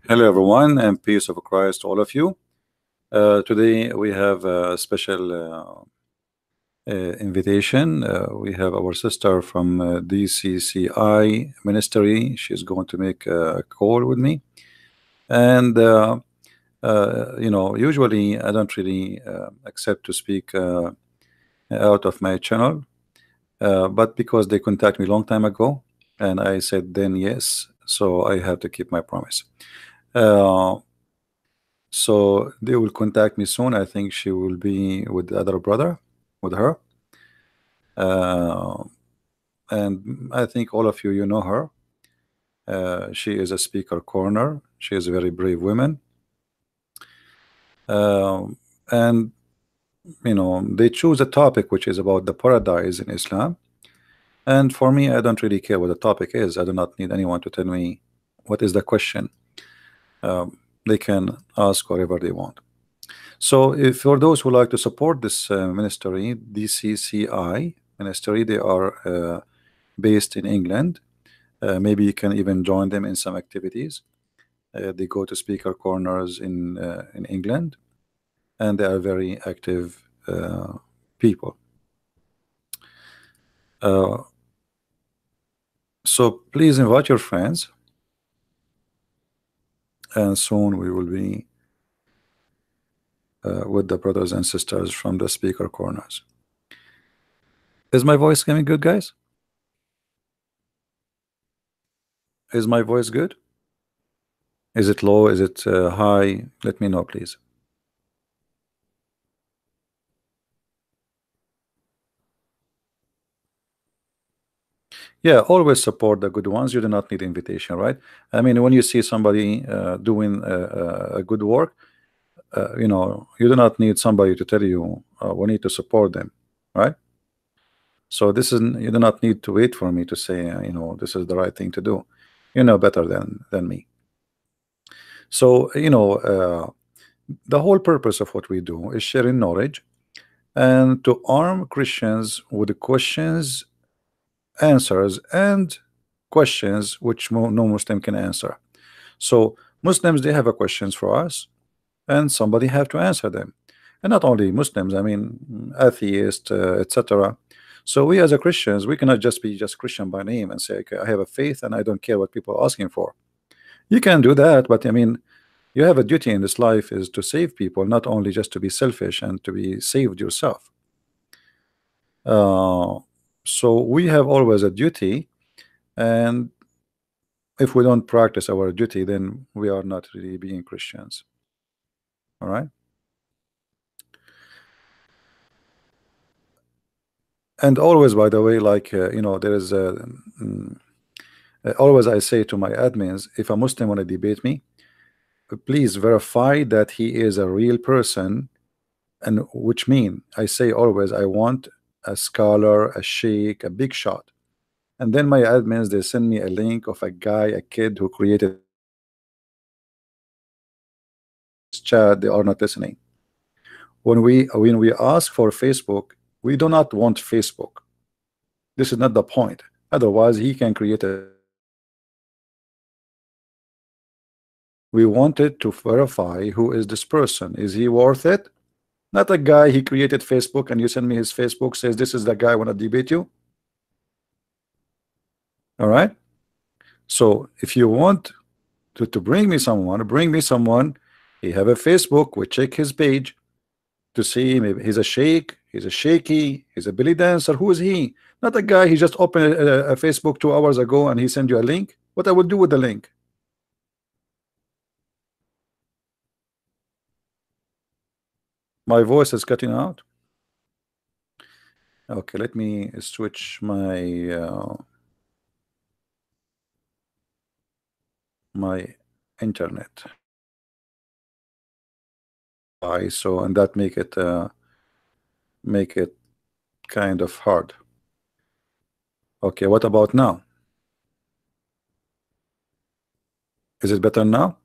Hello, everyone, and peace of Christ to all of you. Today we have a special invitation. We have our sister from DCCI Ministry. She's going to make a call with me, and usually I don't really accept to speak out of my channel, but because they contacted me a long time ago, and I said then yes, so I have to keep my promise. So they will contact me soon. I think she will be with the other brother, with her. And I think all of you know her. She is a speaker corner. She is a very brave woman. And they choose a topic which is about the paradise in Islam. And for me, I don't really care what the topic is. I do not need anyone to tell me what is the question. They can ask whatever they want. So if for those who like to support this ministry, DCCI Ministry, they are based in England. Maybe you can even join them in some activities. They go to speaker corners in England, and they are very active people. So please invite your friends, and soon we will be with the brothers and sisters from the speaker corners. Is my voice coming good, guys? Is my voice good? Is it low? Is it high? Let me know, please. Yeah, always support the good ones. You do not need invitation, right? I mean, when you see somebody doing a good work, you do not need somebody to tell you we need to support them, right? So this is, you do not need to wait for me to say this is the right thing to do. You know better than me. So the whole purpose of what we do is sharing knowledge and to arm Christians with the questions, answers, and questions which no Muslim can answer. So Muslims, they have a questions for us, and somebody have to answer them. And not only Muslims, I mean atheists, etc. So we as a Christians, we cannot just be just Christian by name and say, okay, I have a faith and I don't care what people are asking for. You can do that, but I mean, you have a duty in this life is to save people, not only just to be selfish and to be saved yourself. So we have always a duty, and if we don't practice our duty, then we are not really being Christians. All right. And always, by the way, like there is always I say to my admins, if a Muslim want to debate me, please verify that he is a real person, and which mean I say always I want a scholar, a sheikh, a big shot. And then my admins, they send me a link of a guy, a kid who created this chat. They are not listening. When we ask for Facebook, we do not want Facebook. This is not the point. Otherwise, he can create a. We wanted to verify who is this person. Is he worth it? Not a guy he created Facebook and you send me his Facebook, says this is the guy I want to debate you. All right. So if you want to bring me someone, he have a Facebook, we check his page to see maybe he's a sheikh, he's a shaky, he's a belly dancer. Who is he? Not a guy he just opened a Facebook 2 hours ago and he sent you a link. What I will do with the link? My voice is cutting out. Okay, let me switch my internet. So and that make it kind of hard. Okay, what about now? Is it better now?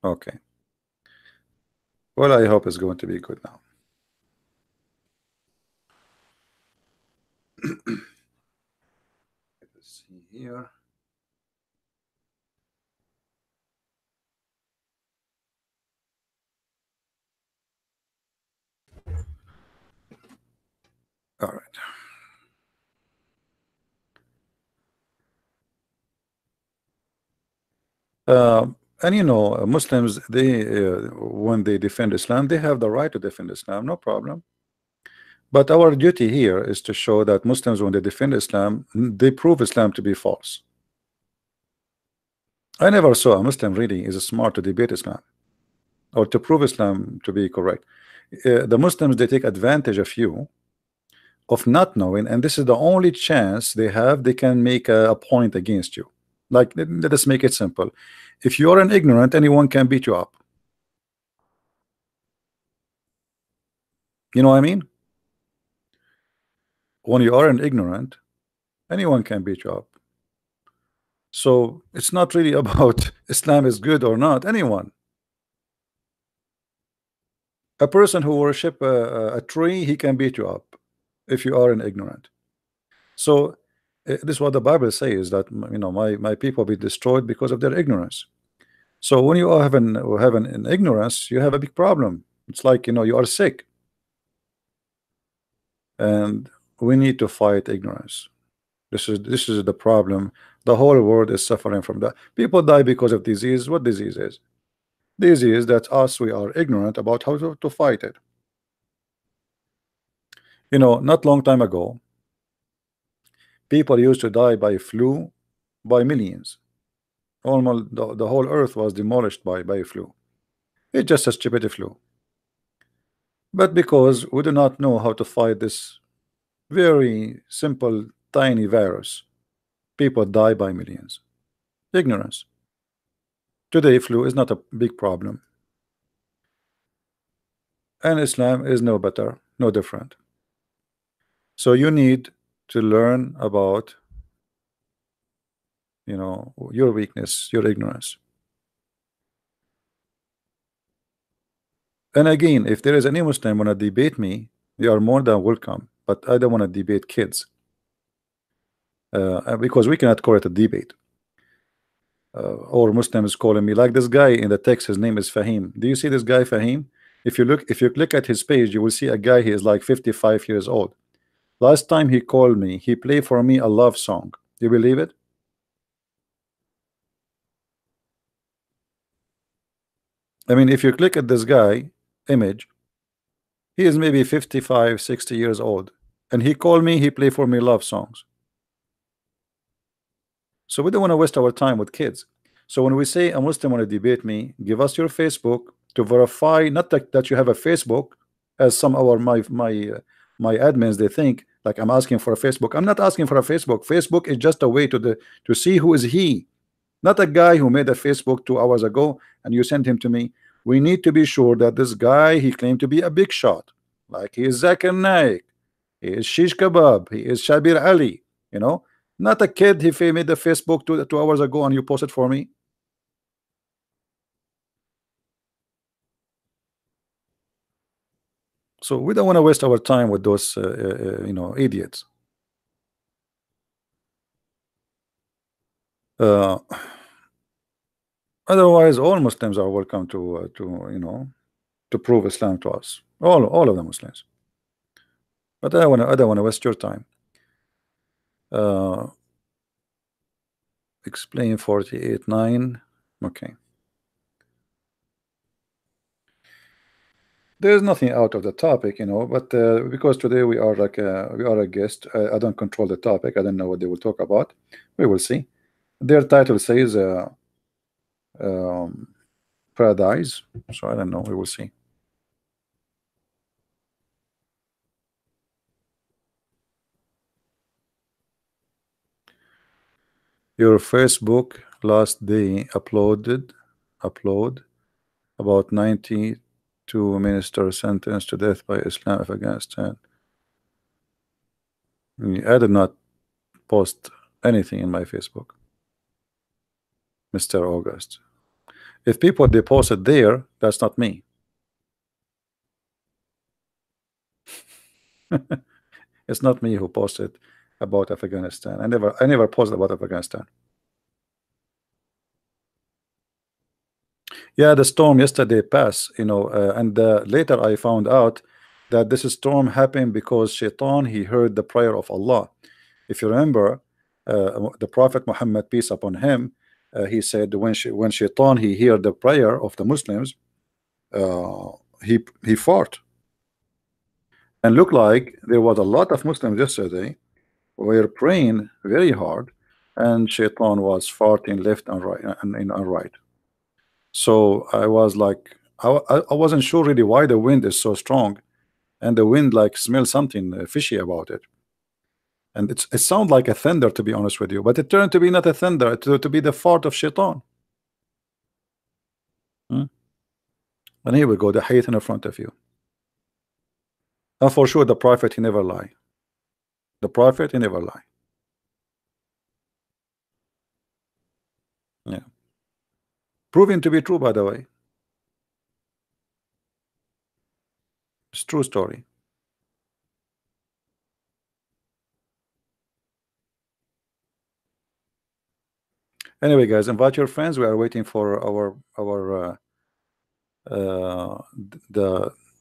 Okay. Well, I hope it's going to be good now. Let's see here. All right. And Muslims, they when they defend Islam, they have the right to defend Islam, no problem. But our duty here is to show that Muslims, when they defend Islam, they prove Islam to be false. I never saw a Muslim really is smart to debate Islam or to prove Islam to be correct. The Muslims, they take advantage of you, of not knowing, and this is the only chance they have. They can make a point against you. Like, let us make it simple. If you are an ignorant, anyone can beat you up. You know what I mean? When you are an ignorant, anyone can beat you up. So it's not really about Islam is good or not. Anyone, a person who worship a tree, he can beat you up if you are an ignorant. So this is what the Bible says, that my people be destroyed because of their ignorance. So when you are having an ignorance, you have a big problem. It's like you are sick, and we need to fight ignorance. This is the problem. The whole world is suffering from that. People die because of disease. What disease is? Disease that us, we are ignorant about how to fight it. Not long time ago, people used to die by flu by millions. Almost the whole earth was demolished by flu. It's just a stupid flu. But because we do not know how to fight this very simple, tiny virus, people die by millions. Ignorance. Today, flu is not a big problem. And Islam is no better, no different. So you need to learn about your weakness, your ignorance. And again, if there is any Muslim want to debate me, you are more than welcome. But I don't want to debate kids, because we cannot call it a debate. Or Muslims calling me like this guy in the text. His name is Fahim. Do you see this guy Fahim? If you click at his page, you will see a guy. He is like 55 years old. Last time he called me, he played for me a love song. Do you believe it? I mean, if you click at this guy image, he is maybe 55, 60 years old, and he called me, he played for me love songs. So we don't want to waste our time with kids. So when we say a Muslim want to debate me, give us your Facebook to verify, not that you have a Facebook, as some of our my admins, they think like I'm asking for a Facebook. I'm not asking for a Facebook. Facebook is just a way to see who is he, not a guy who made a Facebook 2 hours ago and you sent him to me. We need to be sure that this guy, he claimed to be a big shot, like he is Zakir Naik, he is Shish Kebab, he is Shabir Ali, not a kid. He made the Facebook 2 hours ago and you posted for me. So we don't want to waste our time with those idiots. Otherwise, all Muslims are welcome to prove Islam to us. All of the Muslims. But I don't want to waste your time. Explain 48:9. Okay. There's nothing out of the topic, but because today we are a guest, I don't control the topic. I don't know what they will talk about. We will see. Their title says paradise, so I don't know. We will see. Your Facebook last day upload about 92 ministers sentenced to death by Islam of Afghanistan. I did not post anything in my Facebook, Mr. August. If people they posted there, that's not me. It's not me who posted. about Afghanistan. I never posted about Afghanistan. Yeah, the storm yesterday passed, and later I found out that this storm happened because Shaitan, he heard the prayer of Allah. If you remember, the Prophet Muhammad, peace upon him, he said when Shaitan he heard the prayer of the Muslims, uh, he fought, and looked like there was a lot of Muslims yesterday were praying very hard, and Shaitan was farting left and right and right. So I was like, I wasn't sure really why the wind is so strong, and the wind like smells something fishy about it, and it sounds like a thunder, to be honest with you, but it turned to be not a thunder, to be the fart of Shaitan. And here we go, the hadith in front of you. And for sure, the Prophet, he never lie. The Prophet, he never lie. Yeah, proven to be true, by the way. It's true story. Anyway, guys, invite your friends. We are waiting for our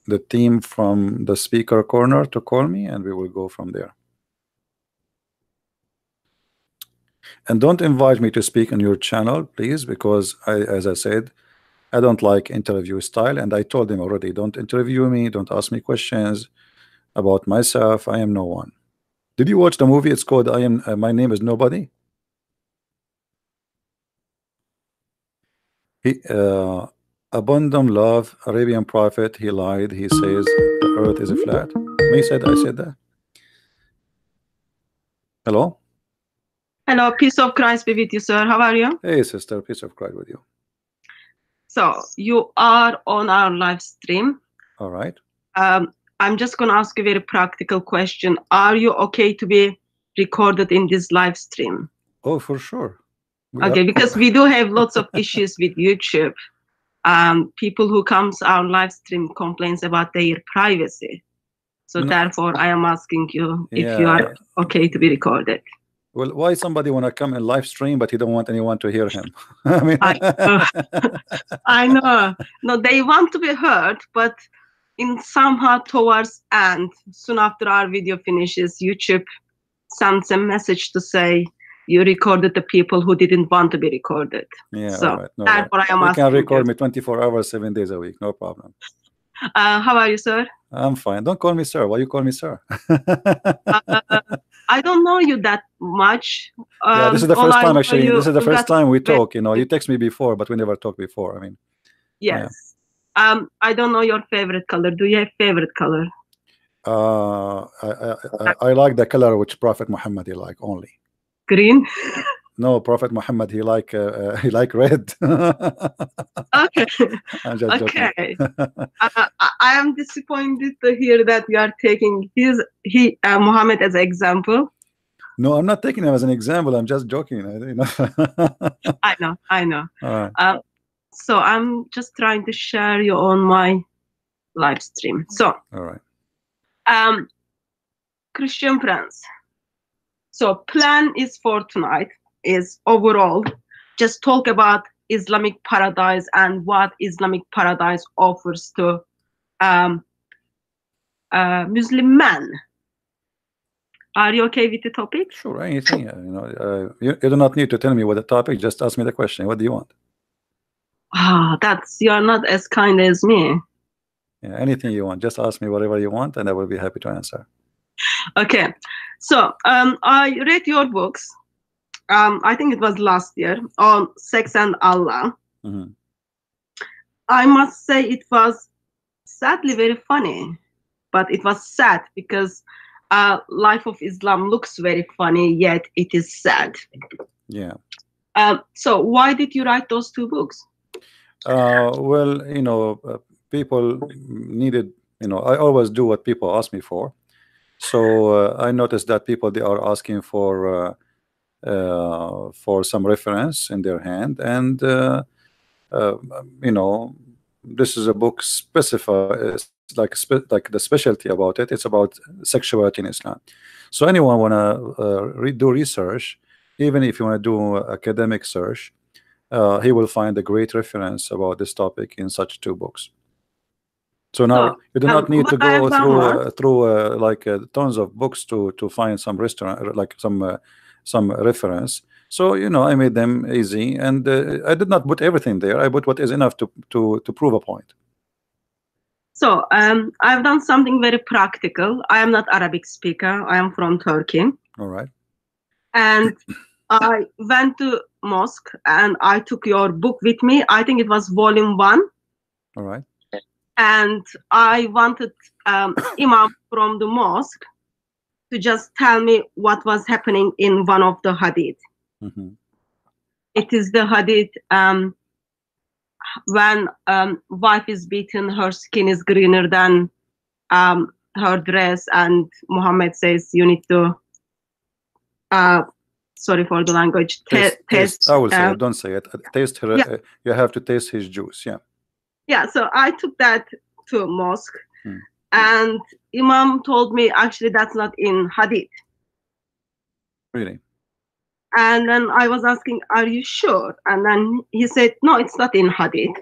the team from the speaker corner to call me, and we will go from there. And don't invite me to speak on your channel, please, because as I said, I don't like interview style, and I told them already, don't interview me, don't ask me questions about myself. I am no one. Did you watch the movie? It's called My Name Is Nobody. He abundant love, Arabian Prophet, he lied. He says the earth is flat. Me said I said that. Hello? Hello, peace of Christ be with you, sir. How are you? Hey, sister, peace of Christ with you. So you are on our live stream. All right. I'm just going to ask a very practical question. Are you okay to be recorded in this live stream? Oh, for sure. Okay, because we do have lots of issues with YouTube. People who comes our live stream complains about their privacy. So therefore, I am asking you if you are okay to be recorded. Well, why somebody want to come and live stream, but he don't want anyone to hear him? I mean, I know. No, they want to be heard, but in somehow towards end, soon after our video finishes, YouTube sends a message to say you recorded the people who didn't want to be recorded. Yeah, so all right. No, therefore, I am you asking can record you. me 24 hours, 7 days a week, no problem. How are you, sir? I'm fine. Don't call me sir. Why you call me sir? I don't know you that much. Yeah, this is the first time actually. This is the first time we talk. You text me before, but we never talked before. I mean, yes. Yeah. I don't know your favorite color. Do you have favorite color? I like the color which Prophet Muhammad he like only. Green. No, Prophet Muhammad he like red. Okay. I'm just joking. Okay. I am disappointed to hear that you are taking Muhammad as an example. No, I'm not taking him as an example. I'm just joking. I know. All right. So I'm just trying to share you on my live stream. So. All right. Christian friends. So plan is for tonight is overall just talk about Islamic paradise and what Islamic paradise offers to Muslim men. Are you okay with the topic? Sure, anything. You do not need to tell me what the topic. Just ask me the question. What do you want? You are not as kind as me. Yeah, anything you want. Just ask me whatever you want, and I will be happy to answer. Okay, so I read your books. I think it was last year on sex and Allah. Mm-hmm. I must say it was sadly very funny, but it was sad because life of Islam looks very funny, yet it is sad. Yeah. So why did you write those two books? Well, people needed, I always do what people ask me for. So I noticed that people, they are asking for some reference in their hand, and this is a book specified, like the specialty about it. It's about sexuality in Islam. So anyone wanna do research, even if you want to do academic search, he will find a great reference about this topic in such two books. So now So you do not need what to I have go done was, through like tons of books to find some restaurant, like some reference. So you know, I made them easy, and I did not put everything there. I put what is enough to prove a point. so I've done something very practical. I am not Arabic speaker. I am from Turkey, All right, and I went to mosque and I took your book with me. I think it was volume 1, all right. and I wanted imam from the mosque to just tell me what was happening in one of the hadith. Mm-hmm. It is the hadith when wife is beaten, her skin is greener than her dress, and Muhammad says you need to sorry for the language, Taste. I will say it. Don't say it. Taste her. Yeah. You have to taste his juice. Yeah. Yeah, so I took that to mosque, Hmm. and imam told me actually that's not in hadith. Really? And then I was asking, are you sure? And then he said, no, it's not in hadith.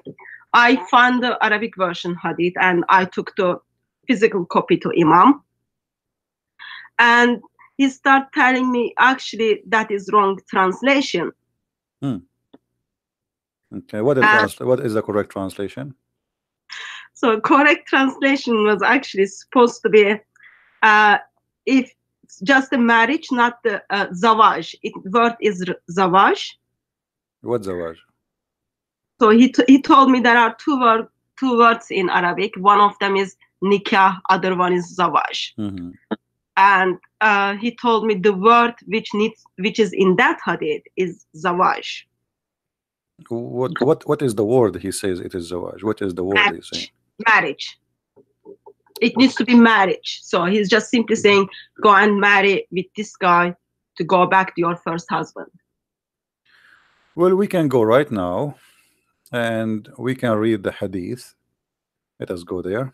I found the Arabic version hadith and I took the physical copy to imam, and he started telling me actually that is wrong translation. Okay. What is the correct translation? So correct translation was actually supposed to be if just a marriage, not the zawaj. Word is zawaj. What's the word? So he told me there are two words in Arabic. One of them is nikah, other one is zawaj. Mm-hmm. And he told me the word which is in that hadith is zawaj. What is the word he says it is zawaj? What is the word he's saying? Marriage. It needs to be marriage. So he's just simply saying, go and marry with this guy to go back to your first husband. Well, we can go right now and we can read the hadith. Let us go there.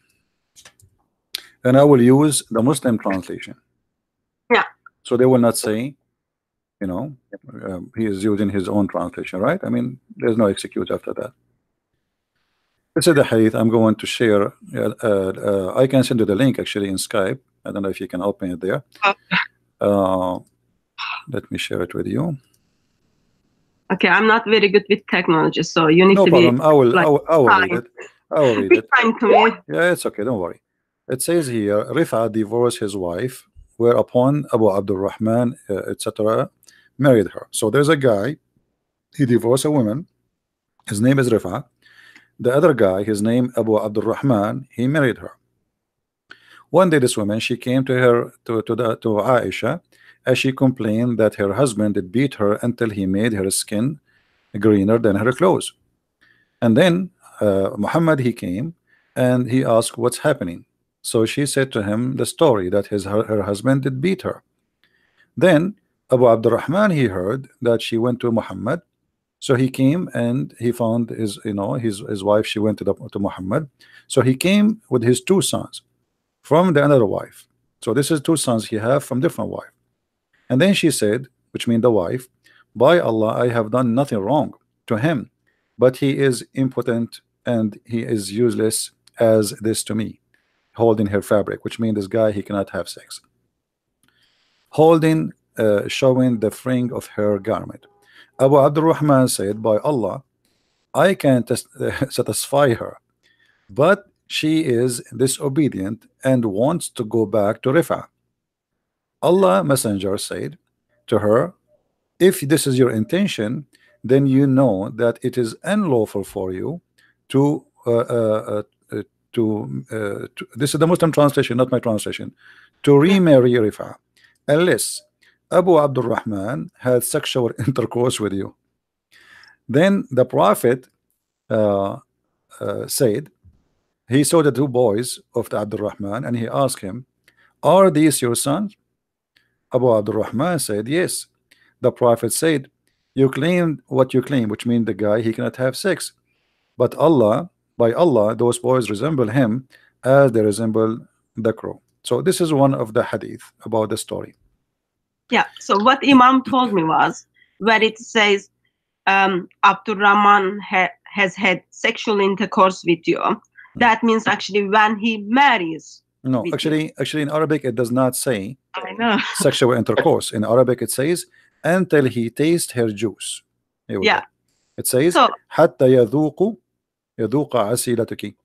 And I will use the Muslim translation. Yeah. So they will not say, you know, he is using his own translation, right? I mean, there's no excuse after that. This is the hadith I'm going to share. I can send you the link actually in Skype. I don't know if you can open it there. Let me share it with you. Okay, I'm not very good with technology, so you need No to problem. be. I will Like, read it. I will read be it. kind to me. Yeah, it's okay. Don't worry. It says here, Rifa divorced his wife, whereupon Abu Abdurrahman, etc., married her. So there's a guy, he divorced a woman. His name is Rifa. The other guy, his name Abu Abdurrahman, he married her. One day, this woman, she came to her to Aisha, as she complained that her husband did beat her until he made her skin greener than her clothes. And then Muhammad, he came and he asked what's happening. So she said to him the story that her husband did beat her. Then Abu Abdurrahman, he heard that she went to Muhammad. So he came and he found his, his wife. She went to Muhammad. So he came with his two sons from the another wife. So this is two sons he have from different wife. And then she said, which means the wife, by Allah, I have done nothing wrong to him, but he is impotent and he is useless as this to me. Holding her fabric, which means this guy, he cannot have sex. Holding, showing the fring of her garment. Abu Abdurrahman said, by Allah, I can't satisfy her, but she is disobedient and wants to go back to Rifa. Allah Messenger said to her, if this is your intention, then you know that it is unlawful for you to this is the Muslim translation, not my translation, to remarry Rifa, unless Abu Abdurrahman had sexual intercourse with you. Then the Prophet said, he saw the two boys of the Abdurrahman and he asked him, are these your sons? Abu Abdurrahman said, yes. The Prophet said, you claim what you claim, which means the guy, he cannot have sex. But Allah, by Allah, those boys resemble him as they resemble the crow. So this is one of the hadith about the story. Yeah. So what Imam told me was, where it says Abdul Rahman has had sexual intercourse with you, that means actually when he marries No, with you. actually in Arabic it does not say I know. sexual intercourse. In Arabic it says until he tastes her juice. Here we Yeah. go. It says So حتى يذوق عسيلتك.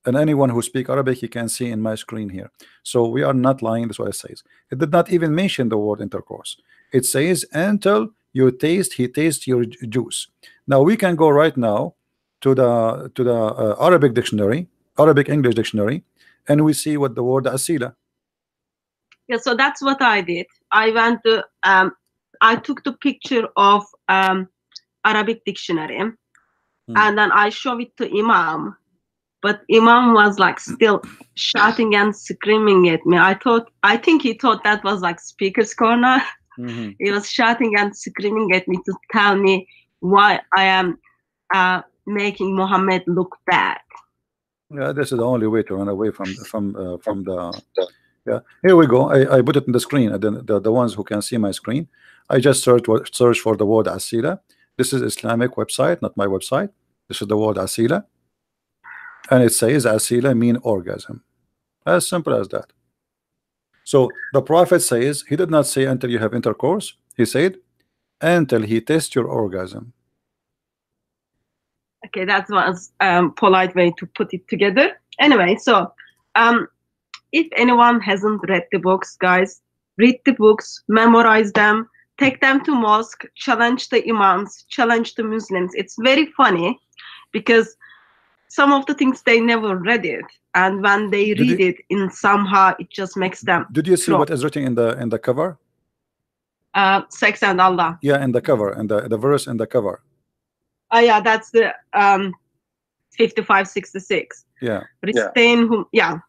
And anyone who speak Arabic, you can see in my screen here. So we are not lying. That's what it says. It did not even mention the word intercourse. It says until you taste, he tastes your juice. Now we can go right now to the Arabic dictionary, Arabic English dictionary, and we see what the word asila. yeah, so that's what I did. I went to I took the picture of Arabic dictionary and then I showed it to Imam. But Imam was like still shouting and screaming at me. I think he thought that was like speaker's corner. He was shouting and screaming at me to tell me why I am making Muhammad look bad. Yeah, this is the only way to run away from the. Yeah, here we go. I put it in the screen. And then the ones who can see my screen, I just search for the word asila. This is Islamic website, not my website. This is the word asila, and it says asila mean orgasm. As simple as that. So the Prophet says he did not say until you have intercourse. He said until he tests your orgasm. Okay, that was polite way to put it together. Anyway, so if anyone hasn't read the books, guys, read the books, memorize them, take them to mosque, challenge the imams, challenge the Muslims. It's very funny because some of the things they never read it, and when they read it in somehow it just makes them. Did you see what is written in the cover? Sex and Allah. Yeah, in the cover, and the verse in the cover. Oh yeah, that's the 5566. Yeah. Restrain whom. Yeah.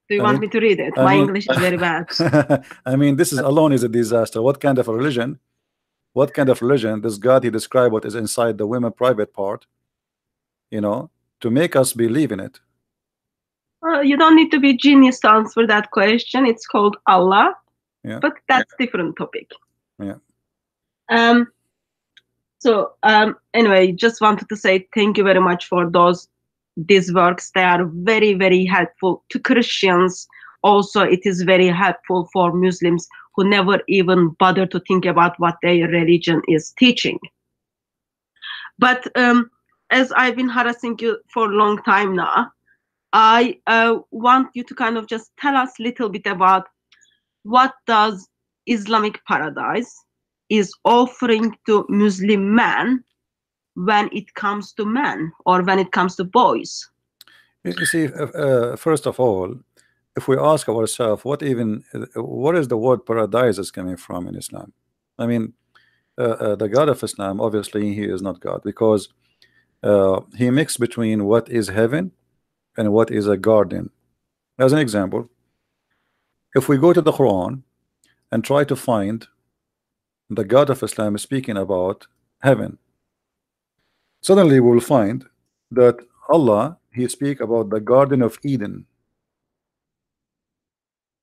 Do you want me to read it? My English is very bad. I mean, this is alone is a disaster. What kind of a religion? What kind of religion? This God, he described what is inside the women private part, you know, to make us believe in it. You don't need to be genius to answer that question. It's called Allah. Yeah. But that's different topic. Yeah. So anyway, just wanted to say thank you very much for these works. They are very, very helpful to Christians. Also, it is very helpful for Muslims who never even bother to think about what their religion is teaching. But as I've been harassing you for a long time now, I want you to kind of just tell us a little bit about what does Islamic paradise is offering to Muslim men when it comes to men or when it comes to boys. You see, first of all, if we ask ourselves what is the word paradise is coming from in Islam? I mean, the God of Islam, obviously he is not God, because he mixed between what is heaven and what is a garden. As an example, if we go to the Quran and try to find the God of Islam is speaking about heaven, suddenly we will find that Allah, he speak about the Garden of Eden.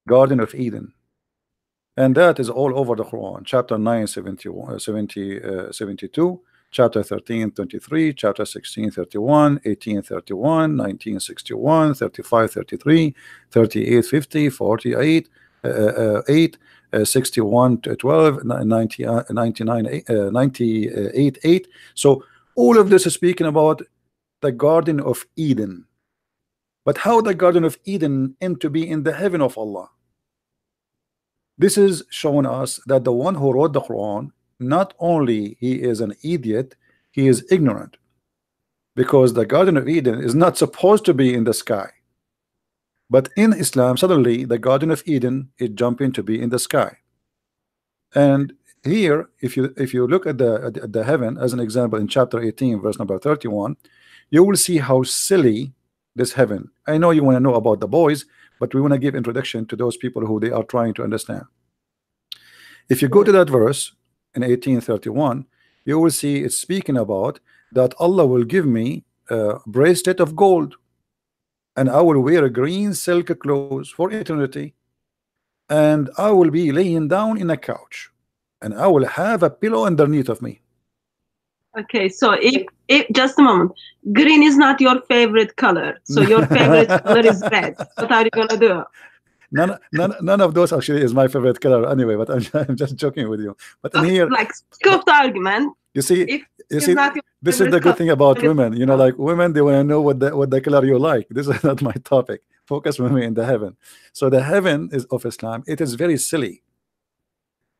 Garden of Eden. And that is all over the Quran. Chapter 9, 72, chapter 13, 23, chapter 16, 31, 18, 31, 19, 61, 35, 33, 38, 50, 48, 8, 61, 12, 90, 99, 98, 8. So all of this is speaking about the Garden of Eden. But how the Garden of Eden came to be in the heaven of Allah? This is showing us that the one who wrote the Quran, not only he is an idiot, he is ignorant, because the Garden of Eden is not supposed to be in the sky. But in Islam, suddenly the Garden of Eden is jumping to be in the sky. And here, if you look at the heaven as an example in chapter 18, verse number 31, you will see how silly this heaven. I know you want to know about the boys, but we want to give introduction to those people who they are trying to understand. If you go to that verse in 1831, you will see it's speaking about that Allah will give me a bracelet of gold, and I will wear a green silk clothes for eternity. and I will be laying down in a couch, and I will have a pillow underneath of me. Okay, so if just a moment, green is not your favorite color, so your favorite color is red. What are you gonna do? None of those actually is my favorite color anyway, but I'm just joking with you. But in here, like, speak of the argument. you see, If you see, this is the good thing about women. You know, like women, they want to know what the color you like. This is not my topic. Focus with me in the heaven. So the heaven is of Islam. It is very silly,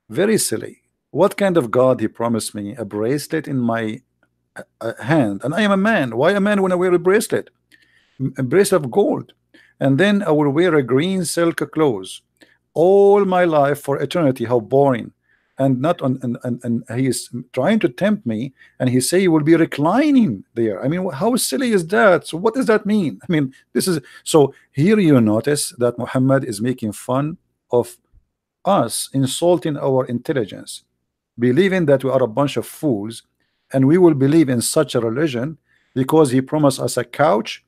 very silly. What kind of God he promised me a bracelet in my hand, and I am a man. Why a man when I wear a bracelet? A bracelet of gold, and then I will wear a green silk clothes all my life for eternity. How boring. And not on and he is trying to tempt me, and he say you will be reclining there. I mean, how silly is that? So what does that mean? I mean, this is so here you notice that Muhammad is making fun of us, insulting our intelligence, believing that we are a bunch of fools, and we will believe in such a religion because he promised us a couch,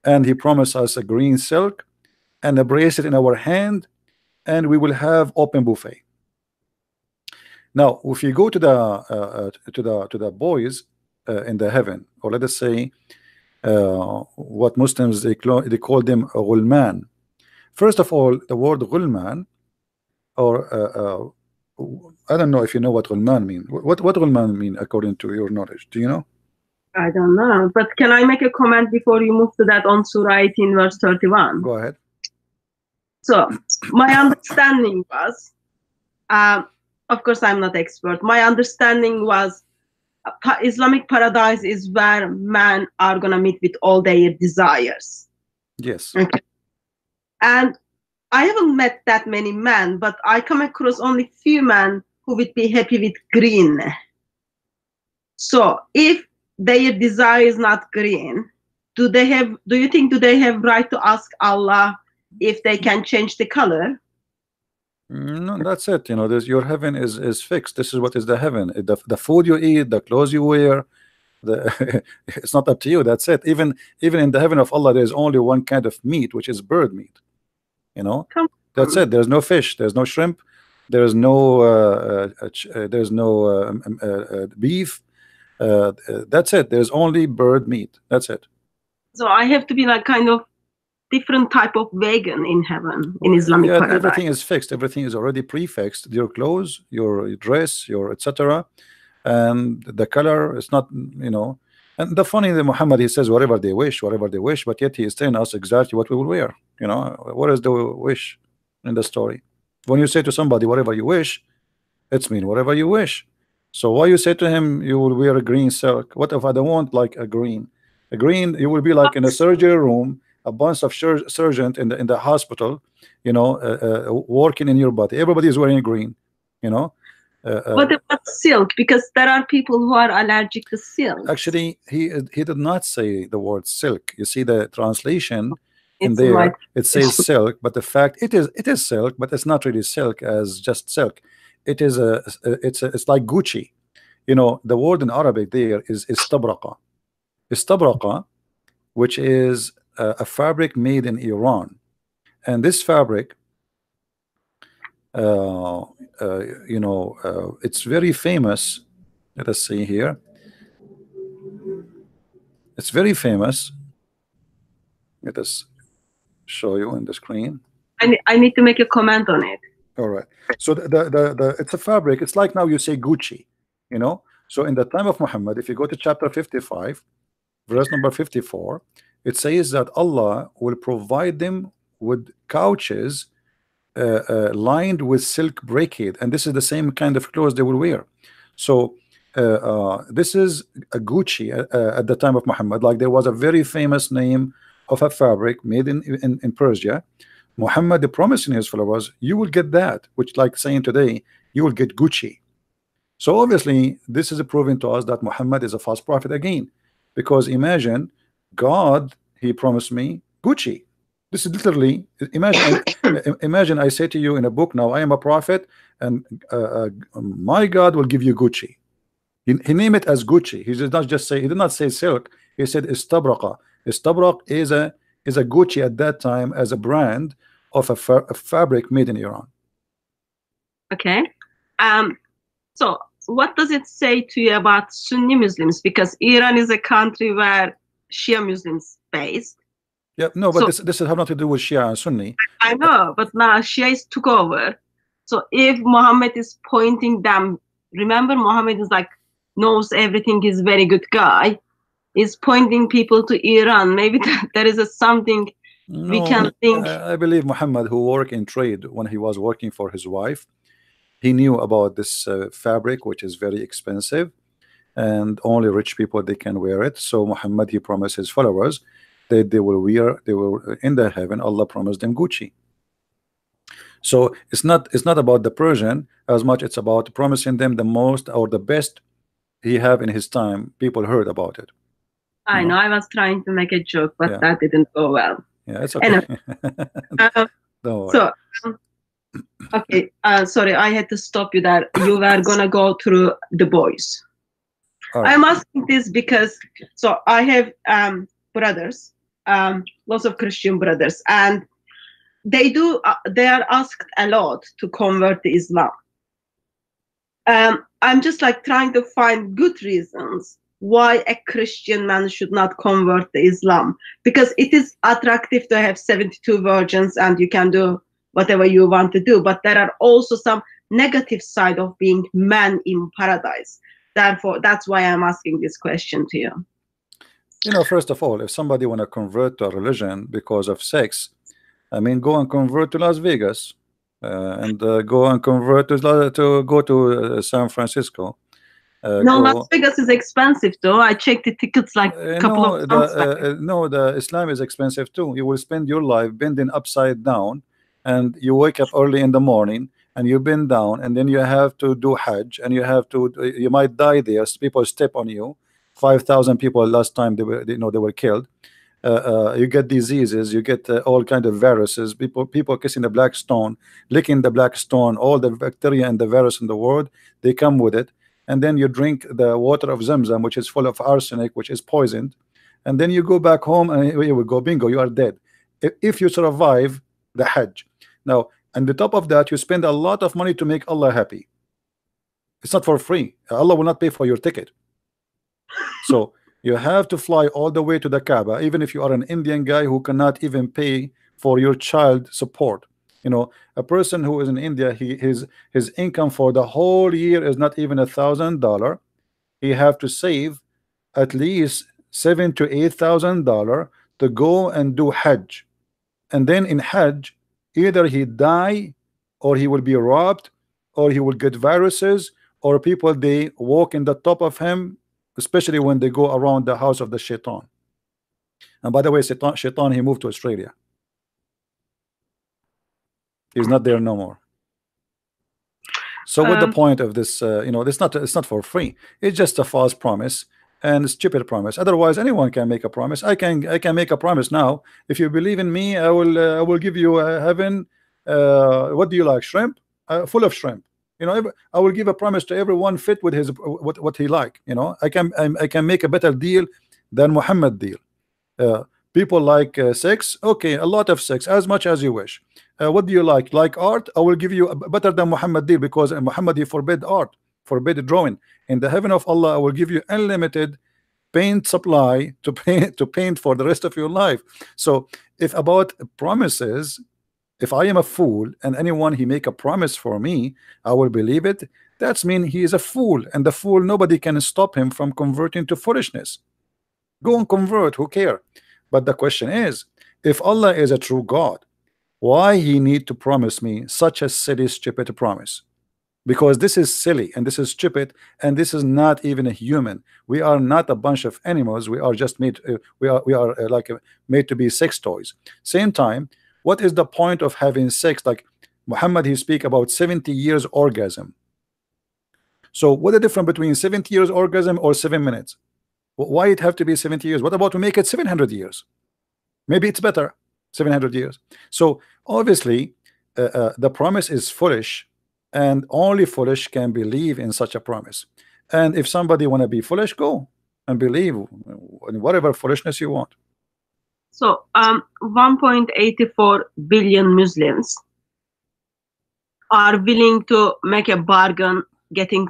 and he promised us a green silk and a bracelet in our hand, and we will have open buffet. Now, if you go to the boys in the heaven, or let us say what Muslims they call them ghulman. First of all, the word ghulman, or I don't know if you know what ghulman mean. What ghulman mean according to your knowledge? Do you know? I don't know, but can I make a comment before you move to that on Surah 18 verse 31? Go ahead. So my understanding was, of course I'm not expert, my understanding was Islamic paradise is where men are gonna meet with all their desires. Yes. Okay. And I haven't met that many men, but I come across only few men who would be happy with green. So if their desire is not green, do you think they have right to ask Allah if they can change the color? No, that's it. You know, your heaven is fixed. This is what is the heaven. The food you eat, the clothes you wear, it's not up to you. That's it. Even in the heaven of Allah, there's only one kind of meat, which is bird meat. You know, that's it. There's no fish. There's no shrimp. There's no beef. That's it. There's only bird meat. That's it. So I have to be like kind of different type of vegan in heaven, in Islamic paradise. Everything is fixed. Everything is already prefixed. Your clothes, your dress, your etc. And the color is not, you know. And the funny that Muhammad, he says whatever they wish, but yet he is telling us exactly what we will wear. You know, what is the wish in the story? When you say to somebody whatever you wish, it's mean whatever you wish. So why you say to him you will wear a green silk? What if I don't want like a green? A green, you will be like in a surgery room, a bunch of surgeons in the hospital, you know, working in your body. Everybody is wearing green, you know. What about silk? Because there are people who are allergic to silk. Actually, he did not say the word silk. You see the translation in there. It says silk, but the fact it is silk, but it's not really silk as just silk. It is it's like Gucci. You know, the word in Arabic there is istabraqa. Istabraqa, which is a fabric made in Iran, and this fabric, you know, it's very famous. Let us see here. It's very famous. Let us show you on the screen. I need to make a comment on it. All right. So the it's a fabric. It's like now you say Gucci, you know. So in the time of Muhammad, if you go to chapter 55, verse number 54, it says that Allah will provide them with couches lined with silk brocade, and this is the same kind of clothes they will wear. So this is a Gucci at the time of Muhammad. Like there was a very famous name of a fabric made in Persia. Muhammad promising his followers, you will get that, which like saying today, you will get Gucci. So obviously this is proving to us that Muhammad is a false prophet again, because imagine God, he promised me Gucci. This is literally, imagine I say to you in a book now, I am a prophet, and my God will give you Gucci. He named it as Gucci. He did not just say, he did not say silk. He said istabraqa. Istabraq is a Gucci at that time as a brand of a fabric made in Iran. Okay. So what does it say to you about Sunni Muslims? Because Iran is a country where Shia Muslims based. Yeah, no, but So, this has nothing to do with Shia and Sunni. I know, but now Shias took over. So if Muhammad is pointing them, remember Muhammad is like knows everything, is very good guy, is pointing people to Iran. Maybe there is something we can No, think. I believe Muhammad, who worked in trade when he was working for his wife, he knew about this fabric, which is very expensive, and only rich people they can wear it. So Muhammad, he promised his followers that they will wear, they will in the heaven, Allah promised them Gucci. So it's not about the Persian as much, it's about promising them the most or the best he have in his time. People heard about it. I know, I was trying to make a joke, but Yeah. that didn't go well. Yeah, it's okay. Anyway, Don't worry. so okay, sorry, I had to stop you there. You were gonna go through the boys. All right. I'm asking this because so I have brothers, lots of Christian brothers, and they are asked a lot to convert to Islam. I'm just like trying to find good reasons why a Christian man should not convert to Islam, because it is attractive to have 72 virgins and you can do whatever you want to do, but there are also some negative side of being man in paradise. Therefore, that's why I'm asking this question to you. You know, first of all, if somebody want to convert to a religion because of sex, I mean, go and convert to Las Vegas, and go and convert to go to San Francisco. No, Las Vegas is expensive though. I checked the tickets like a couple of months back. No, the Islam is expensive too. You will spend your life bending upside down, and you wake up early in the morning and you bend down, and then you have to do Hajj, and you might die there. People step on you. 5,000 people last time they were killed. You get diseases, you get all kind of viruses. People kissing the black stone, licking the black stone, all the bacteria and the virus in the world, they come with it. And then you drink the water of Zamzam, which is full of arsenic, which is poisoned, and then you go back home and you will go bingo, you are dead if you survive the Hajj. Now, on the top of that, you spend a lot of money to make Allah happy. It's not for free. Allah will not pay for your ticket. So you have to fly all the way to the Kaaba, even if you are an Indian guy who cannot even pay for your child support. You know, a person who is in India, his income for the whole year is not even $1,000. He have to save at least $7,000 to $8,000 to go and do Hajj. And then in Hajj, either he die, or he will be robbed, or he will get viruses, or people they walk in the top of him, especially when they go around the house of the shaitan. And by the way, shaitan he moved to Australia. He's not there no more. So what the point of this? You know, it's not for free. It's just a false promise and a stupid promise. Otherwise, anyone can make a promise. I can make a promise now. If you believe in me, I will give you heaven. What do you like? Shrimp? Full of shrimp. You know, I will give a promise to everyone fit with his what he like. You know, I can make a better deal than Muhammad deal. People like sex, okay, a lot of sex, as much as you wish. What do you like? Like art? I will give you better than Muhammad deal, because Muhammad he forbid art, forbid drawing. In the heaven of Allah, I will give you unlimited paint supply to paint for the rest of your life. So if about promises, if I am a fool and anyone he make a promise for me, I will believe it. That's mean he is a fool, and the fool, nobody can stop him from converting to foolishness. Go and convert, who care? But the question is, if Allah is a true God, why he need to promise me such a silly, stupid promise? Because this is silly and this is stupid, and this is not even a human. We are not a bunch of animals. We are just made. We are made to be sex toys. Same time, what is the point of having sex? Like Muhammad, he speak about 70 years orgasm. So what the difference between 70 years orgasm or 7 minutes? Why it have to be 70 years? What about to make it 700 years? Maybe it's better 700 years. So obviously the promise is foolish, and only foolish can believe in such a promise. And if somebody want to be foolish, go and believe in whatever foolishness you want. So 1.84 billion Muslims are willing to make a bargain, getting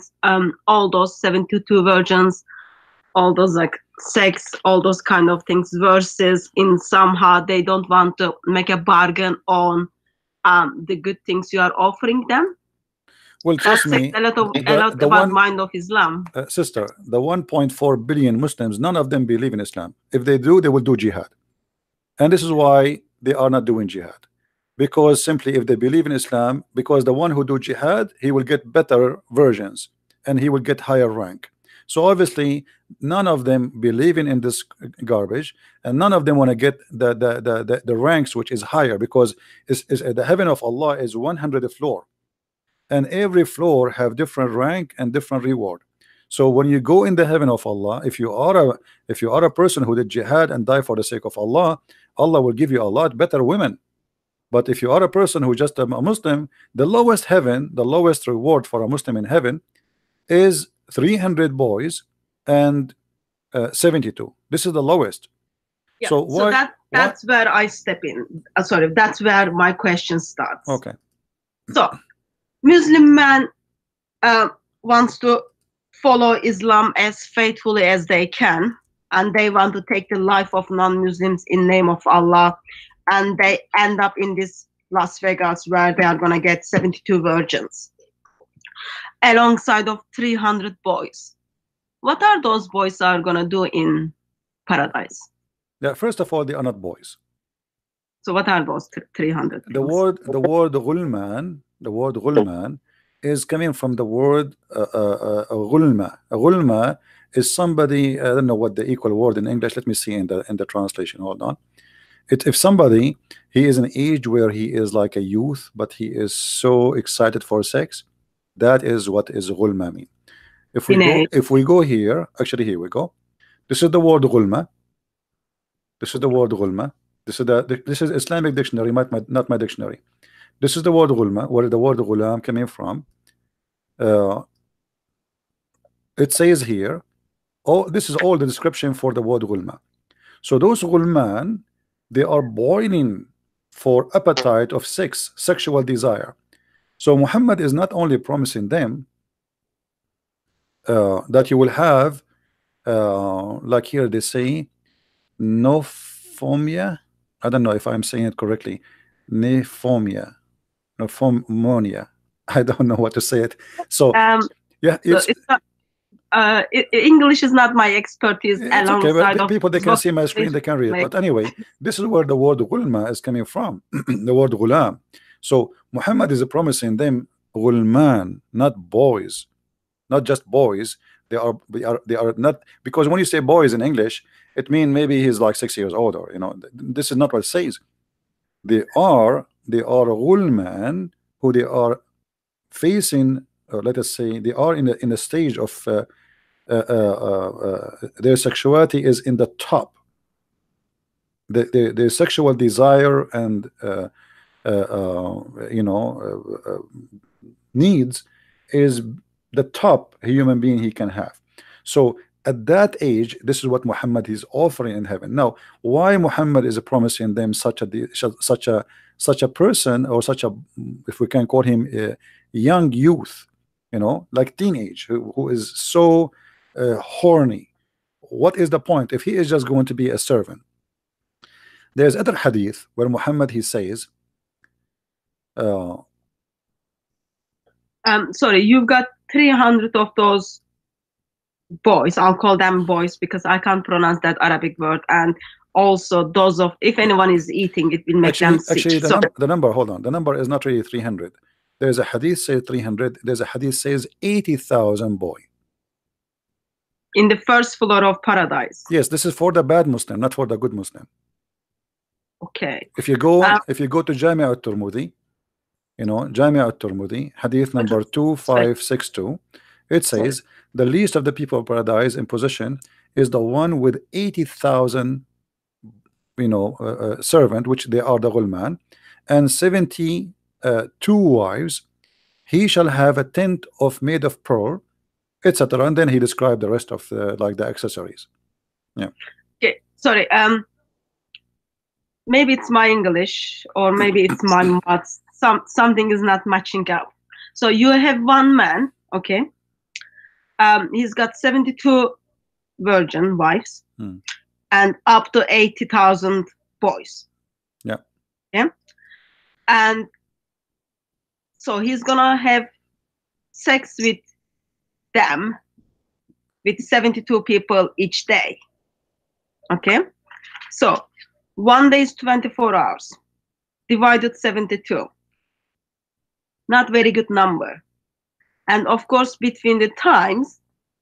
all those 72 virgins, all those like sex, all those kind of things, versus in somehow they don't want to make a bargain on the good things you are offering them. Well, trust That's me, a lot the about one mind of Islam. sister, the 1.4 billion Muslims, none of them believe in Islam. If they do, they will do jihad, and this is why they are not doing jihad. Because simply, if they believe in Islam, because the one who do jihad, he will get better versions and he will get higher rank. So obviously, none of them believing in this garbage, and none of them want to get the ranks which is higher, because is the heaven of Allah is 100 floor, and every floor have different rank and different reward. So when you go in the heaven of Allah, if you are a person who did jihad and die for the sake of Allah, Allah will give you a lot better women. But if you are a person who just a Muslim, the lowest heaven, the lowest reward for a Muslim in heaven is 300 boys and 72. This is the lowest. Yeah. So So that's where I step in. Sorry, that's where my question starts. Okay. So Muslim man wants to follow Islam as faithfully as they can, and they want to take the life of non-Muslims in name of Allah, and they end up in this Las Vegas where they are going to get 72 virgins alongside of 300 boys. What are those boys are going to do in paradise? Yeah, first of all, they are not boys. So what are those 300 things? The word ghulman is coming from the word ghulma. Ghulma is somebody, I don't know what the equal word in English. Let me see in the translation. Hold on. If somebody, he is an age where he is like a youth, but he is so excited for sex, that is what is ghulma mean. If we go here, actually here we go. This is the word ghulma. This is the word ghulma. This is Islamic dictionary, not my dictionary. This is the word ghulma, where the word ghulam coming from. It says here, this is all the description for the word ghulma. So those ghulman, they are boiling for appetite of sex, sexual desire. So Muhammad is not only promising them that you will have, like here they say, nophomia. I don't know if I'm saying it correctly. Nephomia, nophomonia. I don't know what to say it. So yeah, it's not, English is not my expertise. It's okay, but people, they can see my screen, they can read it. But anyway, this is where the word ghulma is coming from. The word ghulam. So Muhammad is promising them ghulman, not boys, not just boys. They are not, because when you say boys in English, it means maybe he's like 6 years old, or this is not what it says. They are ghulman who they are facing, let us say, they are in a stage of their sexuality is in the top. Their sexual desire and needs is the top human being he can have. So at that age, this is what Muhammad is offering in heaven. Now, why Muhammad is promising them such a person, or such a, if we can call him a young youth, like teenage, who is so horny? What is the point if he is just going to be a servant? There's other hadith where Muhammad, he says, sorry, you've got 300 of those boys. I'll call them boys because I can't pronounce that Arabic word. And also those of, if anyone is eating, it will make them sick. Actually, the number, hold on, the number is not really 300. There's a hadith says 300. There's a hadith says 80,000 boy. In the first floor of paradise. Yes, this is for the bad Muslim, not for the good Muslim. Okay. If you go to Jami' al-Tirmidhi, Jami' al-Tirmidhi, hadith number 2562, it says the least of the people of paradise in position is the one with 80,000 servant, which they are the ghulman, and 72 wives. He shall have a tent made of pearl, etc. And then he described the rest of the accessories. Yeah. Okay. Sorry. maybe it's my English or maybe it's my maths. Something is not matching up. So you have one man, okay? He's got 72 virgin wives and up to 80,000 boys. Yeah. Yeah. And so he's gonna have sex with them, with 72 people each day. Okay. So one day is 24 hours divided 72. Not very good number. And of course, between the times,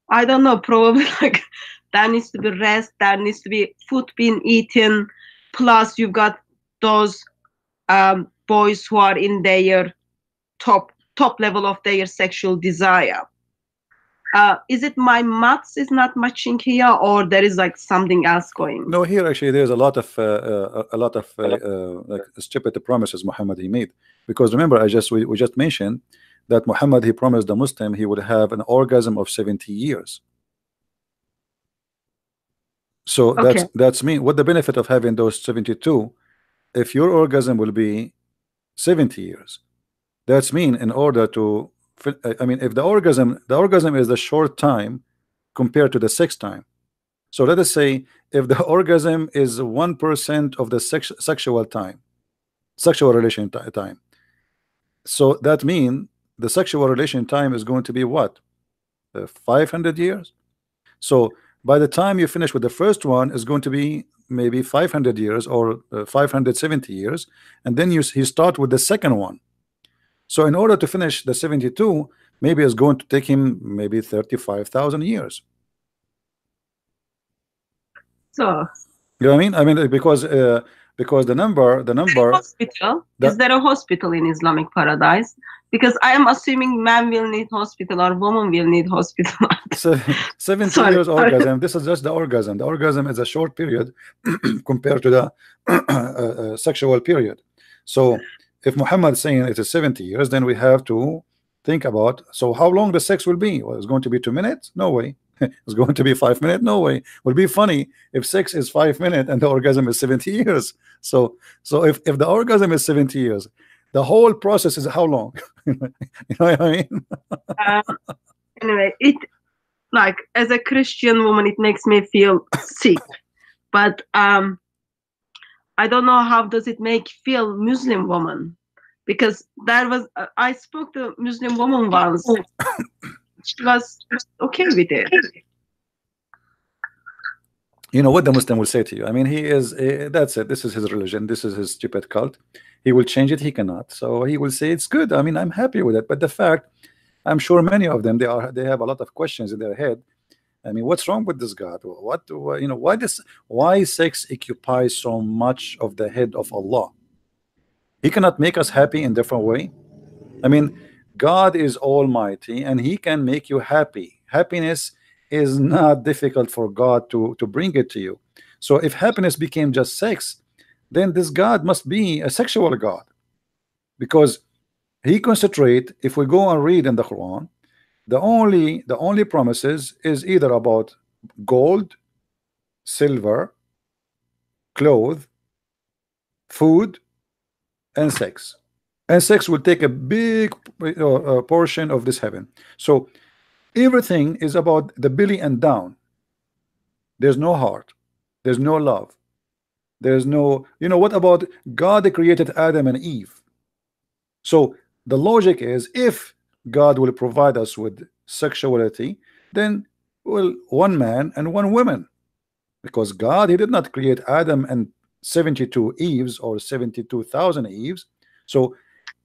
I don't know, probably like there needs to be rest, there needs to be food being eaten, plus you've got those boys who are in their top level of their sexual desire. Is it my maths is not matching here, or there is like something else going? No, here actually there's a lot of like stupid promises Muhammad he made, because remember we just mentioned that Muhammad he promised the Muslim he would have an orgasm of 70 years. So that's me. What the benefit of having those 72 if your orgasm will be 70 years? That's mean in order to I mean if the orgasm is the short time compared to the sex time. So let us say if the orgasm is 1% of the sexual relation time, so that means the sexual relation time is going to be what, 500 years. So by the time you finish with the first one is going to be maybe 500 years or 570 years, and then you start with the second one. So in order to finish the 72, maybe it's going to take him maybe 35,000 years. So you know what I mean? Because the number hospital, is there a hospital in Islamic paradise? Because I am assuming man will need hospital or woman will need hospital. So 70 years orgasm. This is just the orgasm. The orgasm is a short period compared to the sexual period. So if Muhammad is saying it is 70 years, then we have to think about, so how long the sex will be? Well, it's going to be 2 minutes? No way. It's going to be 5 minutes? No way. It would be funny if sex is 5 minutes and the orgasm is 70 years. So if the orgasm is 70 years, the whole process is how long? You know what I mean? Anyway, it like as a Christian woman, it makes me feel sick. But I don't know how does it make feel Muslim woman, because there was I spoke to a Muslim woman once. She was okay with it. You know what the Muslim will say to you? I mean, he is that's it. This is his religion. This is his stupid cult. He will change it. He cannot. So he will say it's good. I mean, I'm happy with it. But the fact, I'm sure many of them they have a lot of questions in their head. I mean, what's wrong with this God? What you know? Why sex occupies so much of the head of Allah? He cannot make us happy in different way. I mean, God is almighty and he can make you happy. Happiness is not difficult for God to bring it to you. So if happiness became just sex, then this God must be a sexual God, because he concentrate. If we go and read in the Quran, the only promises is either about gold, silver, clothes, food, and sex. And sex will take a big portion of this heaven. So everything is about the belly and down. There's no heart, there's no love, there's no, you know, what about God created Adam and Eve? So the logic is, if God will provide us with sexuality, then well, one man and one woman, because God, he did not create Adam and 72 Eves or 72,000 Eves. So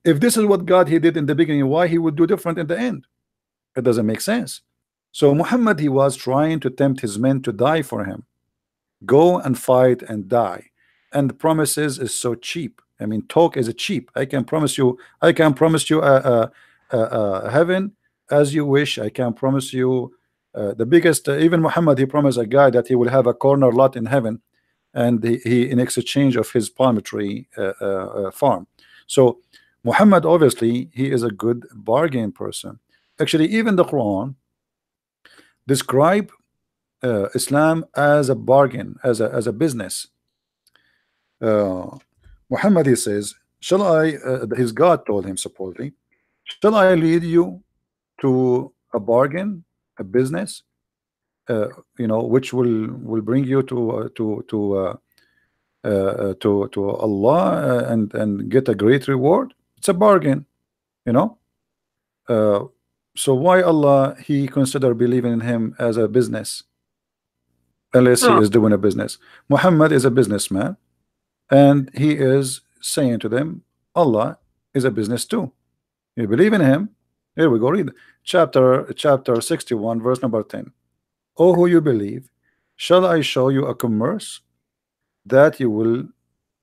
if this is what God he did in the beginning, why he would do different in the end? It doesn't make sense. So Muhammad, he was trying to tempt his men to die for him. Go and fight and die. And the promises is so cheap. I mean, talk is cheap. I can promise you heaven as you wish. I can promise you the biggest, even Muhammad, he promised a guy that he will have a corner lot in heaven, and he in exchange of his palm tree farm. So Muhammad, obviously, he is a good bargain person. Actually, even the Quran describe Islam as a bargain, as a business. uh, Muhammad, he says, shall I, his God told him supposedly, shall I lead you to a bargain, a business, which will bring you to Allah, and get a great reward? It's a bargain, you know. Uh, so why Allah he consider believing in him as a business, unless he So, is doing a business? Muhammad is a businessman, and he is saying to them, Allah is a business too. You believe in him? Here we go. Read chapter 61, verse number 10. Oh, who you believe, shall I show you a commerce that you will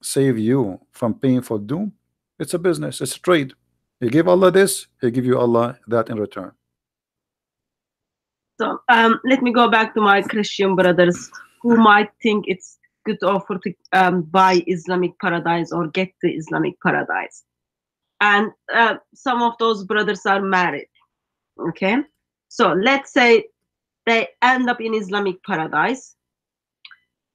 save you from painful doom? It's a business, it's a trade. You give Allah this, he give you Allah that in return. so let me go back to my Christian brothers who might think it's good offer to buy Islamic paradise or get the Islamic paradise. And some of those brothers are married. Okay, so let's say they end up in Islamic paradise.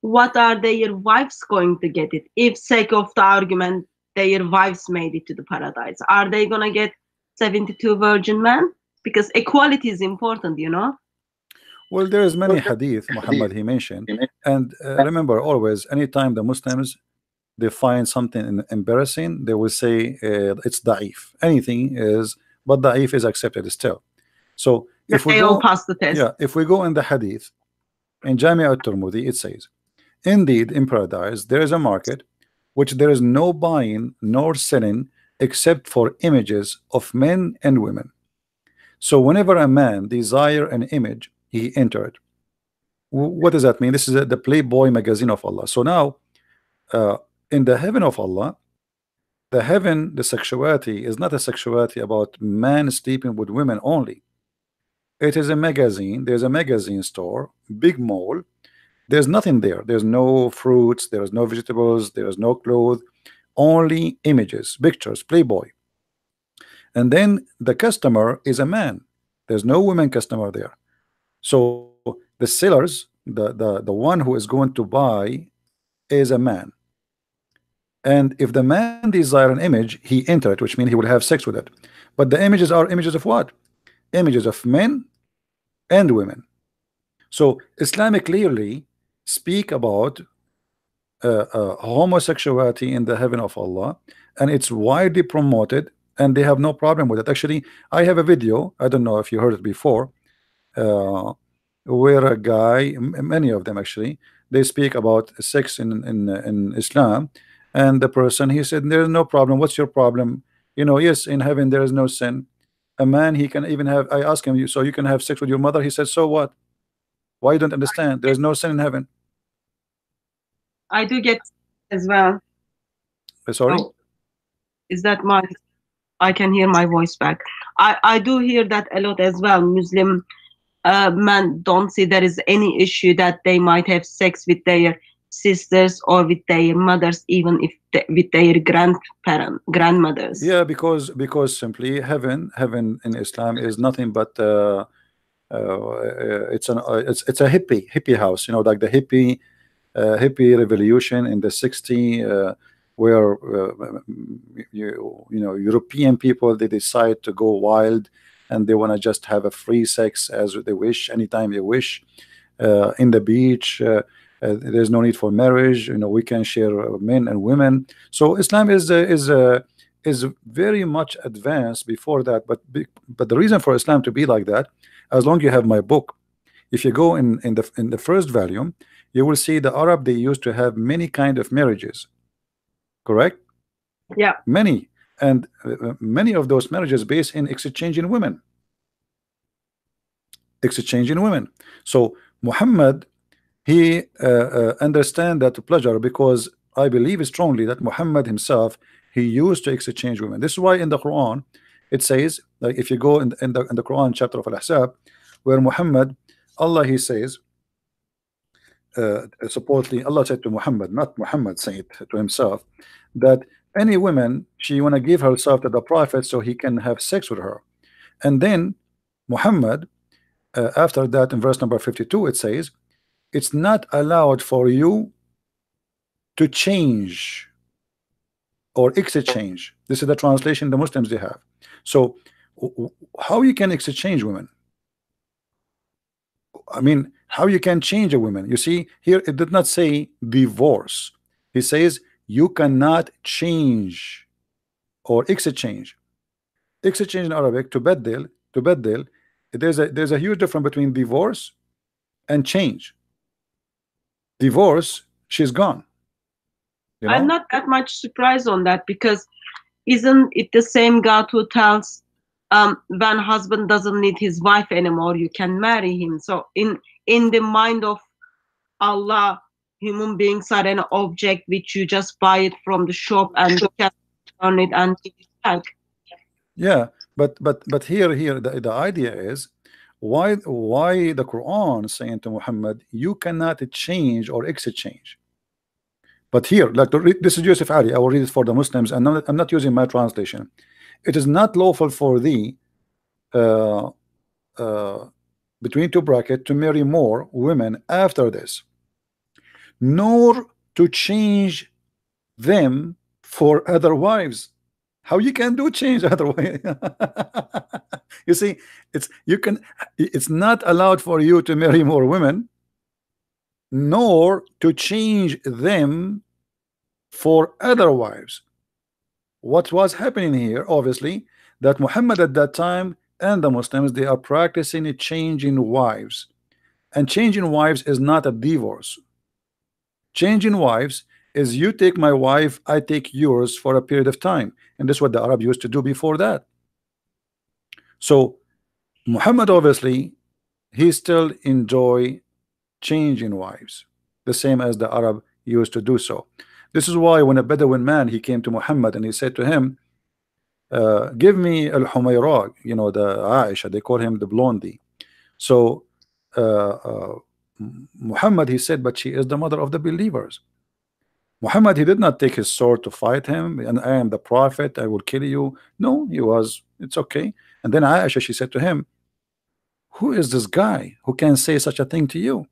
What are their wives going to get it? If, sake of the argument, their wives made it to the paradise, are they gonna get 72 virgin men? Because equality is important, you know. Well, there is many hadith Muhammad he mentioned, and remember always, anytime the Muslims they find something embarrassing, they will say it's da'if. Anything is, but da'if is accepted still. So if we They all go, pass the test. yeah, if we go in the hadith in Jami' al-Tirmidhi, it says, indeed in paradise there is a market which there is no buying nor selling except for images of men and women. So whenever a man desire an image, he enter it. What does that mean? This is the Playboy magazine of Allah. So now in the heaven of Allah, the heaven, the sexuality is not a sexuality about man sleeping with women only. It is a magazine. There's a magazine store, big mall. There's nothing there. There's no fruits, there's no vegetables, there's no clothes, only images, pictures, Playboy. And then the customer is a man. There's no women customer there. So the sellers, the one who is going to buy is a man. And if the man desire an image, he enter it, which means he will have sex with it. But the images are images of what? Images of men and women. So Islam clearly speak about homosexuality in the heaven of Allah, and it's widely promoted, and they have no problem with it. Actually, I have a video, I don't know if you heard it before, where a guy, many of them actually, they speak about sex in Islam, and the person, he said, there's no problem. What's your problem? Yes, in heaven there is no sin. A man, he can even have, I asked him, so you can have sex with your mother? He said, so what? Why you don't understand? There's no sin in heaven. I do get as well. Sorry? Oh, is that my, I can hear my voice back. I do hear that a lot as well. Muslim men don't see there is any issue that they might have sex with their sisters or with their mothers, even if with their grandmothers. Yeah, because simply heaven in Islam is nothing but it's a hippie house, like the hippie revolution in the 60s, where European people, they decide to go wild, and they want to just have a free sex as they wish, anytime they wish, in the beach. There's no need for marriage. We can share men and women. So Islam is very much advanced before that. But the reason for Islam to be like that, as long as you have my book, if you go in the first volume, you will see the Arab, they used to have many kind of marriages. Correct? Yeah. Many. And many of those marriages based in exchanging women. Exchanging women. So Muhammad, he understand that pleasure, because I believe strongly that Muhammad himself, he used to exchange women. This is why in the Quran it says, like if you go in the Quran chapter of Al-Ahzab, where Muhammad, Allah, he says, supposedly Allah said to Muhammad, not Muhammad saying it to himself, that any woman, she want to give herself to the Prophet so he can have sex with her. And then Muhammad, after that in verse number 52, it says, it's not allowed for you to change or exchange. This is the translation the Muslims they have. So how you can exchange women? I mean, how you can change a woman? You see here, it did not say divorce. He says you cannot change or exchange. Exchange in Arabic, to beddel, there's a huge difference between divorce and change. Divorce, she's gone. You know? I'm not that much surprised on that, because isn't it the same God who tells when husband doesn't need his wife anymore, you can marry him? So in the mind of Allah, human beings are an object which you just buy it from the shop and you can turn it and give it back. Yeah, but here the idea is why the Quran is saying to Muhammad you cannot change or exchange. But here, like this is Yusuf Ali, I will read it for the Muslims, and I'm not using my translation. It is not lawful for thee uh, between two brackets to marry more women after this, nor to change them for other wives. How you can do change other way? You see, it's not allowed for you to marry more women, nor to change them for other wives. What was happening here, obviously, that Muhammad at that time and the Muslims, they are practicing a change in wives, and changing wives is not a divorce. Changing wives is you take my wife, I take yours for a period of time, and this is what the Arab used to do before that. So Muhammad, obviously, he still enjoy changing wives, the same as the Arab used to do so. This is why when a Bedouin man, he came to Muhammad and he said to him, give me al-Humayra, you know, the Aisha, they call him the blondie. So Muhammad, he said, but she is the mother of the believers. Muhammad, he did not take his sword to fight him, and I am the prophet, I will kill you. No, he was, it's okay. And then Aisha, she said to him, who is this guy who can say such a thing to you?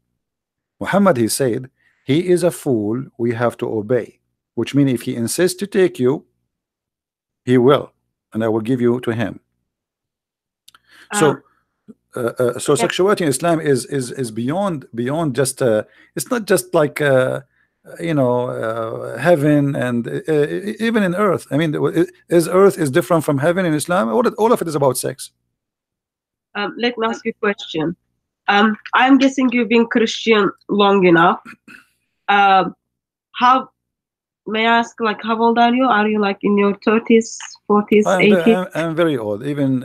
Muhammad, he said, he is a fool we have to obey, which means if he insists to take you, he will, and I will give you to him. So so sexuality in Islam is beyond just it's not just like you know, heaven and even in earth. I mean, is earth is different from heaven in Islam? All of it is about sex. Let me ask you a question. I'm guessing you've been Christian long enough. How, may I ask, like, how old are you? Are you like in your 30s, 40s, 80s? I'm very old, even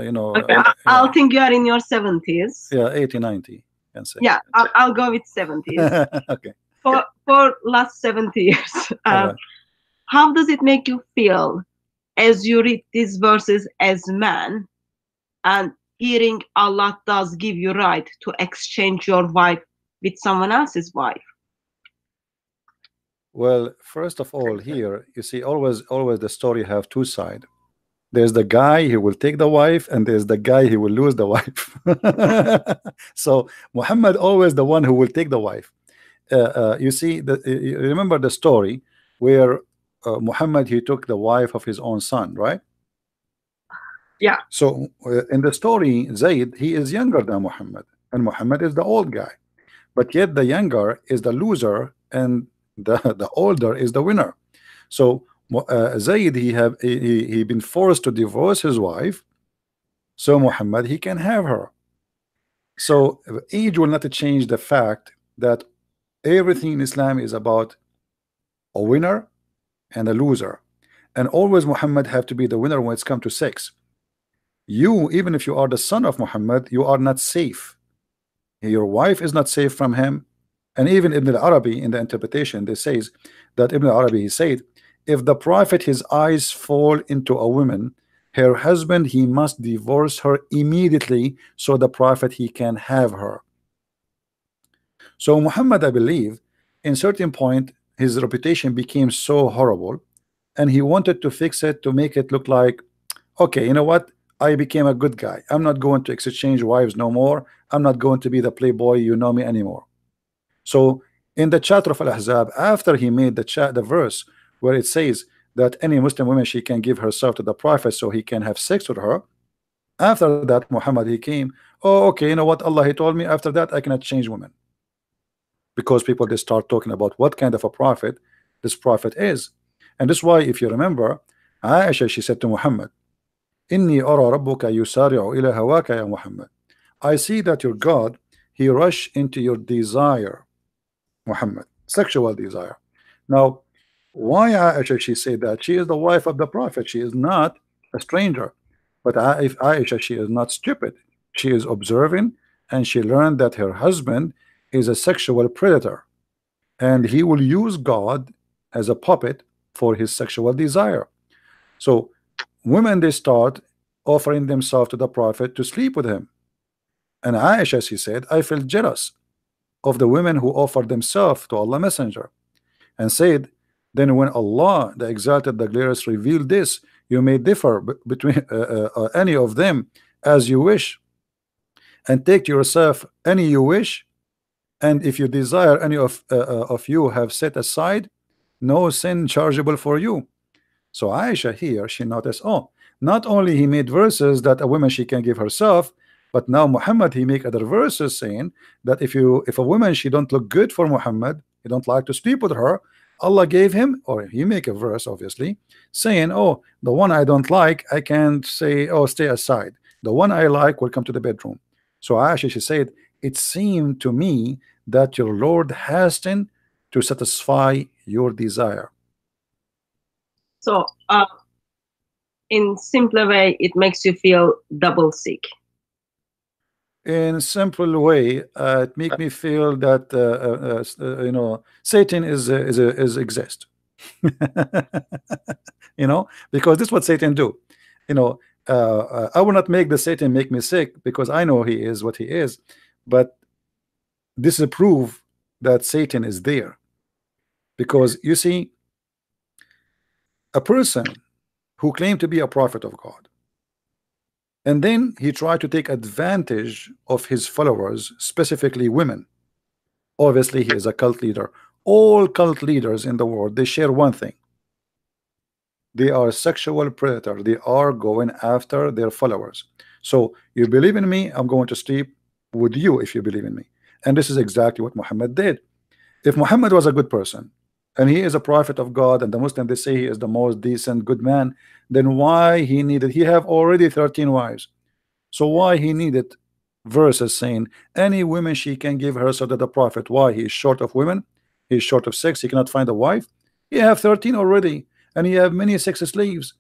you know. Okay, I'll think you are in your 70s. Yeah, 80, 90, can say. Yeah, I'll go with 70s. Okay. For last 70 years, Right. how does it make you feel as you read these verses as man, and hearing Allah does give you right to exchange your wife with someone else's wife? Well, first of all, here you see always the story have two sides. There's the guy who will take the wife, and there's the guy who will lose the wife. So Muhammad always the one who will take the wife. You see, you remember the story where Muhammad, he took the wife of his own son, right? Yeah. So in the story, Zayd, he is younger than Muhammad, and Muhammad is the old guy, but yet the younger is the loser, and the older is the winner. So Zayd, he been forced to divorce his wife, so Muhammad, he can have her. So age will not change the fact that everything in Islam is about a winner and a loser, and always Muhammad have to be the winner when it's come to sex. You, even if you are the son of Muhammad, you are not safe. Your wife is not safe from him. And even Ibn al-Arabi, in the interpretation, they says that Ibn al-Arabi, he said, if the prophet his eyes fall into a woman, her husband, he must divorce her immediately, so the prophet he can have her. So Muhammad, I believe, in certain point his reputation became so horrible, and he wanted to fix it to make it look like, okay, you know what, I became a good guy, I'm not going to exchange wives no more, I'm not going to be the playboy, you know me, anymore. So In the chapter of Al-Ahzab, after he made the verse where it says that any Muslim woman, she can give herself to the Prophet so he can have sex with her. After that, Muhammad, he came, oh, okay, you know what, Allah, he told me after that I cannot change women, because people, they start talking about what kind of a prophet this prophet is. And that's why, if you remember, Aisha, she said to Muhammad, Inni ara rabbuka yusari'u ila hawaka ya Muhammad. I see that your God, he rush into your desire, Muhammad, sexual desire. Now, why Aisha, she said that? She is the wife of the Prophet. She is not a stranger. But if Aisha, she is not stupid. She is observing, and she learned that her husband is a sexual predator, and he will use God as a puppet for his sexual desire. So women, they start offering themselves to the Prophet to sleep with him. And Aisha, she said, I felt jealous of the women who offered themselves to Allah Messenger, and said, then when Allah the Exalted, the Glorious, revealed this, you may differ between any of them as you wish, and take to yourself any you wish, and if you desire any of you have set aside, no sin chargeable for you. So Aisha here, she noticed, oh, not only he made verses that a woman, she can give herself, but now Muhammad, he make other verses saying that if a woman, she don't look good for Muhammad, he don't like to sleep with her, Allah gave him, or he make a verse obviously saying, oh, the one I don't like, I can't say, oh, stay aside, the one I like will come to the bedroom. So Aisha, she said, it seemed to me that your Lord hastened to satisfy your desire. So in simpler way, it makes you feel double sick. In simple way, it make me feel that you know, Satan is exist. You know, because this is what Satan do. You know, I will not make the Satan make me sick, because I know he is what he is, but this is a proof that Satan is there. Because you see, a person who claimed to be a prophet of God, and then he tried to take advantage of his followers, specifically women. Obviously, he is a cult leader. All cult leaders in the world, they share one thing: they are sexual predators. They are going after their followers. So you believe in me, I'm going to sleep with you if you believe in me. And this is exactly what Muhammad did. If Muhammad was a good person, and he is a prophet of God, and the Muslim, they say he is the most decent, good man, then why he needed, he have already 13 wives, so why he needed verses saying any woman, she can give herself to the Prophet? Why? He is short of women, he is short of sex, he cannot find a wife. He have 13 already, and he have many sex slaves,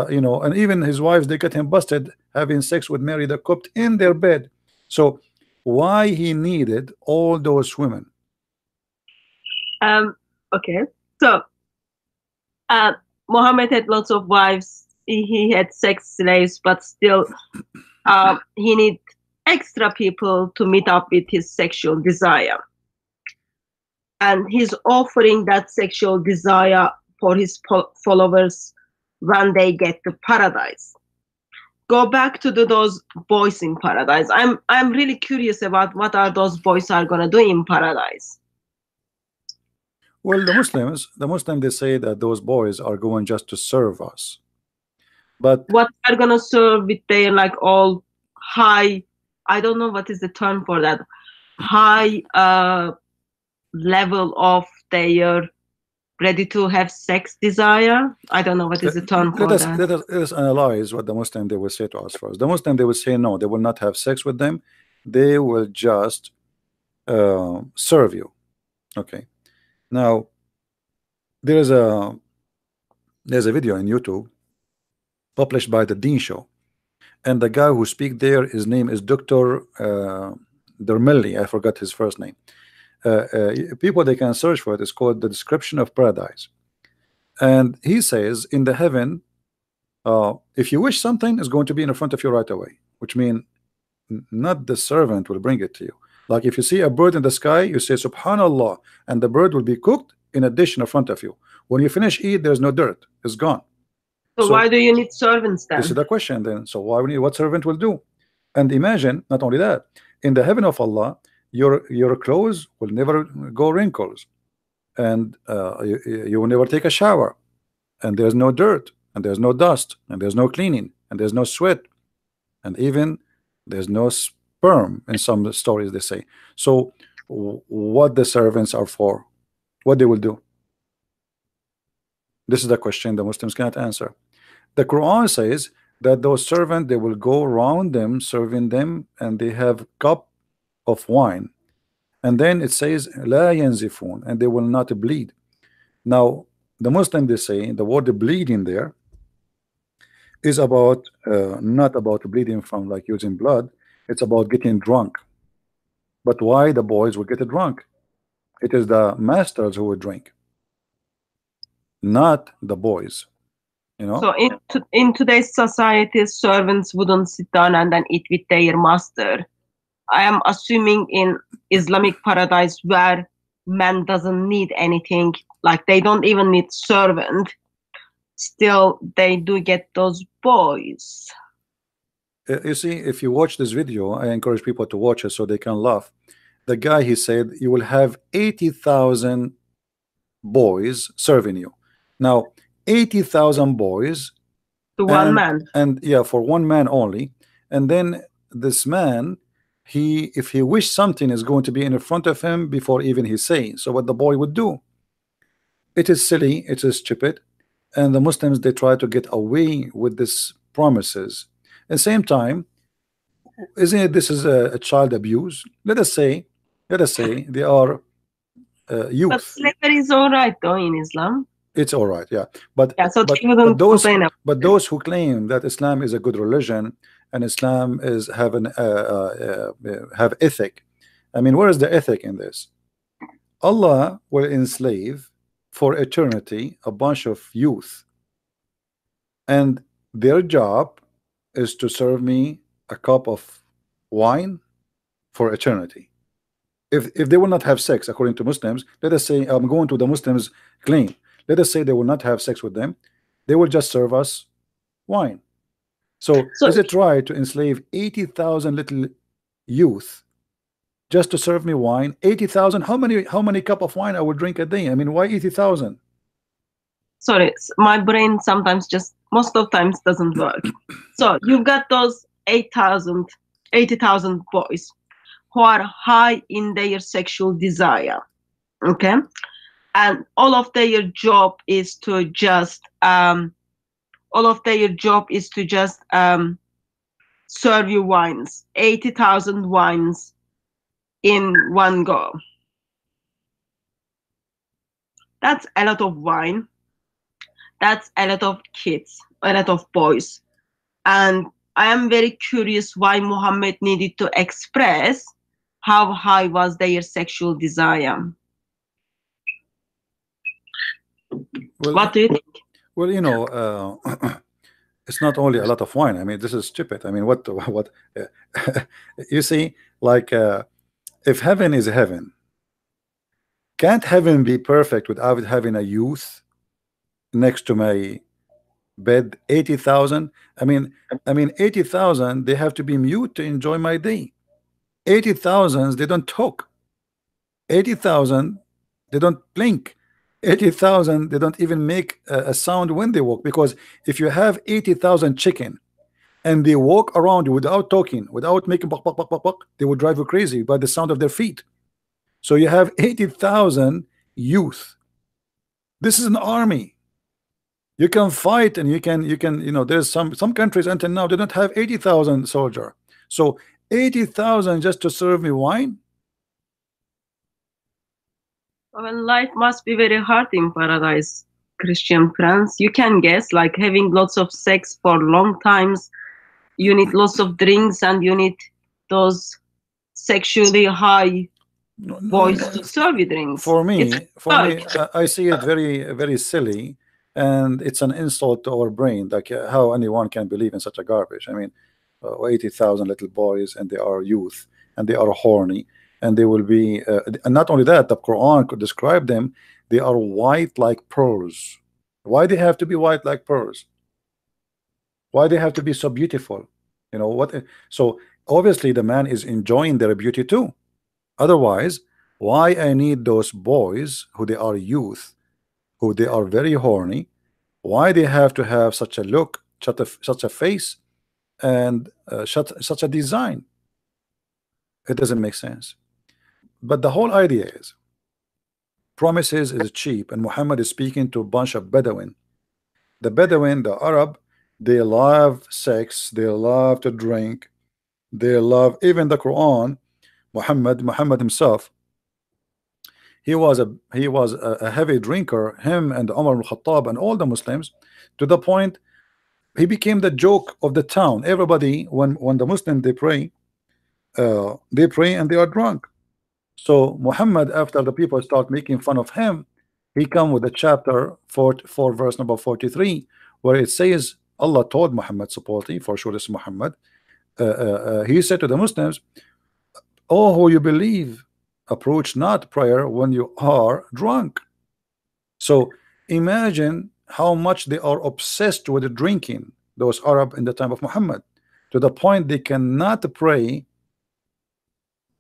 you know, and even his wives, they get him busted having sex with Mary the Copt in their bed. So why he needed all those women? Okay, so Muhammad had lots of wives, he had sex slaves, but still he need extra people to meet up with his sexual desire, and he's offering that sexual desire for his followers when they get to paradise. Go back to those boys in paradise. I'm really curious about what are those boys are gonna do in paradise. Well, the Muslims, they say that those boys are going just to serve us. But what are gonna serve with their like all high, I don't know what is the term for that, high level of their ready to have sex desire. I don't know what is the term for that. Let us analyze what the Muslim, they will say to us first. The Muslim, they will say no, they will not have sex with them. They will just serve you. Okay. Now, there's a video on YouTube published by the Dean Show, and the guy who speak there, his name is Dr. Dermelli. I forgot his first name. People, they can search for it. It's called The Description of Paradise, and he says in the heaven, if you wish something, is going to be in front of you right away, which means not the servant will bring it to you. Like if you see a bird in the sky, you say Subhanallah, and the bird will be cooked in a dish in front of you. When you finish eat, there's no dirt, it's gone. So why do you need servants then? This is the question then. So why we need, what servant will do? And imagine, not only that, in the heaven of Allah, your clothes will never go wrinkles, and you will never take a shower, and there's no dirt, and there's no dust, and there's no cleaning, and there's no sweat, and even there's no sperm in some stories they say. So what the servants are for, what they will do? This is the question the Muslims cannot answer. The Quran says that those servants, they will go around them serving them, and they have cup of wine, and then it says la yanzifun, and they will not bleed. Now the Muslim, they say the word bleeding there is about not about bleeding from like using blood, it's about getting drunk. But why the boys will get drunk? It is the masters who would drink, not the boys, you know. So in today's society, servants wouldn't sit down and then eat with their master. I am assuming in Islamic paradise where man doesn't need anything, like they don't even need servant, still they do get those boys. You see, if you watch this video, I encourage people to watch it so they can laugh. The guy, he said you will have 80,000 boys serving you. Now 80,000 boys To one man. and yeah, for one man only. And then this man, he, if he wish something is going to be in front of him before even he say. So what the boy would do, it is silly, it is stupid, and the Muslims, they try to get away with this promises. At the same time, isn't it, this is a child abuse? Let us say they are But youth. slavery is all right though in Islam. It's all right, yeah, but Yeah, so but, they wouldn't complain about but those who claim that Islam is a good religion and Islam is have ethic, I mean, where is the ethic in this? Allah will enslave for eternity a bunch of youth, and their job is to serve me a cup of wine for eternity. If they will not have sex according to Muslims, let us say, I'm going to the Muslims claim, let us say they will not have sex with them, they will just serve us wine. So is it right to enslave 80,000 little youth just to serve me wine? 80,000, how many cup of wine I would drink a day? I mean, why 80,000? Sorry, my brain sometimes just most of times doesn't work. So you've got those 80,000 boys who are high in their sexual desire, okay, and all of their job is to just serve you wines, 80,000 wines in one go. That's a lot of wine. That's a lot of kids, a lot of boys. And I am very curious why Muhammad needed to express how high was their sexual desire. Well, what do you think? Well, you know, it's not only a lot of wine. I mean, this is stupid. I mean, what you see, like if heaven is heaven, can't heaven be perfect without having a youth next to my bed? 80,000. I mean 80,000, they have to be mute to enjoy my day. 80,000, they don't talk. 80,000, they don't blink. 80,000, they don't even make a sound when they walk, because if you have 80,000 chicken and they walk around without talking, without making buck, buck, buck, buck, buck, they would drive you crazy by the sound of their feet. So you have 80,000 youth. This is an army. You can fight, and you can you know, there's some countries until now they don't have 80,000 soldier. So 80,000 just to serve me wine. Well, life must be very hard in paradise, Christian friends. You can guess, like having lots of sex for long times, you need lots of drinks, and you need those sexually high boys to serve you drinks. For me, I see it very, very silly, and it's an insult to our brain, like how anyone can believe in such a garbage. I mean, 80,000 little boys, and they are youth, and they are horny, and they will be and not only that, the Quran could describe them, they are white like pearls. Why they have to be white like pearls? Why they have to be so beautiful? You know what? So obviously the man is enjoying their beauty too. Otherwise, why I need those boys who they are youth, who they are very horny? Why they have to have such a look, such a face, and such a design? It doesn't make sense. But the whole idea is promises is cheap, and Muhammad is speaking to a bunch of Bedouin. The Bedouin, the Arab, they love sex, they love to drink, they love even the Quran. Muhammad himself, he was a heavy drinker, him and Umar al-Khattab and all the Muslims, to the point he became the joke of the town. Everybody, when the Muslims they pray and they are drunk. So Muhammad, after the people start making fun of him, he come with a chapter 4 verse number 43, where it says Allah told Muhammad, supposedly, for sure this is Muhammad, he said to the Muslims, "Oh, who you believe, approach not prayer when you are drunk." So imagine how much they are obsessed with drinking, those Arab in the time of Muhammad, to the point they cannot pray.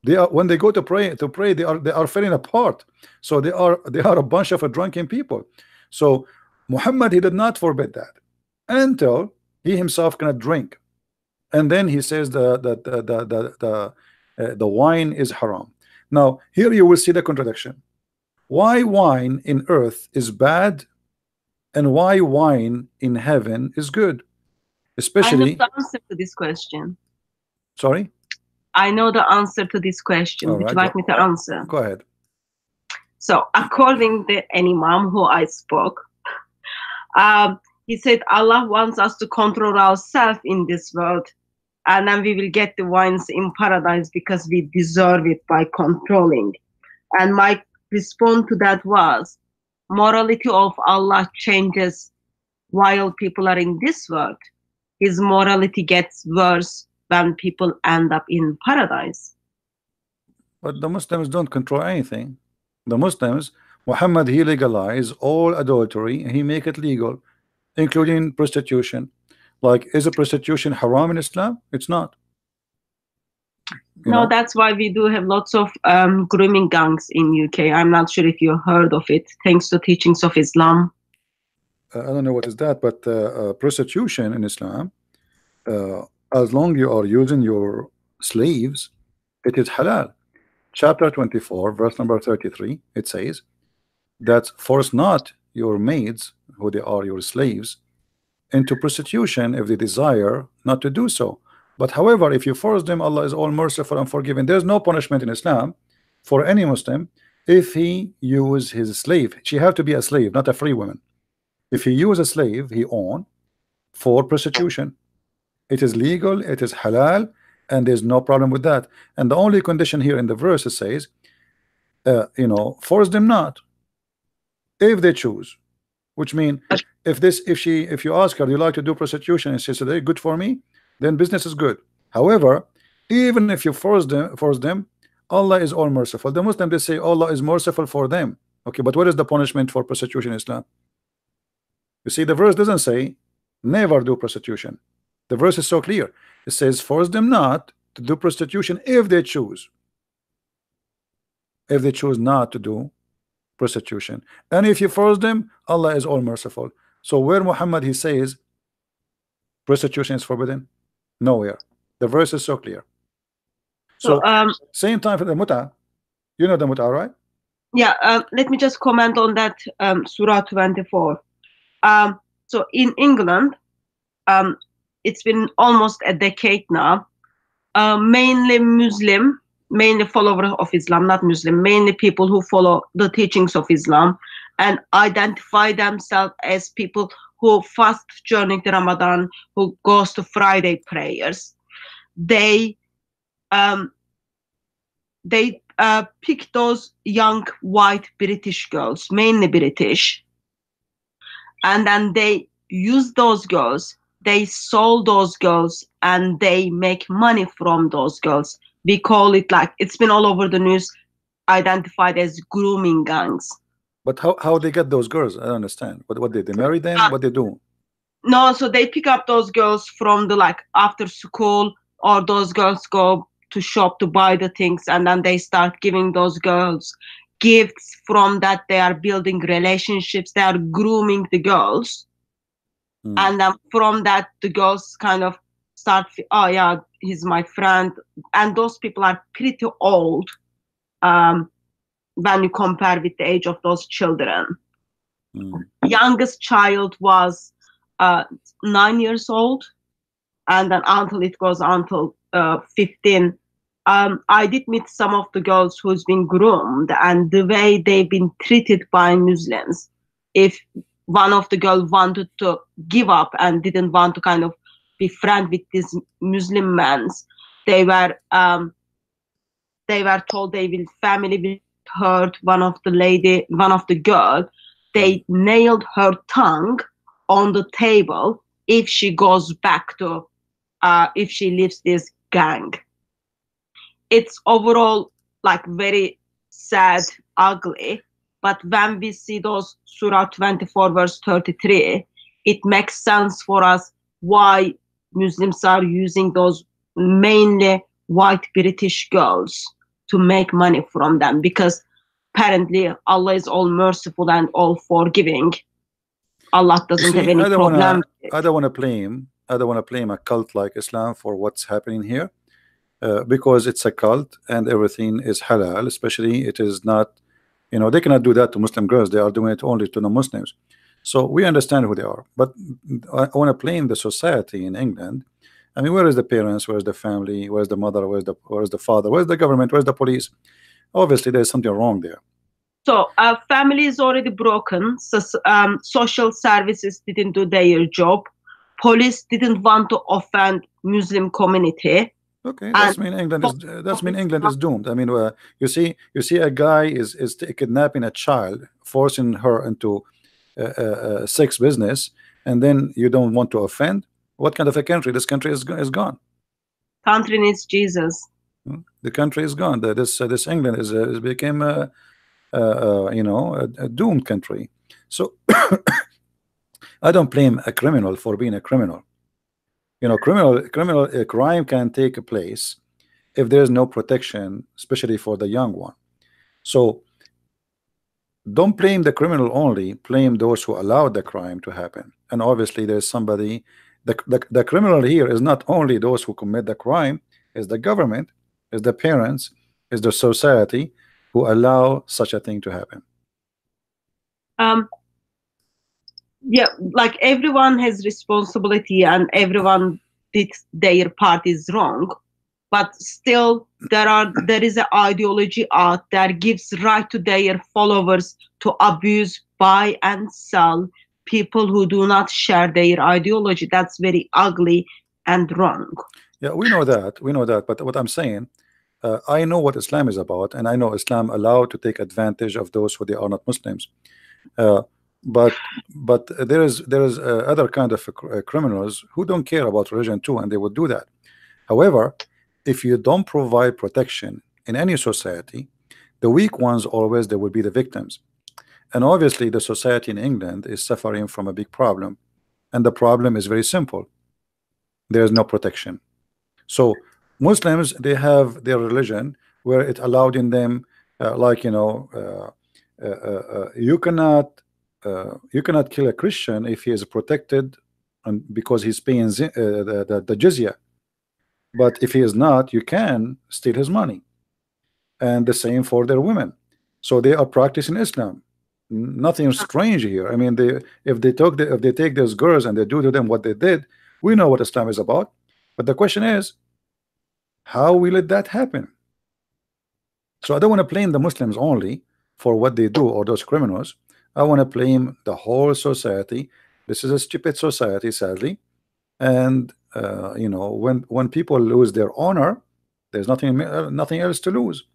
They are, when they go to pray, they are falling apart. So they are a bunch of drunken people. So Muhammad, he did not forbid that until he himself cannot drink, and then he says the wine is haram. Now here you will see the contradiction. Why wine in earth is bad, and why wine in heaven is good? I know Especially, the answer to this question. sorry. I know the answer to this question. All Would you right, like me to answer? go ahead. So, according to an imam who I spoke, he said Allah wants us to control ourselves in this world, and then we will get the wines in paradise because we deserve it by controlling. And my response to that was, morality of Allah changes while people are in this world. His morality gets worse when people end up in paradise. But the Muslims don't control anything. The Muslims, Muhammad, he legalized all adultery and he make it legal, including prostitution. Like, is a prostitution haram in Islam? It's not. No, that's why we do have lots of grooming gangs in UK. I'm not sure if you heard of it, thanks to teachings of Islam. I don't know what is that, but prostitution in Islam, uh, as long you are using your slaves, it is halal. Chapter 24, verse number 33, it says that force not your maids, who they are your slaves, into prostitution if they desire not to do so. But however, if you force them, Allah is all merciful and forgiving. There's no punishment in Islam for any Muslim if he use his slave. She have to be a slave, not a free woman. If he use a slave he own for prostitution, it is legal, it is halal, and there's no problem with that. And the only condition here in the verse says, force them not if they choose. Which means if you ask her, do you like to do prostitution, and she says, "Hey, good for me," then business is good. However, even if you force them, Allah is all merciful. The Muslim, they say Allah is merciful for them. Okay, but what is the punishment for prostitution in Islam? You see, the verse doesn't say never do prostitution. The verse is so clear. It says force them not to do prostitution if they choose. If they choose not to do prostitution, and if you force them, Allah is all merciful. So where Muhammad he says prostitution is forbidden? Nowhere. The verse is so clear. So same time for the muta. You know the muta, right? Yeah. Let me just comment on that. Surah 24. So in England, it's been almost a decade now. Mainly Muslim, mainly followers of Islam, not Muslim, mainly people who follow the teachings of Islam and identify themselves as people who fast during the Ramadan, who goes to Friday prayers. They pick those young white British girls, mainly British, and then they use those girls, they sold those girls, and they make money from those girls. We call it, like, it's been all over the news, identified as grooming gangs. But how they get those girls? I don't understand. What they marry them? What they do? No, so they pick up those girls from the, like, after school, or those girls go to shop to buy the things, and then they start giving those girls gifts. From that, they are building relationships, they are grooming the girls. And then from that, the girls kind of start, oh yeah, he's my friend. And those people are pretty old when you compare with the age of those children. Youngest child was 9 years old, and then until it goes until 15. I did meet some of the girls who's been groomed, and the way they've been treated by Muslims. If one of the girls wanted to give up and didn't want to kind of be friend with these Muslim men, they were told they will family will hurt one of the girl. They nailed her tongue on the table if she goes back to if she leaves this gang. It's overall like very sad, ugly. But when we see those Surah 24 verse 33, it makes sense for us why Muslims are using those mainly white British girls to make money from them, because apparently Allah is all merciful and all forgiving. Allah doesn't have any problem. I don't want to blame a cult like Islam for what's happening here, because it's a cult and everything is halal. Especially it is not, you know, they cannot do that to Muslim girls. They are doing it only to non-Muslims. So we understand who they are. But I want to blame the society in England. I mean, where is the parents? Where is the family? Where is the mother? Where is the father? Where is the government? Where is the police? Obviously, there's something wrong there. So family is already broken. So, social services didn't do their job. Police didn't want to offend Muslim community. Okay, that's mean England is doomed. I mean, you see a guy is kidnapping a child, forcing her into sex business, and then you don't want to offend. What kind of a country? This country is gone. Country needs Jesus. The country is gone. This England is became a doomed country. So I don't blame a criminal for being a criminal. You know, crime can take place if there is no protection, especially for the young one. So don't blame the criminal only, blame those who allowed the crime to happen. And obviously there's somebody, the criminal here is not only those who commit the crime, is the government, is the parents, is the society who allow such a thing to happen. Yeah, like everyone has responsibility and everyone did their part is wrong, but still there is an ideology out there gives right to their followers to abuse, buy and sell people who do not share their ideology. That's very ugly and wrong. Yeah, we know that, but what I'm saying, I know what Islam is about, and I know Islam allowed to take advantage of those who they are not Muslims. But there is other kind of criminals who don't care about religion too, and they would do that. However, if you don't provide protection in any society, the weak ones always, they will be the victims. And obviously the society in England is suffering from a big problem, and the problem is very simple. There is no protection. So Muslims, they have their religion where it allowed in them, you cannot kill a Christian if he is protected, and because he's paying the jizya. But if he is not, you can steal his money. And the same for their women. So they are practicing Islam. Nothing strange here. I mean, if they take those girls and they do to them what they did, we know what Islam is about. But the question is, how will that happen? So I don't want to blame the Muslims only for what they do or those criminals. I want to blame the whole society. This is a stupid society, sadly. And when people lose their honor, there's nothing else to lose.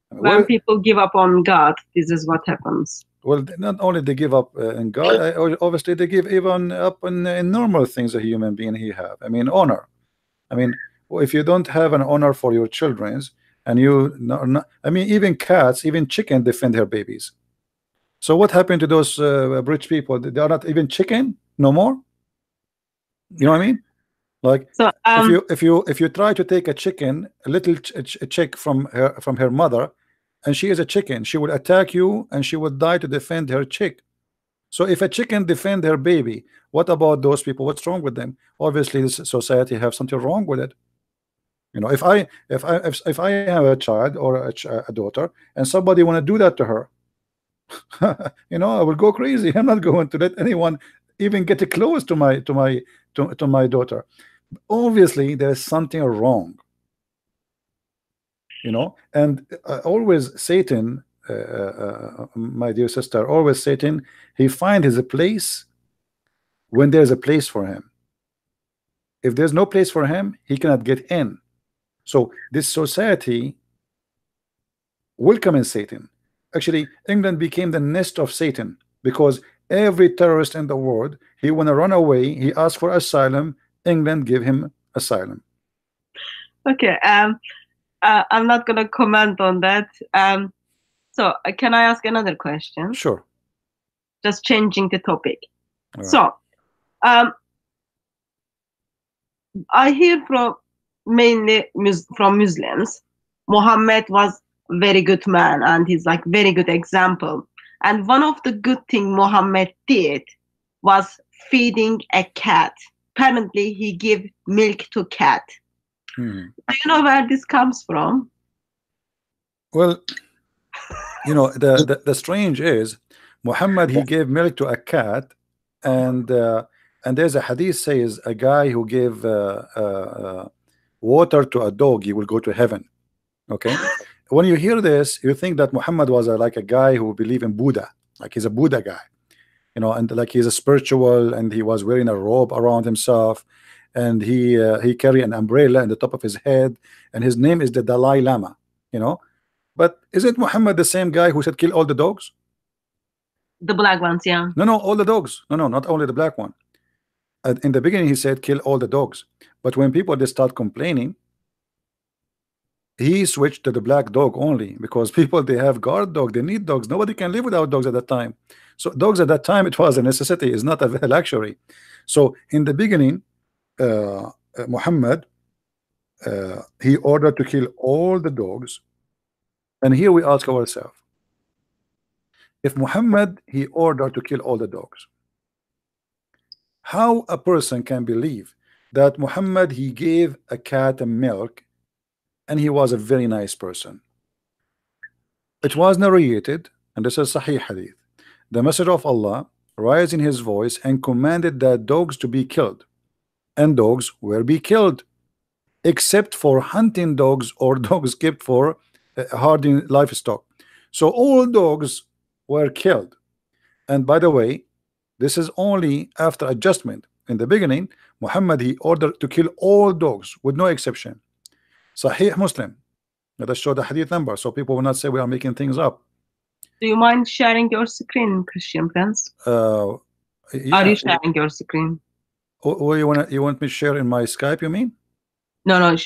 When people give up on God, this is what happens. Well, not only they give up in God, obviously they give even up in normal things a human being he have. I mean, honor. I mean, if you don't have an honor for your children, and I mean, even cats, even chicken defend their babies. So what happened to those rich people? They are not even chicken no more. You know what I mean? Like So if you try to take a chicken, a little chick from her mother, and she is a chicken, she will attack you and she will die to defend her chick. So if a chicken defend her baby, what about those people? What's wrong with them? Obviously, this society have something wrong with it. You know, if I have a child or a daughter, and somebody want to do that to her, you know, I will go crazy. I'm not going to let anyone even get close to my daughter. Obviously, there is something wrong, you know. And always Satan, my dear sister, always Satan, he find his place when there's a place for him. If there's no place for him, he cannot get in. So this society welcoming Satan. Actually, England became the nest of Satan, because every terrorist in the world, he want to run away, he asked for asylum, England give him asylum. okay, I'm not gonna comment on that. So can I ask another question? Sure. Just changing the topic. All right. So I hear from mainly from Muslims, Muhammad was very good man and he's like very good example. And one of the good thing Muhammad did was feeding a cat. Apparently he gave milk to cat. Do you know where this comes from? Well, you know, the strange is Muhammad, he gave milk to a cat, and there's a hadith says a guy who gave water to a dog, he will go to heaven. Okay, when you hear this, you think that Muhammad was like a guy who believe in Buddha, like he's a Buddha guy, you know, and like he's a spiritual, and he was wearing a robe around himself, and he carry an umbrella in the top of his head, and his name is the Dalai Lama, you know. But isn't Muhammad the same guy who said kill all the dogs? The black ones, yeah. No, all the dogs. No, not only the black one. In the beginning, he said kill all the dogs. But when people they start complaining, he switched to the black dog only, because people they have guard dog, they need dogs. Nobody can live without dogs at that time. So dogs at that time, it was a necessity, it's not a luxury. So in the beginning, Muhammad, he ordered to kill all the dogs. And here we ask ourselves, if Muhammad he ordered to kill all the dogs, how a person can believe that Muhammad he gave a cat a milk and he was a very nice person? It was narrated, and this is Sahih Hadith, the Messenger of Allah raised in his voice and commanded that dogs to be killed, and dogs were be killed, except for hunting dogs or dogs kept for herding livestock. So all dogs were killed. And by the way, this is only after adjustment. In the beginning, Muhammad he ordered to kill all dogs with no exception. Sahih Muslim. Let us show the hadith number so people will not say we are making things up. Do you mind sharing your screen, Christian friends? Yeah. Are you sharing your screen? Or you want me to share in my Skype, you mean? No,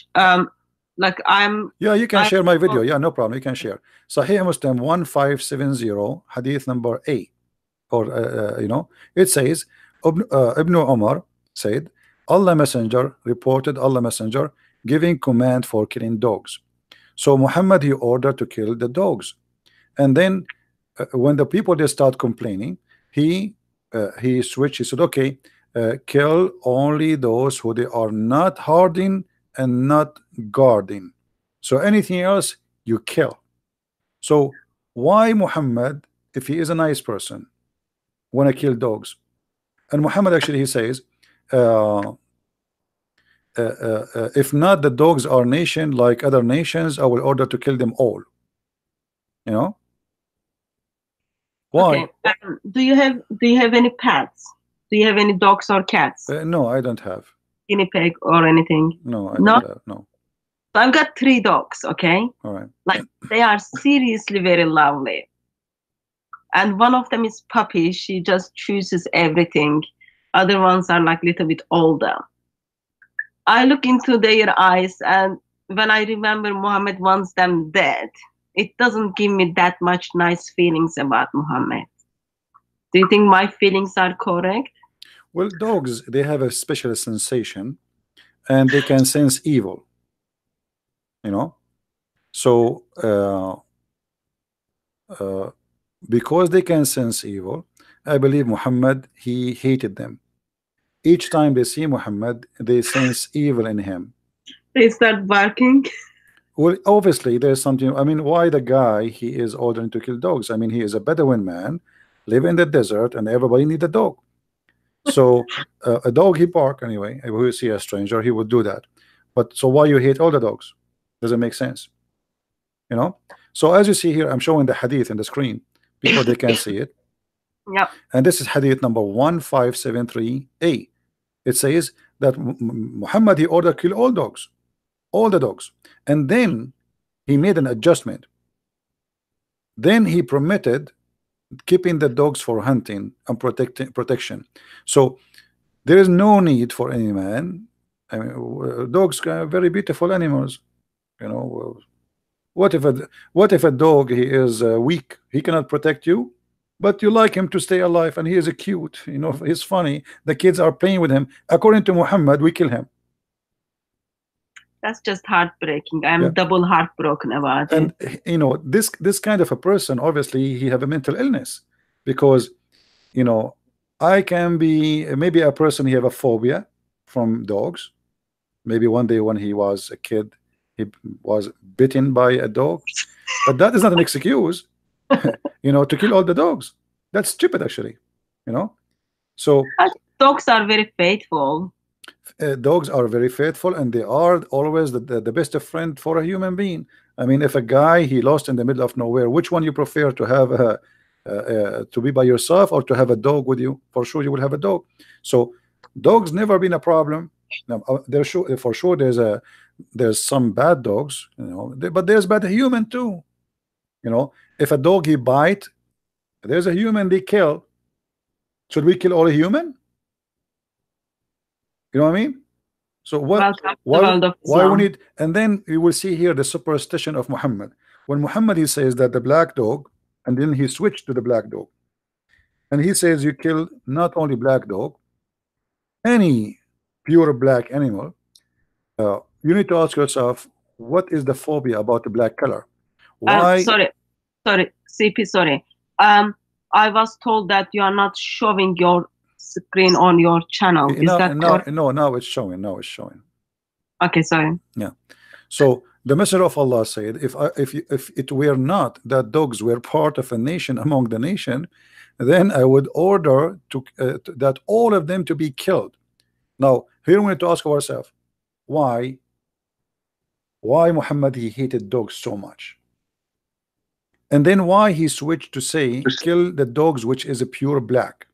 like I'm. Yeah, you can share my video. Yeah, no problem. You can share. Sahih Muslim 1570, hadith number A. Or you know, it says Ibn Umar said, Allah Messenger reported Allah Messenger giving command for killing dogs. So Muhammad he ordered to kill the dogs, and then when the people they start complaining, he switched. He said, okay, kill only those who they are not herding and not guarding. So anything else you kill. So why Muhammad, if he is a nice person, want to kill dogs? And Muhammad actually he says, if not the dogs are nation like other nations, I will order to kill them all. You know why? Okay. Do you have any pets? Do you have any dogs or cats? No, I don't have. Guinea pig or anything? No, I don't have. No. So I've got 3 dogs. Okay. All right. Like they are seriously very lovely. And one of them is puppy. She just chooses everything. Other ones are like little bit older. I look into their eyes, and when I remember Muhammad wants them dead, it doesn't give me that much nice feelings about Muhammad. Do you think my feelings are correct? Well, dogs, they have a special sensation and they can sense evil, so because they can sense evil, I believe Muhammad, he hated them. Each time they see Muhammad, they sense evil in him. They start barking. Well, obviously there's something. I mean, why the guy, he is ordering to kill dogs? I mean, he is a Bedouin man, live in the desert, and everybody need a dog. So a dog, he bark anyway. If we see a stranger, he would do that. But so why you hate all the dogs? Doesn't make sense, So as you see here, I'm showing the hadith in the screen. People, they can see it. Yep. And this is hadith number 1573a. It says that Muhammad, he ordered kill all dogs, all the dogs, and then he made an adjustment. Then he permitted keeping the dogs for hunting and protection. So there is no need for any man. I mean, dogs are very beautiful animals. What if a dog, he is weak, he cannot protect you, but you like him to stay alive, and he is a cute, he's funny, the kids are playing with him. According to Muhammad, we kill him. That's just heartbreaking. I'm double heartbroken about and it. This kind of a person, obviously he have a mental illness, because I can be maybe a person, he have a phobia from dogs. Maybe one day when he was a kid, he was bitten by a dog, but that is not an excuse to kill all the dogs. That's stupid, actually. So dogs are very faithful. Dogs are very faithful, and they are always the best friend for a human being. I mean, if a guy, he lost in the middle of nowhere, which one you prefer, to have to be by yourself or to have a dog with you? For sure you will have a dog. So dogs never been a problem. Now, for sure there's some bad dogs, but there's bad human too. If a dog, he bite, there's a human they kill. Should we kill all human? You know what I mean? So why we need? And then you will see here the superstition of Muhammad. When Muhammad, he says that the black dog, and then he switched to the black dog, and he says you kill not only black dog, any pure black animal. You need to ask yourself, what is the phobia about the black color? Why? Sorry, CP, sorry. I was told that you are not showing your screen on your channel. Is that correct? No, now it's showing. Now it's showing. Okay, sorry. Yeah. So the Messenger of Allah said, if it were not that dogs were part of a nation among the nation, then I would order that all of them to be killed. Now here we need to ask ourselves, why Muhammad, he hated dogs so much, and then why he switched to say kill the dogs which is a pure black.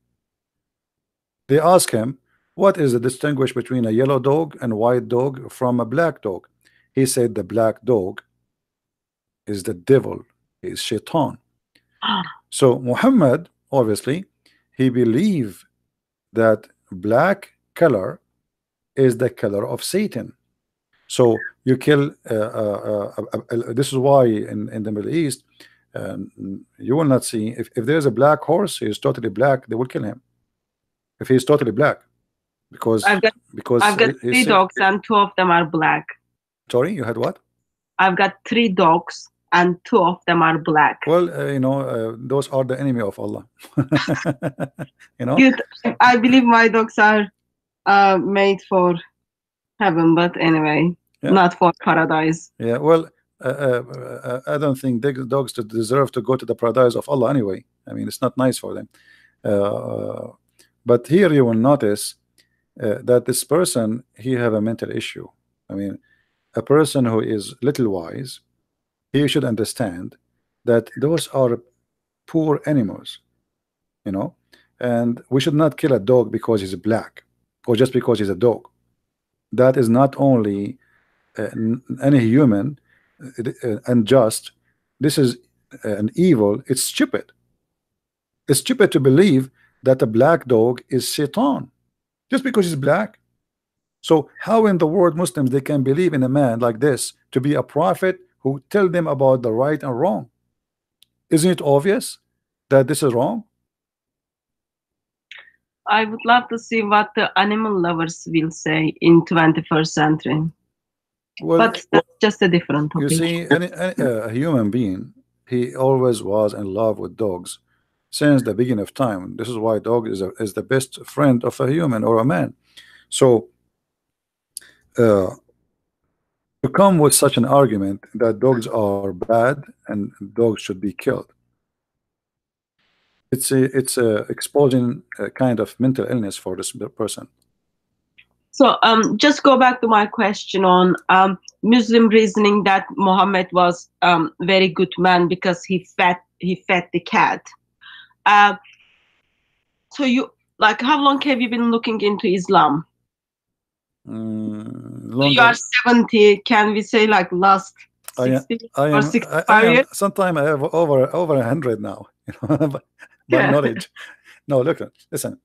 They ask him, what is the distinguish between a yellow dog and white dog from a black dog? He said the black dog is the devil, is shaitan. So Muhammad, obviously, he believed that black color is the color of Satan. So you kill this is why in the Middle East, you will not see, if there's a black horse, he is totally black, they will kill him if he's totally black, because I've got 3 dogs and 2 of them are black. Sorry, you had what? I've got 3 dogs and 2 of them are black. Well, those are the enemy of Allah. Good. I believe my dogs are made for heaven, but anyway, not for paradise. Yeah, well, I don't think dogs deserve to go to the paradise of Allah anyway. I mean, it's not nice for them. But here you will notice that this person, he have a mental issue. I mean, a person who is little wise, he should understand that those are poor animals, and we should not kill a dog because he's black or just because he's a dog. That is not only any human unjust. This is an evil. It's stupid. It's stupid to believe that a black dog is Satan just because he's black. So how in the world Muslims, they can believe in a man like this to be a prophet who tell them about the right and wrong? Isn't it obvious that this is wrong? I would love to see what the animal lovers will say in 21st century. Well, But that's just a different you topic. see, a human being, he always was in love with dogs since the beginning of time. This is why dog is the best friend of a human or a man. So to come with such an argument that dogs are bad and dogs should be killed, it's exposing a kind of mental illness for this person. So just go back to my question on Muslim reasoning that Muhammad was very good man because he fed the cat. So you, like, how long have you been looking into Islam? So you are 70. Can we say like last 60 or 65 years? Sometimes I have over 100 now. You know, by Yeah. knowledge. No, look, listen.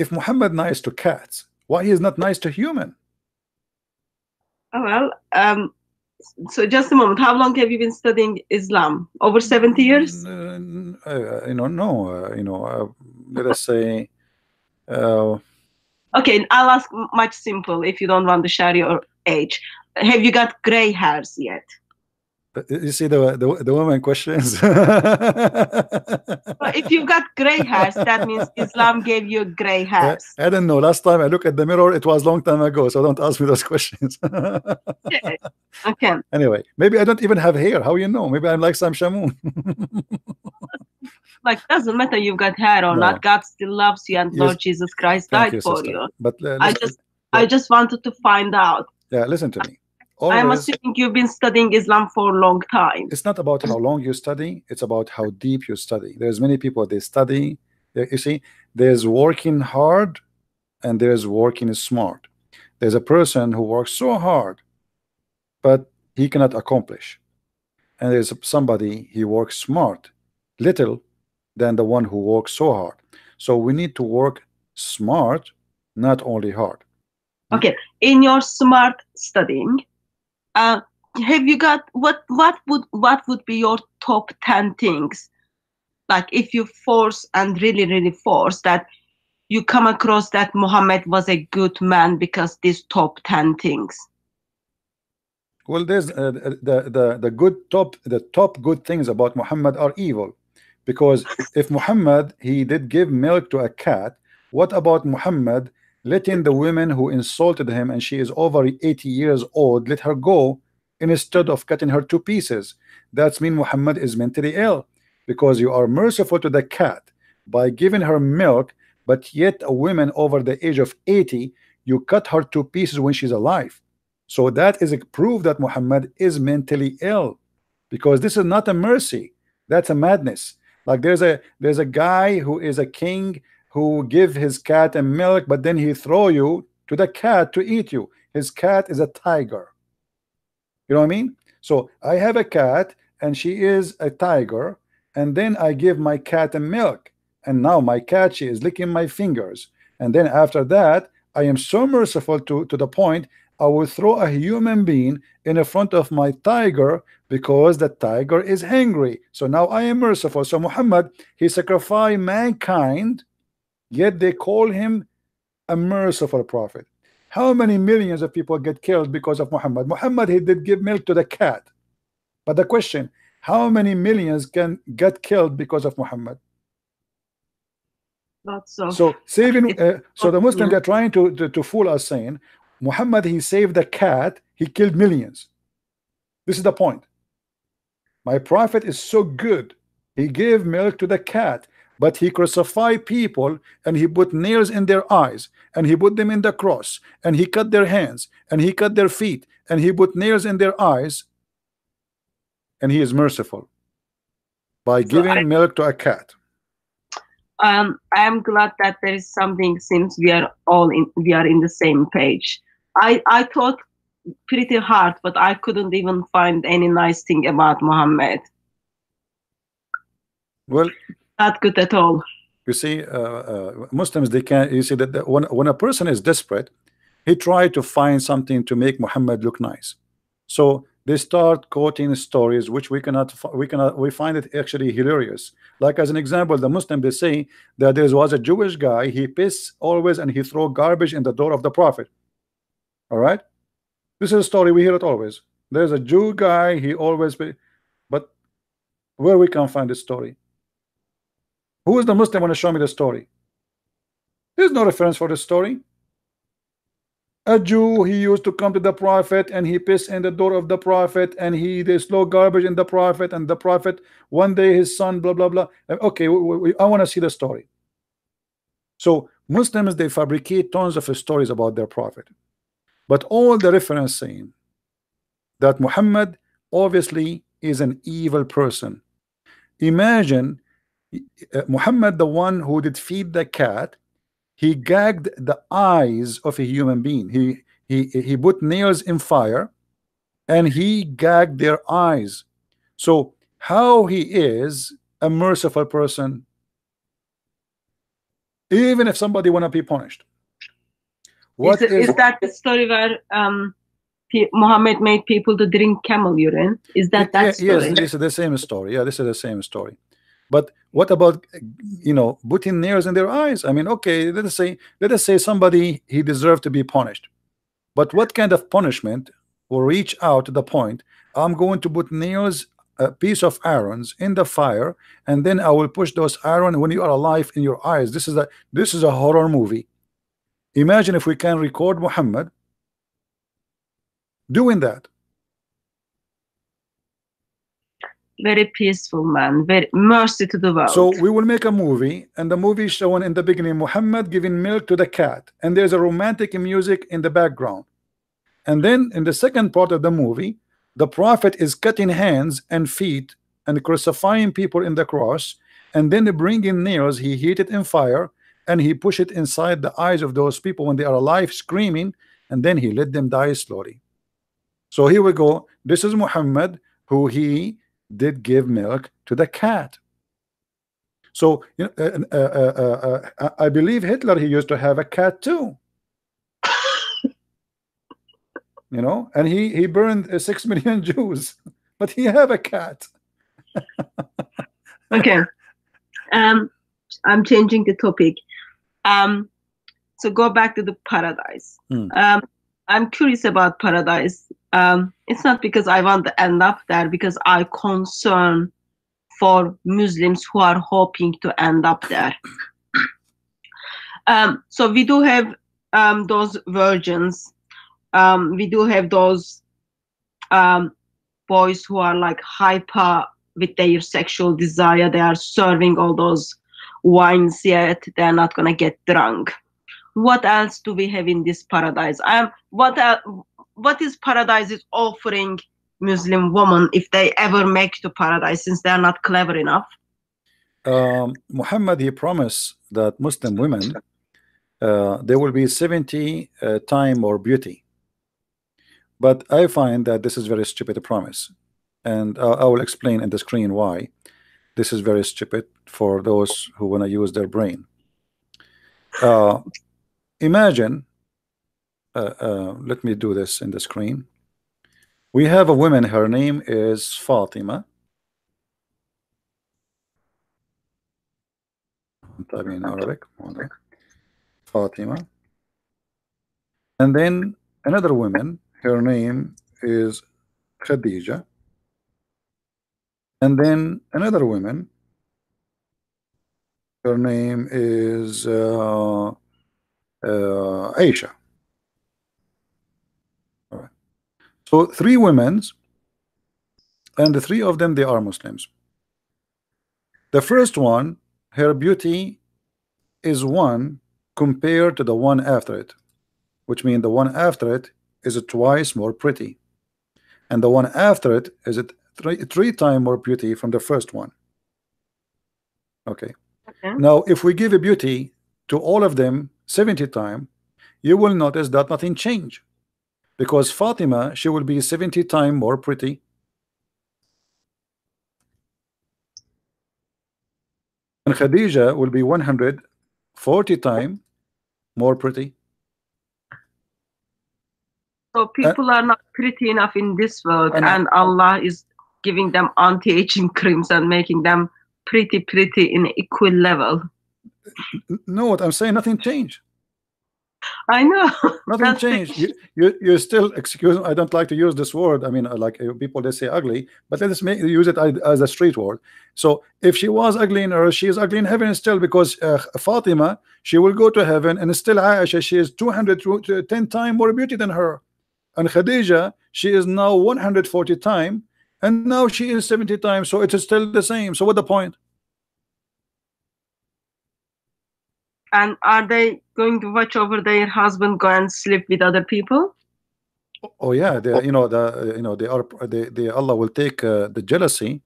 If Muhammad nice to cats, why he is not nice to human? Oh, well, so just a moment. How long have you been studying Islam? Over 70 years? You know, no. You know, let us say. Okay, I'll ask much simple if you don't want to share your age. Have you got gray hairs yet? You see the woman questions. Well, if you've got gray hairs, that means Islam gave you gray hairs. I don't know. Last time I looked at the mirror, it was long time ago. So don't ask me those questions. Okay. Okay. Anyway, maybe I don't even have hair. How you know? Maybe I'm like Sam Shamoon. Like, doesn't matter you've got hair or not. God still loves you, and Yes. Lord Jesus Christ died for you. But I just wanted to find out. Yeah, listen to me. I'm assuming you've been studying Islam for a long time. It's not about how long you study, it's about how deep you study. There's many people, they study, you see, there's working hard and there's working smart. There's a person who works so hard, but he cannot accomplish. And there's somebody, he works smart, little, than the one who works so hard. So we need to work smart, not only hard. Okay, in your smart studying, have you got what would be your top 10 things, like if you force and really force that you come across that Muhammad was a good man because these top 10 things? Well, there's the top good things about Muhammad are evil, because if Muhammad, he did give milk to a cat, what about Muhammad letting the women who insulted him and she is over 80 years old, let her go instead of cutting her to pieces? That's mean Muhammad is mentally ill, because you are merciful to the cat by giving her milk, but yet a woman over the age of 80, you cut her to pieces when she's alive. So that is a proof that Muhammad is mentally ill, because this is not a mercy, that's a madness. Like there's a guy who is a king who give his cat a milk, but then he throw you to the cat to eat you. His cat is a tiger. You know what I mean? So I have a cat and she is a tiger, and then I give my cat a milk, and now my cat, she is licking my fingers, and then after that I am so merciful to the point I will throw a human being in front of my tiger because the tiger is hungry. So now I am merciful. So Muhammad, he sacrificed mankind, yet they call him a merciful prophet. How many millions of people get killed because of Muhammad? Muhammad, he did give milk to the cat. But the question, how many millions can get killed because of Muhammad? So saving, so the Muslims are trying to fool us, saying Muhammad, he saved the cat, he killed millions. This is the point. My prophet is so good, he gave milk to the cat, but he crucified people, and he put nails in their eyes, and he put them in the cross, and he cut their hands, and he cut their feet, and he put nails in their eyes, and he is merciful by giving milk to a cat. I am glad that there is something, since we are in the same page. I thought pretty hard, but I couldn't even find any nice thing about Muhammad. Well, not good at all. You see, Muslims, they can't. You see that when a person is desperate, he try to find something to make Muhammad look nice. So they start quoting stories which we find it actually hilarious. Like as an example, the Muslim, they say that there was a Jewish guy, he piss always and he throw garbage in the door of the Prophet. All right, this is a story we hear it always. There's a Jew guy, he always but where we can find this story? Who is the Muslim want to show me the story? There's no reference for the story. A Jew, he used to come to the Prophet and he pissed in the door of the Prophet and they throw garbage in the Prophet, and the Prophet one day his son blah blah blah. Okay, I want to see the story. So Muslims, they fabricate tons of stories about their Prophet, but all the reference saying that Muhammad obviously is an evil person. Imagine Muhammad, the one who did feed the cat, he gagged the eyes of a human being. He put nails in fire and he gagged their eyes. So how he is a merciful person, even if somebody want to be punished? Is that the story where Muhammad made people to drink camel urine? Is that story? Yes, this is the same story. Yeah, this is the same story. But what about, you know, putting nails in their eyes? I mean, okay, let us say somebody, he deserved to be punished. But what kind of punishment will reach out to the point I'm going to put nails, a piece of irons in the fire, and then I will push those iron when you are alive in your eyes? This is a horror movie. Imagine if we can record Muhammad doing that. Very peaceful man, very mercy to the world. So we will make a movie, and the movie showing in the beginning Muhammad giving milk to the cat, and there's a romantic music in the background. And then in the second part of the movie, the Prophet is cutting hands and feet and crucifying people in the cross, and then they bring in nails, he heat it in fire, and he push it inside the eyes of those people when they are alive screaming, and then he let them die slowly. So here we go. This is Muhammad, who he did give milk to the cat. So you know, I believe Hitler, he used to have a cat too. You know, and he burned 6 million Jews, but he have a cat. Okay, I'm changing the topic. So go back to the paradise. I'm curious about paradise. It's not because I want to end up there, because I concern for Muslims who are hoping to end up there. So we do have those virgins. We do have those boys who are like hyper with their sexual desire. They are serving all those wines, yet they're not gonna get drunk. What else do we have in this paradise? What is paradise is offering Muslim women if they ever make to paradise, since they are not clever enough? Muhammad, he promised that Muslim women, there will be 70 time more beauty. But I find that this is very stupid promise, and I will explain in the screen why this is very stupid for those who want to use their brain. Imagine, let me do this in the screen. We have a woman, her name is Fatima. I'm typing in Arabic. Fatima. And then another woman, her name is Khadija. And then another woman, her name is Aisha. All right. So 3 women, and the 3 of them, they are Muslims. The first one, her beauty is 1 compared to the one after it, which means the one after it is twice more pretty, and the one after it is three times more beauty from the first one. Okay. Now if we give a beauty to all of them 70 times, you will notice that nothing change, because Fatima, she will be 70 times more pretty, and Khadija will be 140 times more pretty. So people are not pretty enough in this world, and Allah is giving them anti-aging creams and making them pretty in equal level. No, what I'm saying, nothing changed. I know. Nothing changed. You still, excuse me, I don't like to use this word. I mean, like people, they say ugly, but let's use it as a street word. So if she was ugly in earth, she is ugly in heaven still, because Fatima, she will go to heaven, and still Aisha, she is 210 times more beauty than her. And Khadija, she is now 140 times, and now she is 70 times, so it is still the same. So what the point? And are they going to watch over their husband go and sleep with other people? Oh yeah, they, they Allah will take the jealousy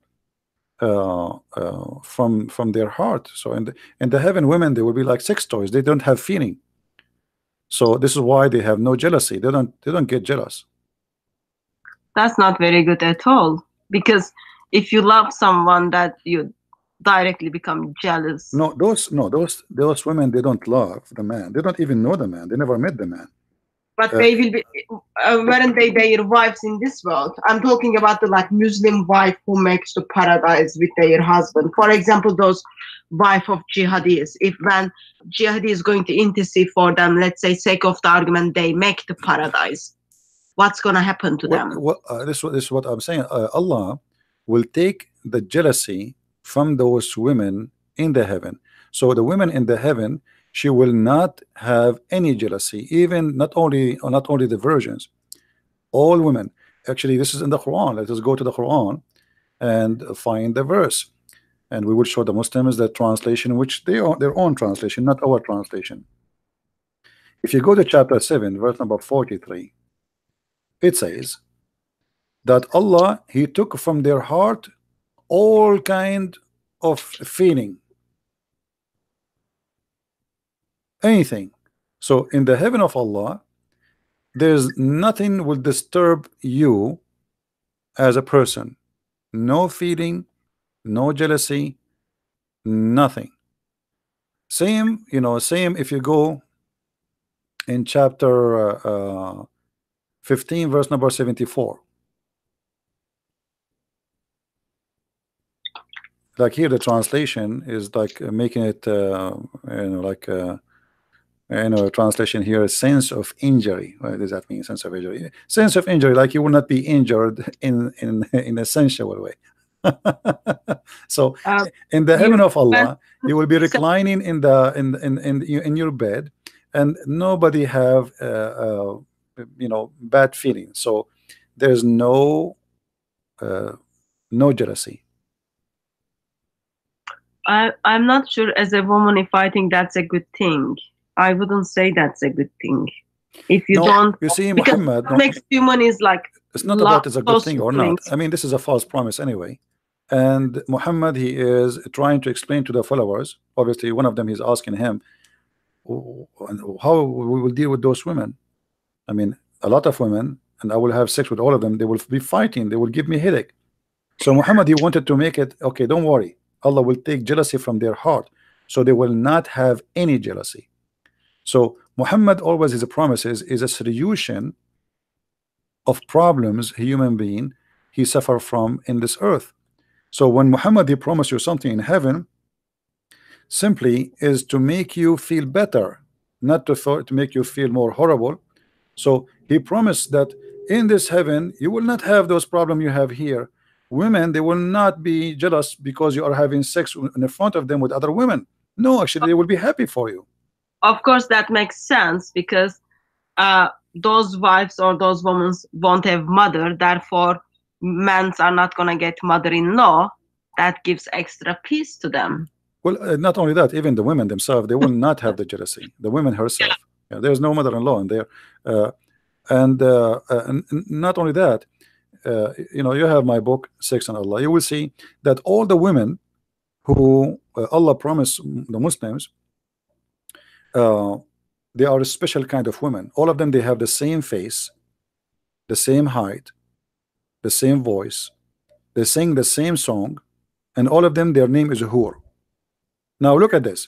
from their heart. So in the heaven, women, they will be like sex toys. They don't have feeling. So this is why they have no jealousy. They don't get jealous. That's not very good at all, because if you love someone, that you directly become jealous. No, those women, they don't love the man. They don't even know the man. They never met the man. But they will be, weren't they their wives in this world? I'm talking about the like Muslim wife who makes the paradise with their husband. For example, those wife of jihadis. If when jihadi is going to intercede for them, let's say, sake of the argument, they make the paradise, what's going to happen to them? This is what I'm saying. Allah will take the jealousy from those women in the heaven. So the women in the heaven, she will not have any jealousy, even not only the virgins, all women. Actually, this is in the Quran. Let us go to the Quran and find the verse, and we will show the Muslims the translation, which they are their own translation, not our translation. If you go to chapter 7, verse number 43, it says that Allah, He took from their heart all kind of feeling, anything. So in the heaven of Allah, there's nothing will disturb you as a person. No feeling, no jealousy, nothing. Same, same if you go in chapter 15, verse number 74. Like here, the translation is like making it, like translation here, sense of injury. What does that mean? Sense of injury. Sense of injury, like you will not be injured in a sensual way. So in the heaven of Allah, you will be reclining in your bed, and nobody have bad feelings. So there's no jealousy. I'm not sure as a woman if I think that's a good thing. I wouldn't say that's a good thing. If you don't, you see, because Muhammad, what makes human is like, it's not about it's a good thing or not. I mean, this is a false promise anyway. And Muhammad, he is trying to explain to the followers. Obviously, one of them is asking him, how we will deal with those women. I mean, a lot of women, and I will have sex with all of them. They will be fighting. They will give me headache. So Muhammad, he wanted to make it okay. Don't worry, Allah will take jealousy from their heart, so they will not have any jealousy. So Muhammad always, his promises is a solution of problems human being he suffer from in this earth. So when Muhammad, he promised you something in heaven, simply is to make you feel better, not to make you feel more horrible. So he promised that in this heaven you will not have those problems you have here. Women, they will not be jealous because you are having sex in the front of them with other women. No, actually, they will be happy for you. Of course, that makes sense, because those wives or those women won't have mother, therefore men are not going to get mother-in-law. That gives extra peace to them. Well, not only that, even the women themselves, they will not have the jealousy. The women herself, yeah, there's no mother-in-law in there, and not only that, you have my book, Sex and Allah. You will see that all the women who Allah promised the Muslims, they are a special kind of women. All of them, they have the same face, the same height, the same voice, they sing the same song, and all of them, their name is Hur. Now look at this.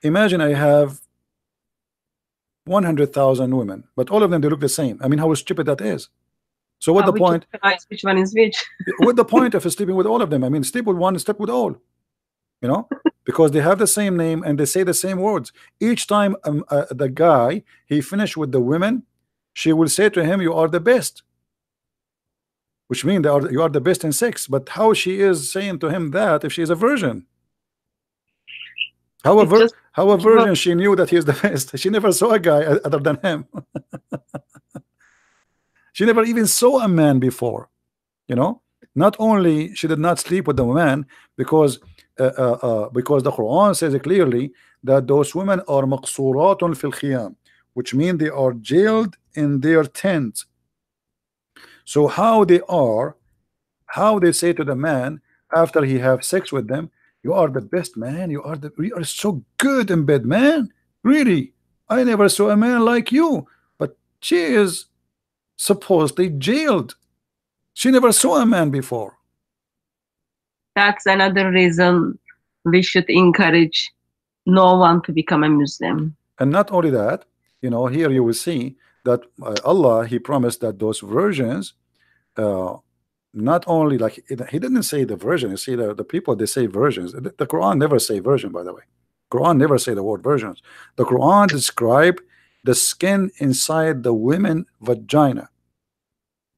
Imagine I have 100,000 women, but all of them they look the same. I mean, how stupid that is. So what the point? Which one is which? What the point of sleeping with all of them? I mean, sleep with one, sleep with all. You know, because they have the same name and they say the same words. Each time the guy he finished with the women, she will say to him, "You are the best," which means you are the best in sex. But how she is saying to him that if she is a virgin? How a virgin she knew that he is the best? She never saw a guy other than him. She never even saw a man before. You know, not only she did not sleep with the man because the Quran says clearly that those women are maqsuratun fil khiyam, which means they are jailed in their tent. So how they say to the man after he have sex with them, "You are the best man, you are so good in bed, man, really, I never saw a man like you," but she is supposedly jailed. She never saw a man before. That's another reason we should encourage no one to become a Muslim. And not only that, you know, here you will see that Allah, he promised that those virgins, not only like he didn't say the virgin. You see, the people they say virgins. The Quran never say virgin, by the way. Quran never say the word virgins. The Quran describe the skin inside the women vagina.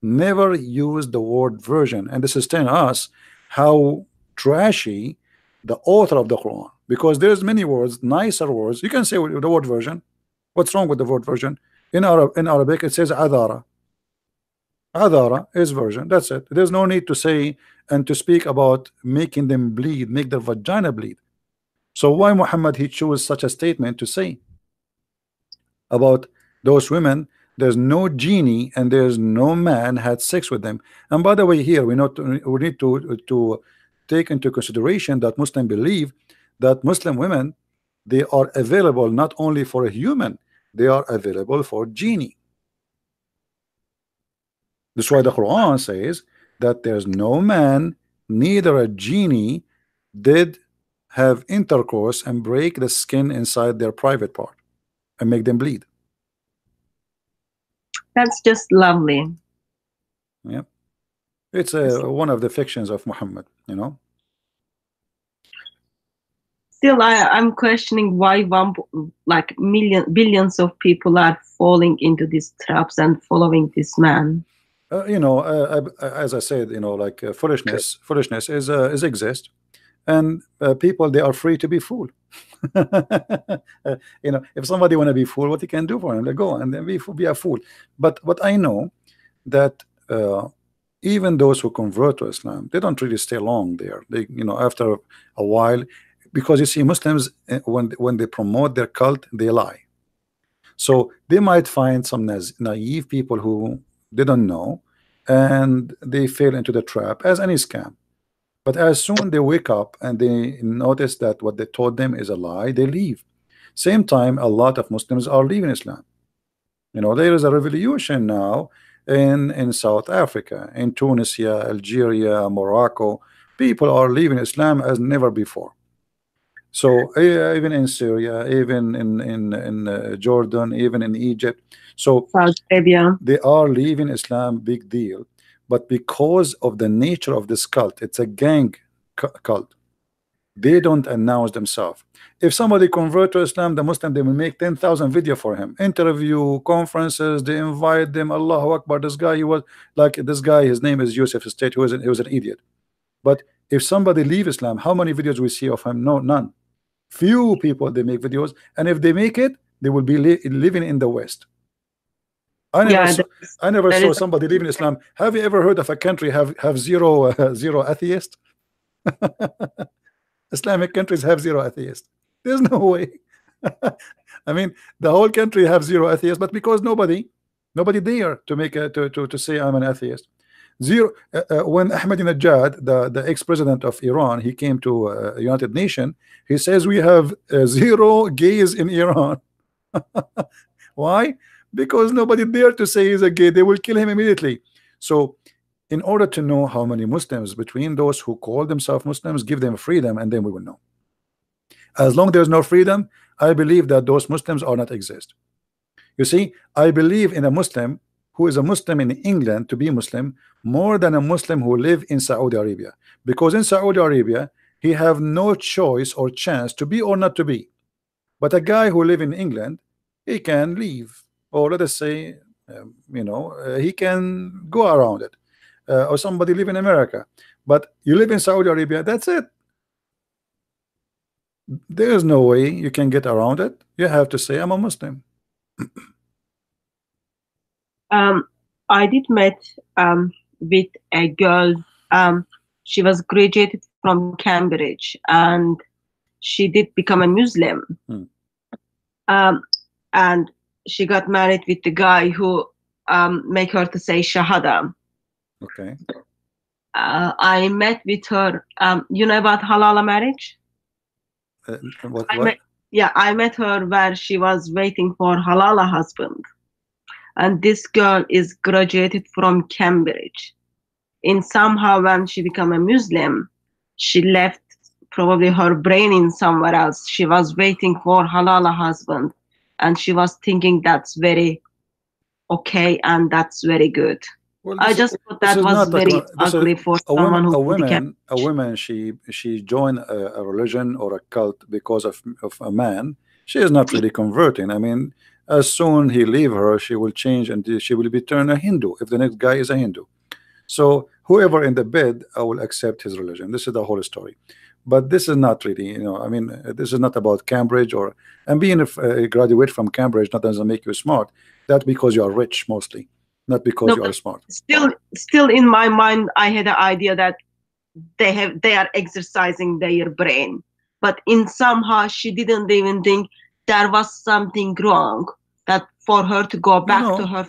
Never use the word virgin, and this is telling us how trashy the author of the Quran, because there's many words, nicer words. You can say the word virgin. What's wrong with the word virgin? In Arabic it says adara. Adara is virgin. That's it. There's no need to say and to speak about making them bleed, make their vagina bleed. So why Muhammad he chose such a statement to say about those women? There's no genie and there's no man had sex with them. And by the way, here we need to take into consideration that Muslims believe that Muslim women, they are available not only for a human, they are available for genie. That's why the Quran says that there's no man, neither a genie, did have intercourse and break the skin inside their private part and make them bleed. That's just lovely. Yeah, it's one of the fictions of Muhammad, you know. Still, I'm questioning why billions of people are falling into these traps and following this man. You know, as I said, you know, like foolishness is exist, and people they are free to be fooled. You know, if somebody want to be fooled, what you can do for him? They go and then be a fool. But what I know that even those who convert to Islam, they don't really stay long there. They, you know, after a while, because you see, Muslims when they promote their cult, they lie. So they might find some naive people who they don't know, and they fall into the trap as any scam. But as soon they wake up and they notice that what they told them is a lie, they leave. Same time, a lot of Muslims are leaving Islam. You know, there is a revolution now in South Africa, in Tunisia, Algeria, Morocco. People are leaving Islam as never before. So even in Syria, even in Jordan, even in Egypt. So Saudi Arabia, they are leaving Islam, big deal. But because of the nature of this cult, it's a gang cult. They don't announce themselves. If somebody convert to Islam, the Muslim, they will make 10,000 video for him, interview, conferences. They invite them. Allahu Akbar. This guy, he was like this guy. His name is Yusuf State. He was an idiot. But if somebody leave Islam, how many videos we see of him? No, none. Few people they make videos, and if they make it, they will be living in the West. I never saw somebody leaving Islam. Have you ever heard of a country have zero atheists? Islamic countries have zero atheists. There's no way. I mean, the whole country have zero atheists, but because nobody dare to make to say I'm an atheist. Zero. When Ahmadinejad, the ex-president of Iran, he came to United Nations, he says we have zero gays in Iran. Why? Because nobody dare to say he's a gay. They will kill him immediately. So in order to know how many Muslims between those who call themselves Muslims, give them freedom, and then we will know. As long as there's no freedom, I believe that those Muslims are not exist. You see, I believe in a Muslim who is a Muslim in England to be Muslim more than a Muslim who live in Saudi Arabia, because in Saudi Arabia he have no choice or chance to be or not to be. But a guy who live in England, he can leave, or let us say, he can go around it, or somebody live in America. But you live in Saudi Arabia, that's it. There is no way you can get around it. You have to say, I'm a Muslim. I did met with a girl. She was graduated from Cambridge, and she did become a Muslim. And she got married with the guy who make her to say Shahada. Okay. I met with her. You know about halal marriage? What? I met her where she was waiting for halal husband. And this girl is graduated from Cambridge. And somehow when she became a Muslim, she left probably her brain in somewhere else. She was waiting for halal husband, and she was thinking that's very okay and that's very good. Well, I just thought that was very ugly for someone who a woman she joined a religion or a cult because of a man. She is not really converting. I mean, as soon he leave her, she will change and she will be turned a Hindu if the next guy is a Hindu. So whoever in the bed, I will accept his religion. This is the whole story. But this is not really, I mean, this is not about Cambridge and being a graduate from Cambridge not doesn't make you smart. That's because you are rich mostly, not because you are smart. Still in my mind, I had the idea that they are exercising their brain, but in somehow she didn't even think there was something wrong that for her to go back to her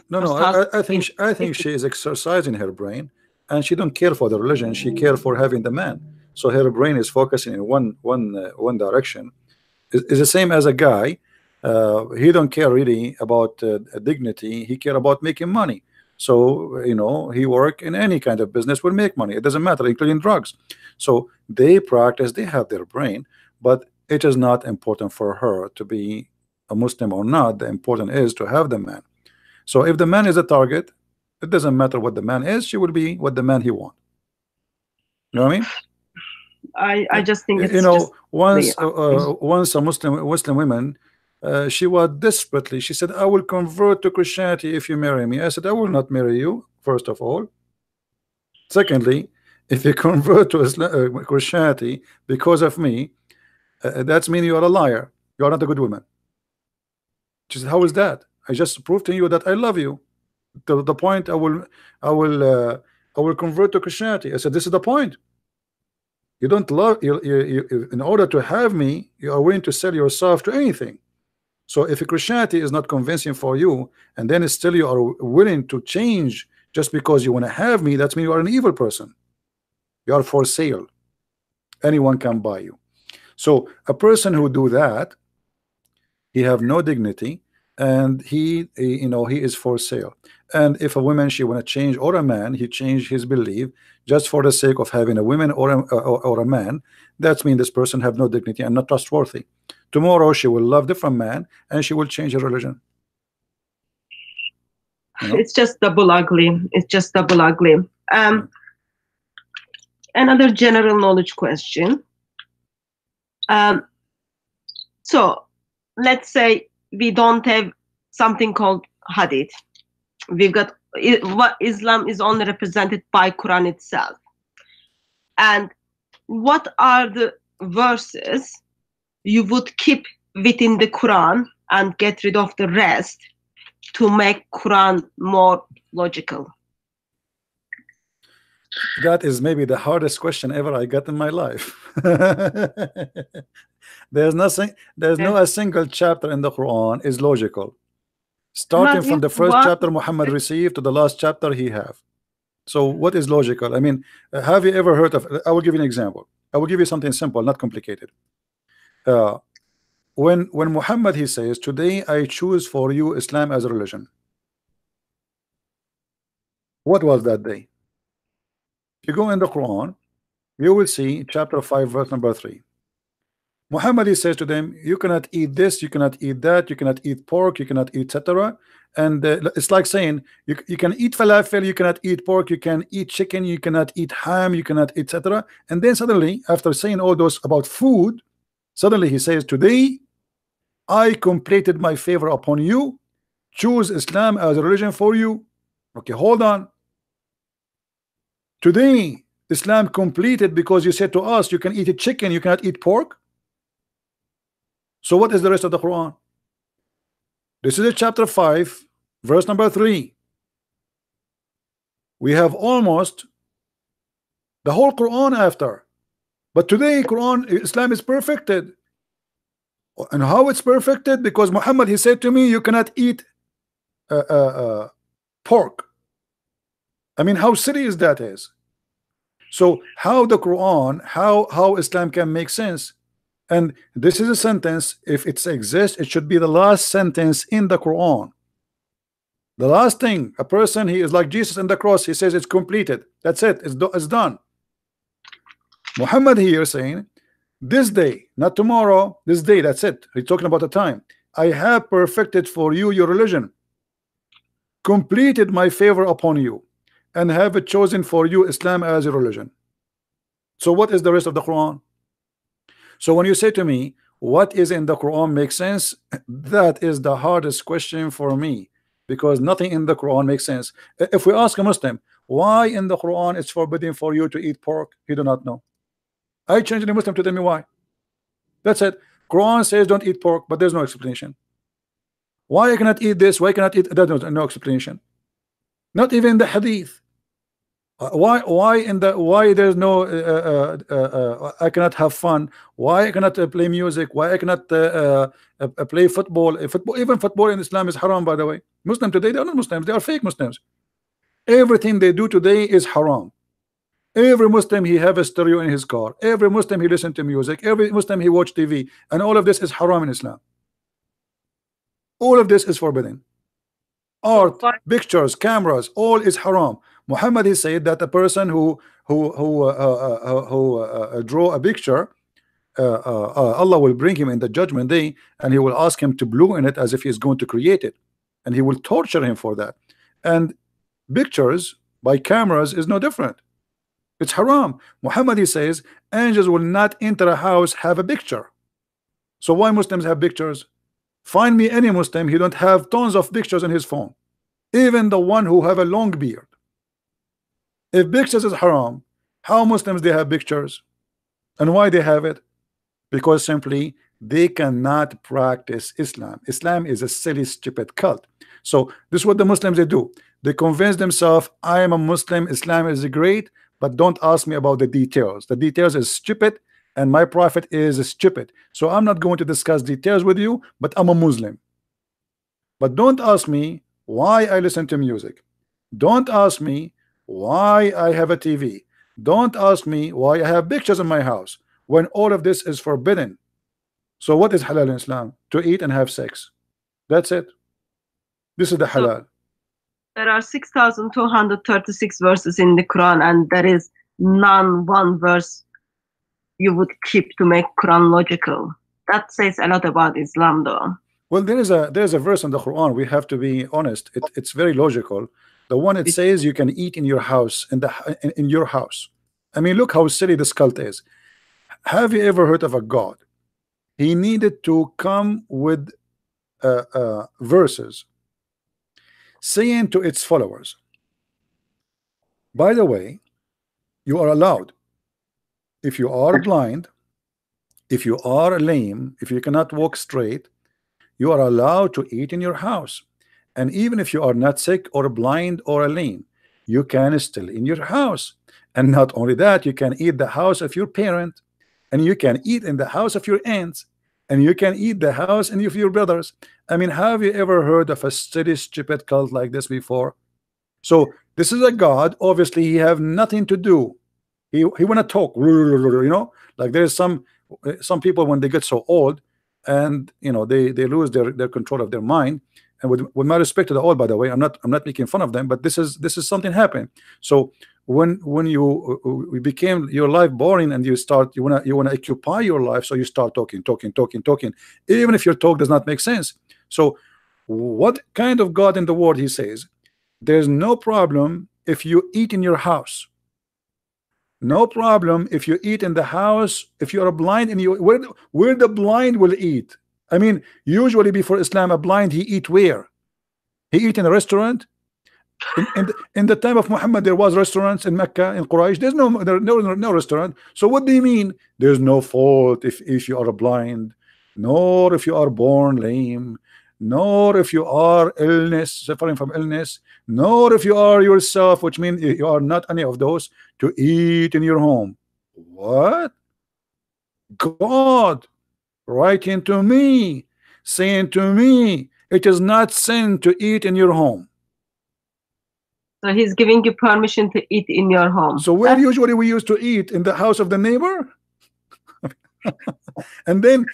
I think she is exercising her brain, and she don't care for the religion. She care for having the man. So her brain is focusing in one direction. It's the same as a guy. He don't care really about dignity. He care about making money. So he work in any kind of business will make money. It doesn't matter, including drugs. So they practice. They have their brain, but it is not important for her to be a Muslim or not. The important is to have the man. So if the man is a target, it doesn't matter what the man is. She will be what the man he wants. You know what I mean? I just think it's once a Muslim woman, she was desperately, she said, I will convert to Christianity if you marry me. I said, I will not marry you, first of all. Secondly, if you convert to Christianity because of me, that means you are a liar. You are not a good woman. She said, how is that? I just proved to you that I love you. To the point I will convert to Christianity. I said, this is the point. You don't love you in order to have me, you are willing to sell yourself to anything. So if Christianity is not convincing for you, and then still you are willing to change just because you want to have me, that means you are an evil person. You are for sale. Anyone can buy you. So a person who do that, he have no dignity, and he is for sale. And if a woman she want to change, or a man he change his belief just for the sake of having a woman or a man, that means this person have no dignity and not trustworthy. Tomorrow she will love different man and she will change her religion. It's just double ugly. It's just double ugly. Another general knowledge question. So let's say we don't have something called hadith. We've got what Islam is only represented by Quran itself. And what are the verses you would keep within the Quran and get rid of the rest to make Quran more logical? That is maybe the hardest question ever I got in my life. There's no a single chapter in the Quran is logical. Starting from the first chapter Muhammad received to the last chapter he have. So what is logical? I mean, have you ever heard of, I will give you an example. I will give you something simple, not complicated. When Muhammad he says, today I choose for you Islam as a religion. What was that day? If you go in the Quran, you will see chapter 5 verse number 3. Muhammad, he says to them, you cannot eat this, you cannot eat that, you cannot eat pork, you cannot eat etc. And it's like saying you can eat falafel, you cannot eat pork, you can eat chicken, you cannot eat ham, you cannot etc. And then suddenly, after saying all those about food, suddenly he says, today I completed my favor upon you. Choose Islam as a religion for you. Okay, hold on. Today Islam completed because you said to us you can eat a chicken, you cannot eat pork. So what is the rest of the Quran? This is a chapter 5, verse number 3. We have almost the whole Quran after. But today Quran, Islam is perfected. And how it's perfected? Because Muhammad, he said to me, you cannot eat pork. I mean, how serious that is. So how the Quran, how Islam can make sense? And this is a sentence, if it exists, it should be the last sentence in the Quran. The last thing, a person, he is like Jesus in the cross, he says it's completed. That's it, it's done. Muhammad here saying, this day, not tomorrow, this day, that's it. He's talking about the time. I have perfected for you your religion, completed my favor upon you, and have chosen for you Islam as a religion. So what is the rest of the Quran? So when you say to me, what is in the Quran makes sense? That is the hardest question for me, because nothing in the Quran makes sense. If we ask a Muslim, why in the Quran it's forbidden for you to eat pork, he do not know. I challenge the Muslim to tell me why. That's it. Quran says don't eat pork, but there's no explanation. Why I cannot eat this? Why I cannot eat that? No explanation. Not even the Hadith. Why there's no I cannot have fun? Why I cannot play music? Why I cannot play football? Even football in Islam is haram, by the way. Muslim today, they are not Muslims, they are fake Muslims. Everything they do today is haram. Every Muslim, he have a stereo in his car. Every Muslim, he listen to music. Every Muslim, he watch TV, and all of this is haram in Islam. All of this is forbidden. Art, pictures, cameras, all is haram. Muhammad, he said that a person who draw a picture, Allah will bring him in the judgment day, and he will ask him to blow in it as if he is going to create it, and he will torture him for that. And pictures by cameras is no different. It's haram. Muhammad, he says, angels will not enter a house have a picture. So why Muslims have pictures? Find me any Muslim, he don't have tons of pictures in his phone, even the one who have a long beard. If pictures is haram, how Muslims they have pictures? And why they have it? Because simply they cannot practice Islam. Islam is a silly, stupid cult. So this is what the Muslims they do. They convince themselves, I am a Muslim, Islam is great, but don't ask me about the details. The details is stupid, and my prophet is stupid. So I'm not going to discuss details with you, but I'm a Muslim. But don't ask me why I listen to music. Don't ask me why I have a TV. Don't ask me why I have pictures in my house, when all of this is forbidden. So what is halal in Islam? To eat and have sex. That's it. This is the halal. There are 6,236 verses in the Quran, and there is none one verse you would keep to make Quran logical. That says a lot about Islam, though. Well, there is a verse in the Quran. We have to be honest. It's very logical. The one it says you can eat in your house, in your house. I mean, look how silly this cult is. Have you ever heard of a God? He needed to come with verses saying to its followers, by the way, you are allowed, if you are blind, if you are lame, if you cannot walk straight, you are allowed to eat in your house. And even if you are not sick or blind or lame, you can still in your house. And not only that, you can eat the house of your parent, and you can eat in the house of your aunts, and you can eat the house and of your brothers. I mean, have you ever heard of a silly, stupid cult like this before? So this is a God. Obviously, he have nothing to do. He want to talk, you know, like there's some people when they get so old, and you know they lose their control of their mind. And with my respect to the old, by the way, I'm not making fun of them, but this is something happened. So when you became your life boring and you wanna occupy your life, so you start talking, even if your talk does not make sense. So what kind of God in the world? He says there's no problem if you eat in your house, no problem if you eat in the house, if you are blind and you where the blind will eat. I mean, usually before Islam, a blind, he eat where? He eat in a restaurant. In the time of Muhammad, there was restaurants in Mecca, in Quraysh. There's no restaurant. So what do you mean there's no fault if you are blind, nor if you are born lame, nor if you are suffering from illness, nor if you are yourself, which means you are not any of those, to eat in your home? What? God writing to me, saying to me, it is not sin to eat in your home. So he's giving you permission to eat in your home. So where usually we used to eat? In the house of the neighbor. And then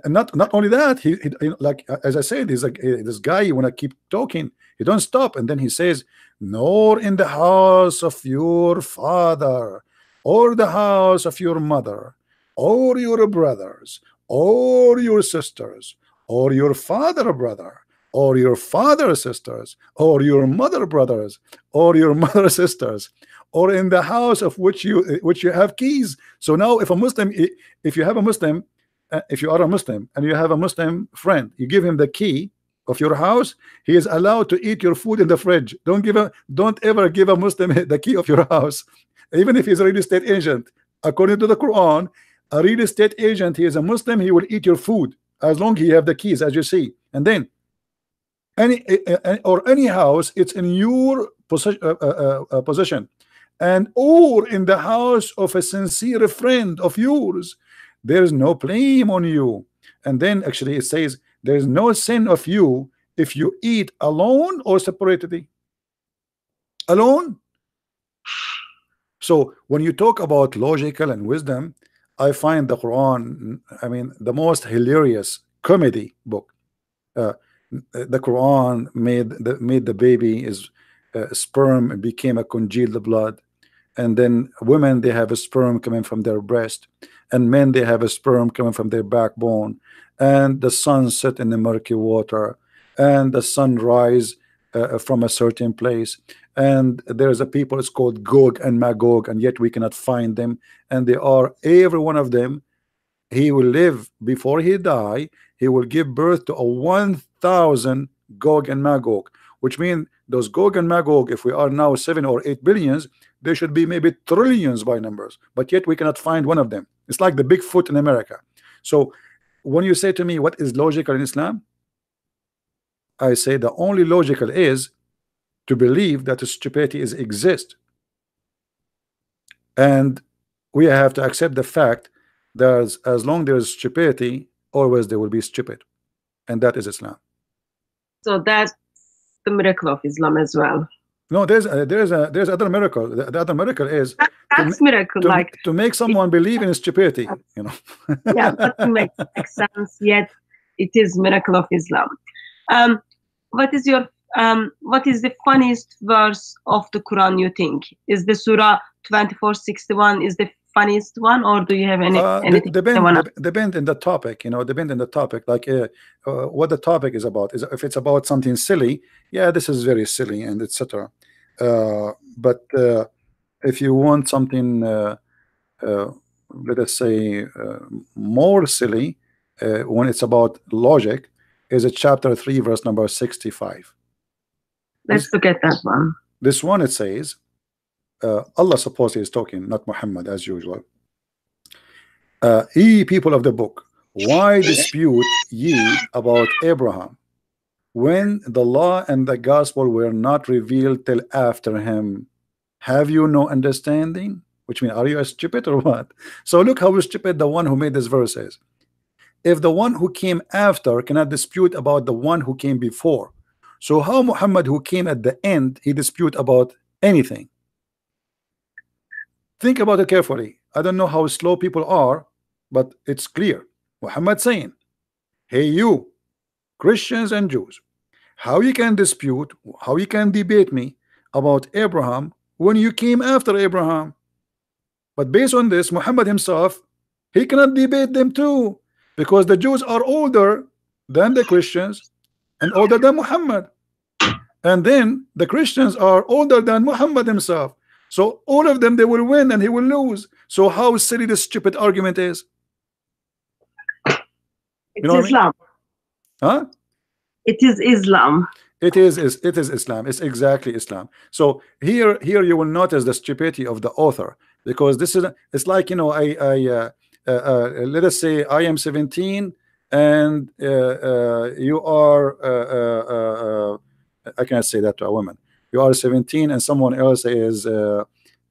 not only that, he like as I said, he's like this guy, you want to keep talking, he don't stop. And then he says, nor in the house of your father, or the house of your mother, or your brothers, or your sisters, or your father brother, or your father sisters, or your mother brothers, or your mother sisters, or in the house of which you have keys. So now if a Muslim, if you have a Muslim, if you are a Muslim and you have a Muslim friend, you give him the key of your house, he is allowed to eat your food in the fridge. Don't ever give a Muslim the key of your house, even if he's a real estate agent. According to the Quran, a real estate agent, he is a Muslim, he will eat your food as long as he have the keys, as you see. And then any house, it's in your possession, and or in the house of a sincere friend of yours, there is no blame on you. And then actually it says there is no sin of you if you eat alone or separately. Alone. So when you talk about logical and wisdom, I find the Quran, I mean, the most hilarious comedy book. The Quran made the baby is sperm and became a congealed blood, and then women, they have a sperm coming from their breast, and men, they have a sperm coming from their backbone, and the sun set in the murky water, and the sun rise from a certain place, and there's a people, it's called Gog and Magog, and yet we cannot find them, and they are, every one of them, he will live before he die, he will give birth to a 1,000 Gog and Magog, which means those Gog and Magog, if we are now 7 or 8 billions, there should be maybe trillions by numbers, but yet we cannot find one of them. It's like the Bigfoot in America. So when you say to me what is logical in Islam, I say the only logical is to believe that stupidity is exist, and we have to accept the fact that as long there is stupidity, always there will be stupid, and that is Islam. So that's the miracle of Islam as well. No, there's other miracle. The other miracle is that's miracle, like to make someone believe in stupidity. You know. Yeah, that makes sense. Yet it is miracle of Islam. What is the funniest verse of the Quran, you think? Is the Surah 2461 is the funniest one, or do you have anything? Depend in the topic, you know, depend in the topic, like what the topic is about. Is if it's about something silly, yeah, this is very silly and etc. But if you want something let us say more silly, when it's about logic, is it chapter 3 verse number 65. Let's look at that one. This one, it says, Allah supposedly is talking, not Muhammad, as usual. Ye people of the book, why dispute ye about Abraham, when the law and the gospel were not revealed till after him? Have you no understanding? Which means, are you stupid or what? So look how stupid the one who made this verse is. If the one who came after cannot dispute about the one who came before, so how Muhammad, who came at the end, he dispute about anything? Think about it carefully. I don't know how slow people are, but it's clear. Muhammad saying, hey you Christians and Jews, how you can dispute, how you can debate me about Abraham, when you came after Abraham. But based on this, Muhammad himself, he cannot debate them too, because the Jews are older than the Christians and older than Muhammad, and then the Christians are older than Muhammad himself. So all of them, they will win and he will lose. So how silly this stupid argument is. It's Islam. Huh? It is Islam. It is Islam. It's exactly Islam. So here you will notice the stupidity of the author, because this is, it's like, you know, let us say I am 17 and you are I can't say that to a woman. You are 17 and someone else is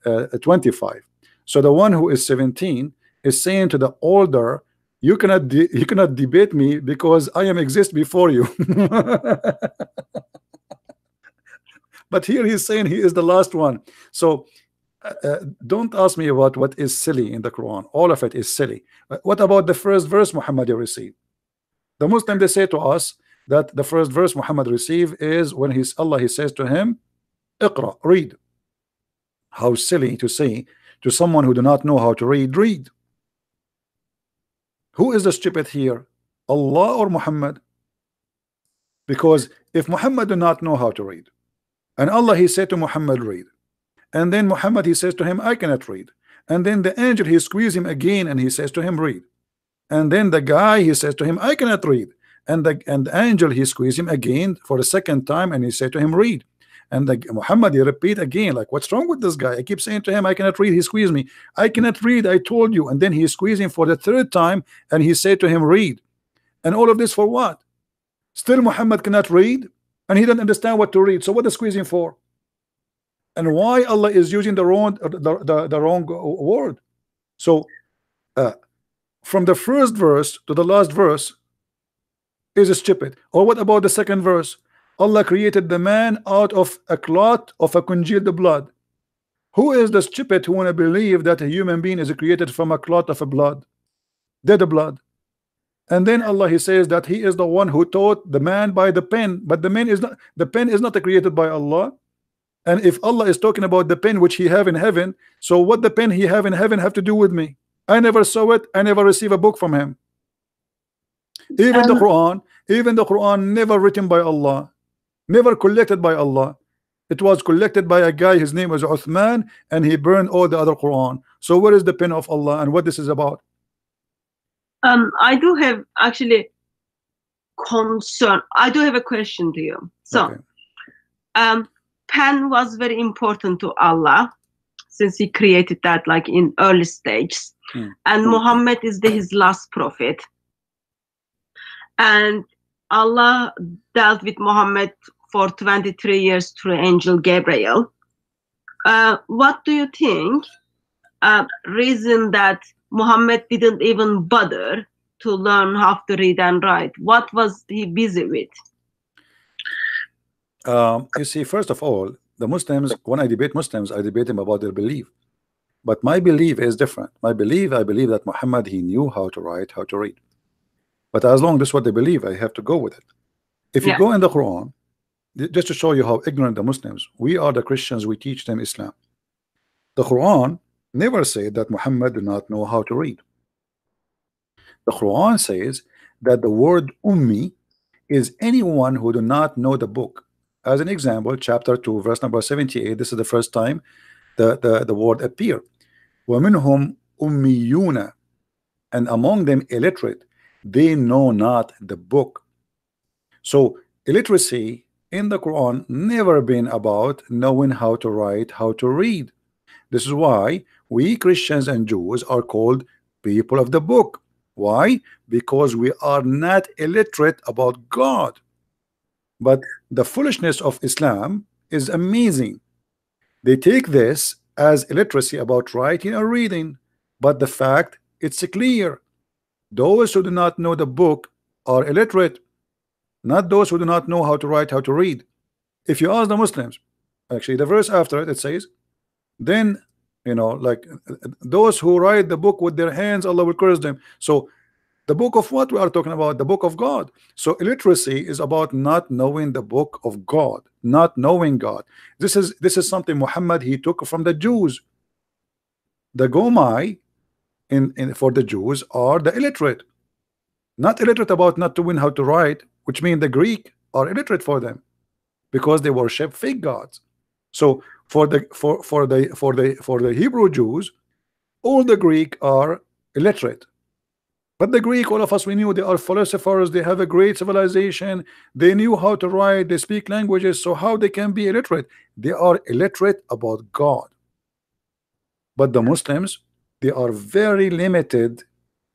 25. So the one who is 17 is saying to the older, you cannot debate me because I am exist before you. But here he's saying he is the last one. So don't ask me about what is silly in the Quran. All of it is silly. What about the first verse Muhammad received? The Muslim, they say to us that the first verse Muhammad received is when he says to him, Iqra, read. How silly to say to someone who do not know how to read, read. Who is the stupid here, Allah or Muhammad? Because if Muhammad do not know how to read, and Allah he said to Muhammad, read, and then Muhammad he says to him, I cannot read, and then the angel he squeezes him again and he says to him, read, and then the guy he says to him, I cannot read, and the angel he squeezes him again for the second time and he said to him, read, and Muhammad he repeat again, like, what's wrong with this guy? I keep saying to him, I cannot read. He squeezed me. I cannot read, I told you. And then he squeezed him for the third time and he said to him, read. And all of this for what? Still Muhammad cannot read and he doesn't understand what to read. So what is squeezing for? And why Allah is using the wrong word? So from the first verse to the last verse is stupid. Or what about the second verse? Allah created the man out of a clot of a congealed blood. Who is the stupid who want to believe that a human being is created from a clot of a blood, dead blood? And then Allah he says that he is the one who taught the man by the pen, but the pen is not created by Allah. And if Allah is talking about the pen which he have in heaven, so what the pen he have in heaven have to do with me? I never saw it. I never received a book from him. Even the Quran never written by Allah, never collected by Allah. It was collected by a guy, his name was Uthman, and he burned all the other Quran. So where is the pen of Allah and what this is about? I do have actually concern. I do have a question to you. So okay. Pen was very important to Allah since he created that like in early stages. And Muhammad is his last prophet. And Allah dealt with Muhammad for 23 years through angel Gabriel. What do you think reason that Muhammad didn't even bother to learn how to read and write? What was he busy with? You see, first of all, the Muslims, when I debate Muslims, I debate them about their belief. But my belief is different. I believe that Muhammad, he knew how to write, how to read. But as long as this is what they believe, I have to go with it. If you go in the Quran, just to show you how ignorant the Muslims, we are the Christians, we teach them Islam. The Quran never said that Muhammad did not know how to read. The Quran says that the word ummi is anyone who do not know the book. As an example, chapter 2, verse number 78, this is the first time the word appear. وَمِنْهُمْ أُمِّيُّونَ, and among them illiterate, they know not the book. So illiteracy in the Quran never been about knowing how to write, how to read. This is why we Christians and Jews are called people of the book. Why? Because we are not illiterate about God. But the foolishness of Islam is amazing. They take this as illiteracy about writing or reading, but the fact it's clear. Those who do not know the book are illiterate, not those who do not know how to write, how to read. If you ask the Muslims, actually the verse after it, it says, then, you know, like those who write the book with their hands, Allah will curse them. So the book of what we are talking about? The book of God. So illiteracy is about not knowing the book of God, not knowing God. This is something Muhammad he took from the Jews. The Gomai for the Jews are the illiterate, not illiterate about not knowing how to write, which means the Greek are illiterate for them because they worship fake gods. So for the Hebrew Jews, all the Greek are illiterate. But the Greek, all of us, we knew they are philosophers, they have a great civilization, they knew how to write, they speak languages, so how they can be illiterate? They are illiterate about God. But the Muslims, they are very limited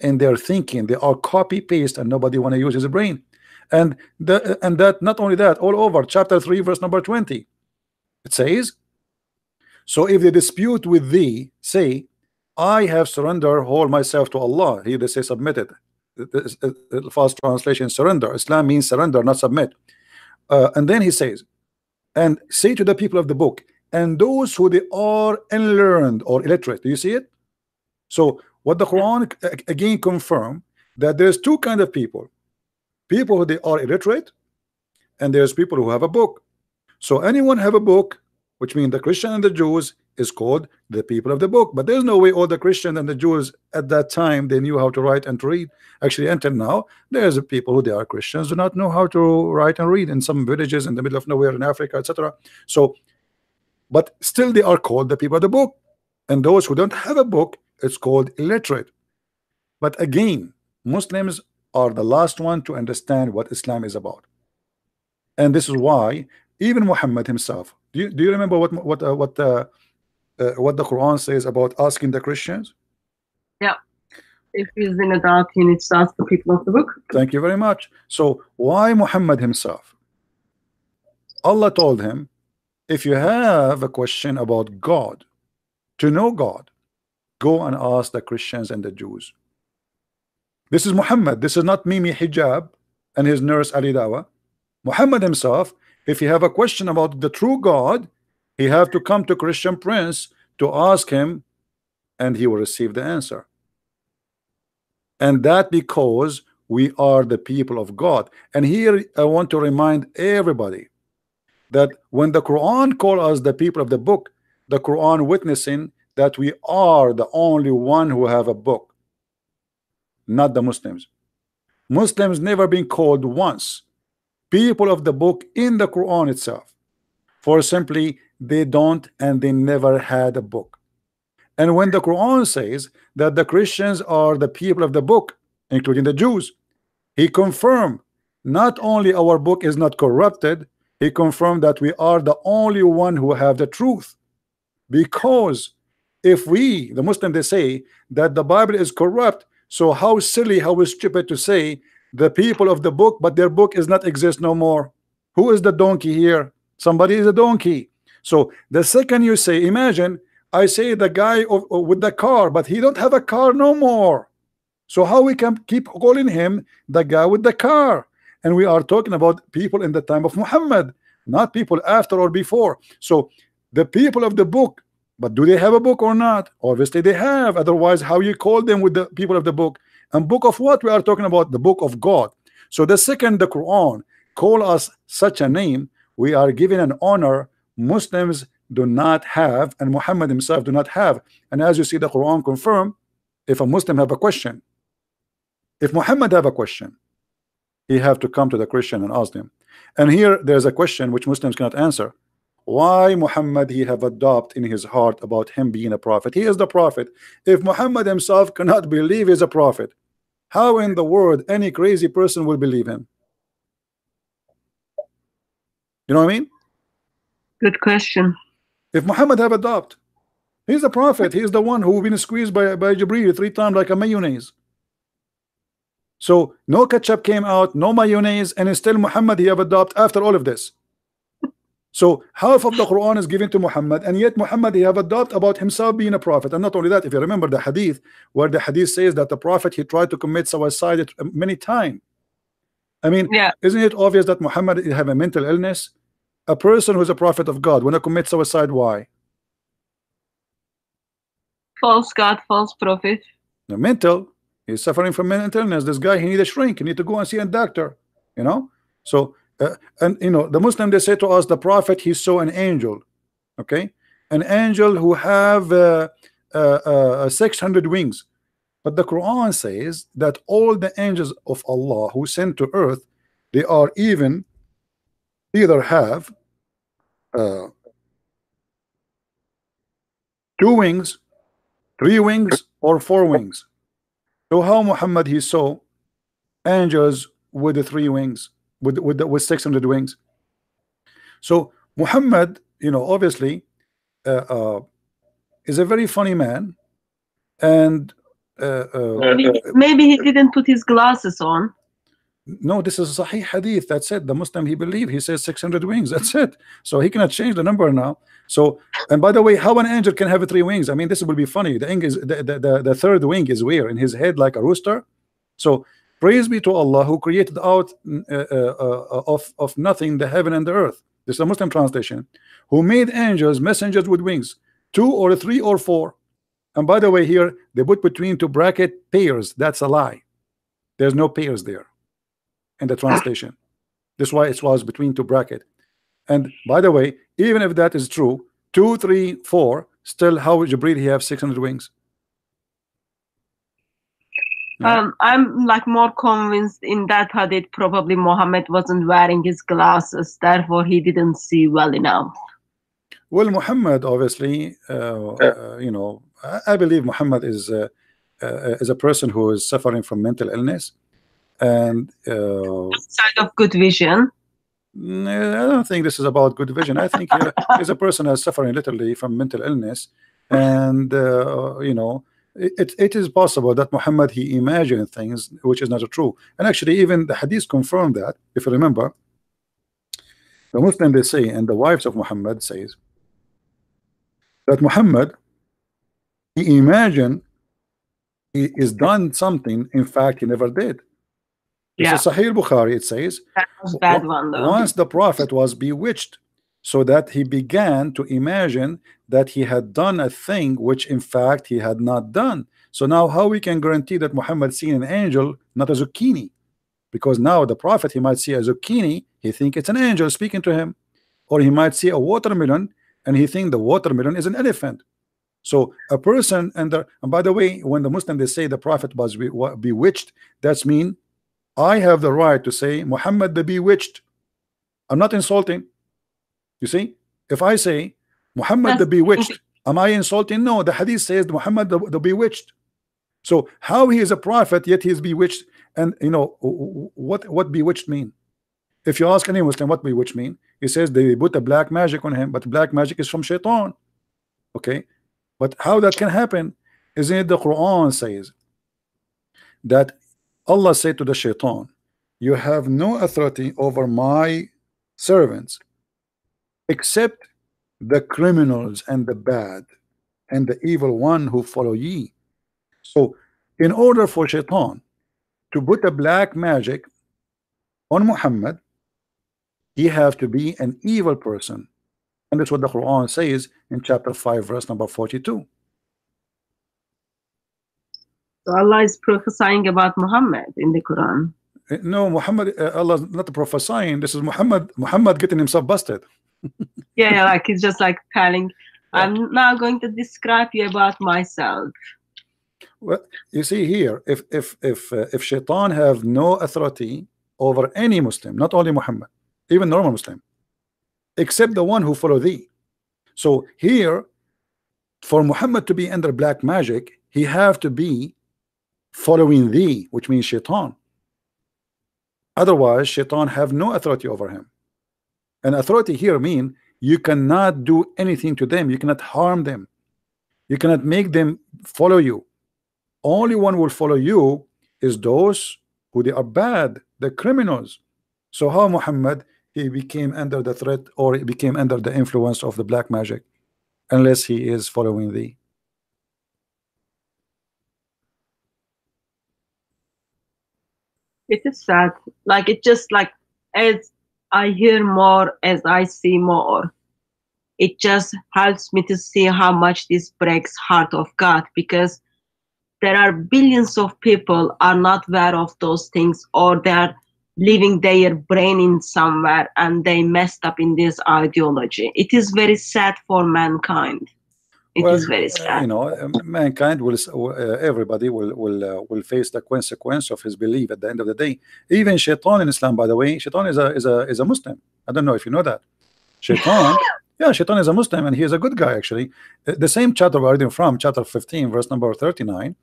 in their thinking. They are copy paste and nobody want to use his brain. And that not only that, all over chapter 3 verse number 20, it says, so if they dispute with thee, say, I have surrendered whole myself to Allah. Here they say submitted. Fast translation, surrender. Islam means surrender, not submit. And then he says, and say to the people of the book, and those who they are unlearned or illiterate. Do you see it? So what the Quran again confirm that there's two kind of people who they are illiterate, and there's people who have a book. So anyone have a book, which means the Christian and the Jews is called the people of the book. But there's no way all the Christians and the Jews at that time they knew how to write and to read. Actually, until now, there's people who they are Christians do not know how to write and read in some villages in the middle of nowhere in Africa, etc. So, but still they are called the people of the book. And those who don't have a book, it's called illiterate. But again, Muslims are the last one to understand what Islam is about. And this is why even Muhammad himself, do you remember what the Quran says about asking the Christians? Yeah. If he's in a doubt, he needs to ask the people of the book. Thank you very much. So why Muhammad himself? Allah told him, if you have a question about God, to know God, go and ask the Christians and the Jews. This is Muhammad. This is not Mimi Hijab and his nurse Ali Dawa. Muhammad himself, if you have a question about the true God, he have to come to Christian Prince to ask him, and he will receive the answer. And that because we are the people of God. And here I want to remind everybody that when the Quran call us the people of the book, the Quran witnessing that we are the only one who have a book, not the Muslims. Muslims never been called once people of the book in the Quran itself, for simply they don't and they never had a book. And when the Quran says that the Christians are the people of the book, including the Jews, he confirmed not only our book is not corrupted, he confirmed that we are the only one who have the truth. Because if we, the Muslim, they say that the Bible is corrupt, so how silly, how stupid to say the people of the book, but their book is not exist no more. Who is the donkey here? Somebody is a donkey. So the second you say, imagine I say the guy with the car, but he don't have a car no more. So how we can keep calling him the guy with the car? And we are talking about people in the time of Muhammad, not people after or before. So the people of the book, but do they have a book or not? Obviously they have. Otherwise, how you call them with the people of the book? And book of what we are talking about? The book of God. So the second the Quran call us such a name, we are giving an honor Muslims do not have, and Muhammad himself do not have. And as you see, the Quran confirm, if a Muslim have a question, if Muhammad have a question, he have to come to the Christian and ask them. And here there's a question which Muslims cannot answer. Why Muhammad he have a doubt in his heart about him being a prophet? He is the prophet. If Muhammad himself cannot believe he's a prophet, how in the world any crazy person will believe him? You know what I mean? Good question. If Muhammad have a doubt, he's a prophet. He's the one who been squeezed by Jibreel 3 times like a mayonnaise. So no ketchup came out, no mayonnaise, and still Muhammad he have a doubt after all of this. So half of the Quran is given to Muhammad, and yet Muhammad he have a doubt about himself being a prophet. And not only that, if you remember the hadith, where the hadith says that the prophet he tried to commit suicide many times. I mean, yeah, isn't it obvious that Muhammad have a mental illness? A person who's a prophet of God, when I commit suicide, why? False God, false prophet. The mental, he's suffering from mental illness. This guy, he need a shrink. He need to go and see a doctor. You know. So And you know, the Muslim, they say to us, the Prophet, he saw an angel, okay, an angel who have 600 wings. But the Quran says that all the angels of Allah who sent to earth, they are either have uh, 2 wings, 3 wings, or 4 wings. So how Muhammad he saw angels with the 3 wings, with 600 wings? So Muhammad, you know, obviously is a very funny man, and maybe he didn't put his glasses on. no, this is Sahih Hadith. That's it. The Muslim, he believe, he says 600 wings. That's it. So he cannot change the number now. So, and by the way, how an angel can have 3 wings? I mean, this will be funny. The the 3rd wing is where? In his head, like a rooster. So praise be to Allah who created out of nothing the heaven and the earth. This is a Muslim translation. Who made angels, messengers with wings, 2 or 3 or 4. And by the way, here they put between 2 bracket pairs. That's a lie. There's no pairs there in the translation. This is why it was between 2 bracket. And by the way, even if that is true, 2, 3, 4, still how would Jibreel he have 600 wings? I'm like more convinced in that hadith probably Muhammad wasn't wearing his glasses, therefore he didn't see well enough. Well, Muhammad obviously, you know, I believe Muhammad is a person who is suffering from mental illness, and side of good vision. I don't think this is about good vision. I think he's a person who is suffering literally from mental illness, and you know, it is possible that Muhammad he imagined things which is not true. And actually, even the hadith confirm that. If you remember, the Muslim they say, and the wives of Muhammad says that Muhammad he imagined he is done something. In fact, he never did. Yeah. This is Sahih Bukhari. It says that was a bad one though. Once the Prophet was bewitched, so that he began to imagine that he had done a thing which in fact he had not done. So now how we can guarantee that Muhammad seen an angel, not a zucchini? Because now the Prophet, he might see a zucchini, he think it's an angel speaking to him, or he might see a watermelon and he think the watermelon is an elephant. So a person, and by the way, when the Muslim they say the Prophet was bewitched, that's mean I have the right to say Muhammad the bewitched. I'm not insulting. You see, if I say Muhammad the bewitched, am I insulting? No, the hadith says Muhammad the bewitched. So how he is a prophet yet he is bewitched? And you know what bewitched mean? If you ask any Muslim what bewitched mean, he says they put a black magic on him, but black magic is from shaitan. Okay, but how that can happen? Isn't it the Quran says that Allah said to the shaitan, you have no authority over my servants except the criminals and the bad and the evil one who follow ye. So in order for shaitan to put a black magic on Muhammad, he have to be an evil person, and that's what the Quran says in chapter 5 verse number 42. So Allah is prophesying about Muhammad in the Quran. No, Muhammad, Allah is not prophesying. This is Muhammad getting himself busted. Yeah, like he's just like telling, I'm now going to describe you about myself. Well, you see here, if shaitan have no authority over any Muslim, not only Muhammad, even normal Muslim, except the one who follow thee. So here, for Muhammad to be under black magic, he have to be following thee, which means shaitan. Otherwise, shaitan have no authority over him. And authority here mean you cannot do anything to them, you cannot harm them, you cannot make them follow you. Only one will follow you is those who they are bad, the criminals. So how Muhammad he became under the threat, or he became under the influence of the black magic, unless he is following thee? It is sad. Like it just like as I hear more, as I see more, it just helps me to see how much this breaks heart of God, because there are billions of people are not aware of those things, or they're leaving their brain in somewhere, and they messed up in this ideology. It is very sad for mankind. It is Well, very sad. you know, mankind will, everybody will face the consequence of his belief at the end of the day. Even Shaitan in Islam, by the way, Shaitan is a Muslim. I don't know if you know that. Shaitan, yeah, Shaitan is a Muslim, and he is a good guy actually. The same chapter we're reading from, chapter 15, verse number 39.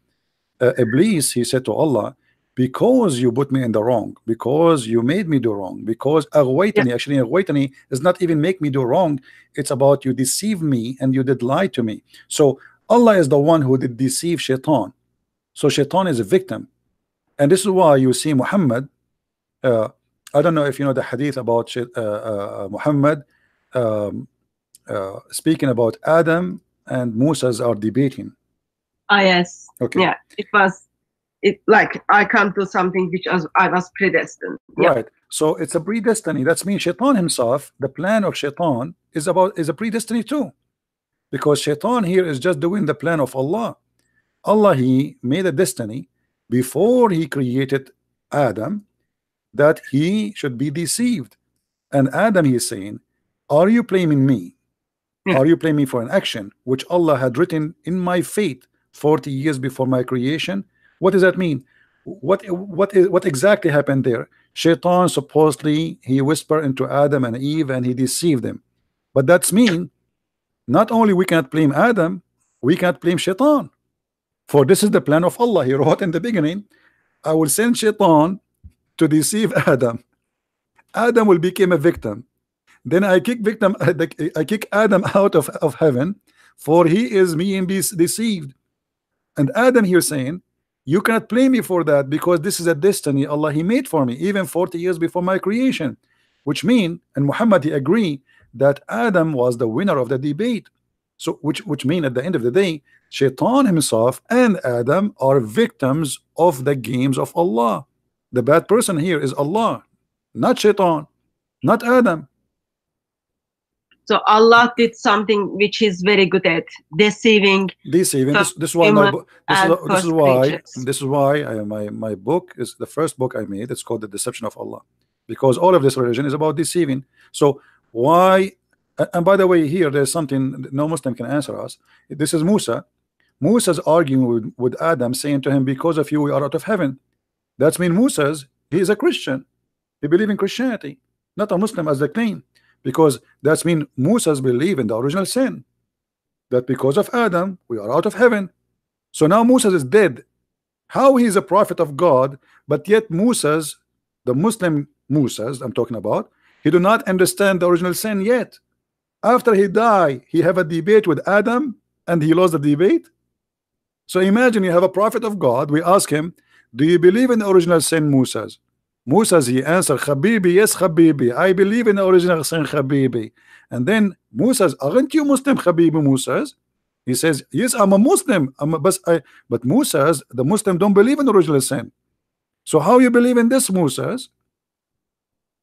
Iblis, he said to Allah, because you put me in the wrong, because you made me do wrong, because aghwaytani, actually aghwaytani is not even make me do wrong, it's about you deceive me and you did lie to me. So Allah is the one who did deceive Shaitan. So Shaitan is a victim, and this is why you see Muhammad, I don't know if you know the hadith about Muhammad speaking about Adam and Moses are debating. Ah, yes. Okay. Yeah, it like I come to something which I was predestined. Yeah. Right. So it's a predestiny. That means Shaitan himself, the plan of Shaitan is a predestiny too. Because Shaitan here is just doing the plan of Allah. Allah, he made a destiny before he created Adam that he should be deceived. And Adam, he is saying, are you blaming me? Yeah. Are you blaming me for an action which Allah had written in my fate 40 years before my creation? What does that mean? What exactly happened there? Shaitan supposedly he whispered into Adam and Eve and he deceived them. But that's mean not only we cannot blame Adam, we cannot blame Shaitan. For this is the plan of Allah. He wrote in the beginning, I will send Shaitan to deceive Adam. Adam will become a victim. Then I kick Adam out of heaven, for he is being deceived. And Adam here saying, you cannot blame me for that because this is a destiny Allah he made for me even 40 years before my creation. Which mean, and Muhammad he agree that Adam was the winner of the debate. So which mean at the end of the day, Shaitan himself and Adam are victims of the games of Allah. The bad person here is Allah, not Shaitan, not Adam. So Allah did something which he's very good at, deceiving. This is why my book is the first book I made. It's called The Deception of Allah, because all of this religion is about deceiving. So why? And by the way, here there's something no Muslim can answer us. This is Musa. Musa's arguing with Adam, saying to him, because of you we are out of heaven. That's mean he is a Christian. He believes in Christianity, not a Muslim as they claim. Because that's mean Musa's believe in the original sin, that because of Adam we are out of heaven. So now Musa is dead. How he is a prophet of God, but yet the Muslim Musas I'm talking about, he do not understand the original sin yet. After he die, he have a debate with Adam and he lost the debate. So imagine you have a prophet of God, we ask him, do you believe in the original sin, Musa's? Musa's he answered, Habibi, yes Habibi, I believe in the original sin, Habibi. And then Musa's, aren't you Muslim, Habibi? Musa's, he says, yes, I'm a Muslim, but Musa's, the Muslim don't believe in the original sin. So how you believe in this, Musa's?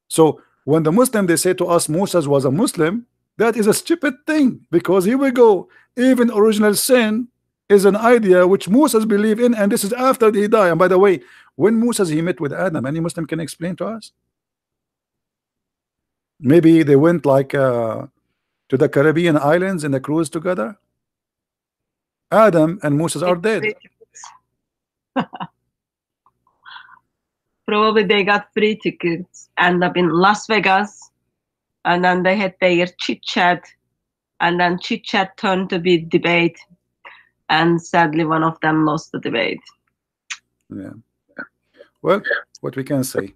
So when the Muslim they say to us Musa's was a Muslim, that is a stupid thing, because here we go, even original sin is an idea which Musa's believe in, and this is after he died. And by the way, when Musa's he met with Adam, any Muslim can explain to us? Maybe they went like to the Caribbean islands in a cruise together. Adam and Musa's are dead. Probably they got free tickets, end up in Las Vegas, and then they had their chit chat, and then chit chat turned to be debate, and sadly one of them lost the debate. Yeah. Well, what we can say,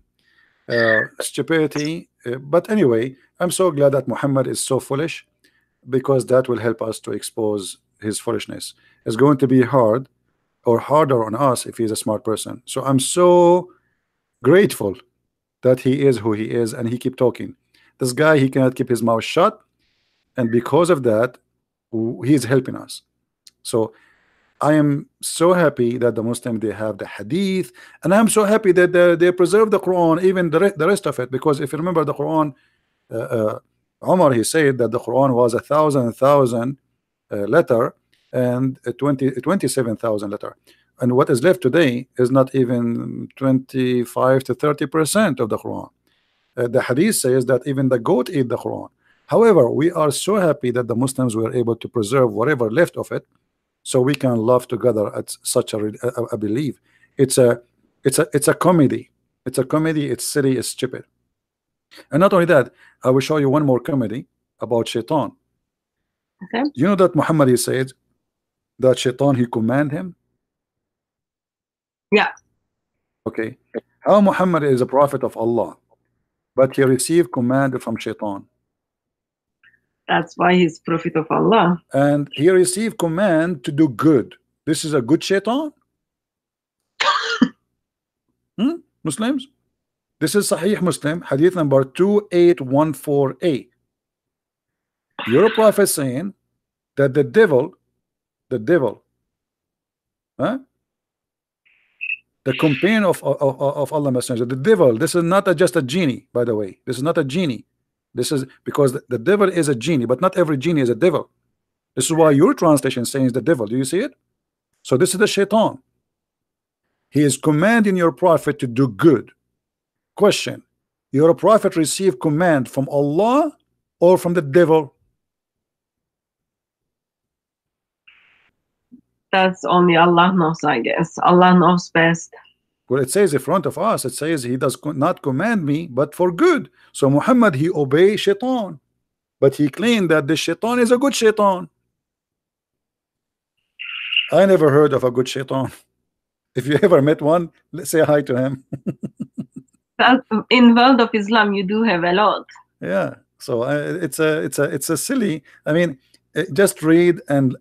stupidity. But anyway, I'm so glad that Muhammad is so foolish, because that will help us to expose his foolishness. It's going to be hard or harder on us if he's a smart person. So I'm so grateful that he is who he is and he keep talking. This guy, he cannot keep his mouth shut, and because of that, he is helping us. So I am so happy that the Muslim they have the hadith, and I'm so happy that they preserve the Quran, even the rest of it, because if you remember the Quran, Omar he said that the Quran was 1,000 letter and 27,000 letter. and what is left today is not even 25 to 30% of the Quran. The hadith says that even the goat ate the Quran. However, we are so happy that the Muslims were able to preserve whatever left of it, so we can love together at such a belief. It's a comedy. It's a comedy. It's silly. It's stupid. And not only that, I will show you one more comedy about shaitan. Okay. You know that Muhammad, he said that shaitan, he command him. Yeah. Okay. How Muhammad is a prophet of Allah, but he received command from shaitan. That's why he's prophet of Allah. And he received command to do good. This is a good shaitan? Muslims? This is Sahih Muslim, hadith number 2814a. Your prophet saying that the devil, huh? The companion of Allah Messenger, the devil, this is not just a genie, by the way. This is not a genie. This is because the devil is a genie, but not every genie is a devil. This is why your translation saying the devil. Do you see it? So this is the shaitan. He is commanding your prophet to do good. Question: your prophet received command from Allah or from the devil? That's only Allah knows, I guess. Allah knows best. Well, it says in front of us, it says he does not command me but for good. So Muhammad, he obey shaitan, but he claimed that the shaitan is a good shaitan. I never heard of a good shaitan. If you ever met one, let's say hi to him. That, in world of Islam, you do have a lot. Yeah. So it's a silly. I mean, just read and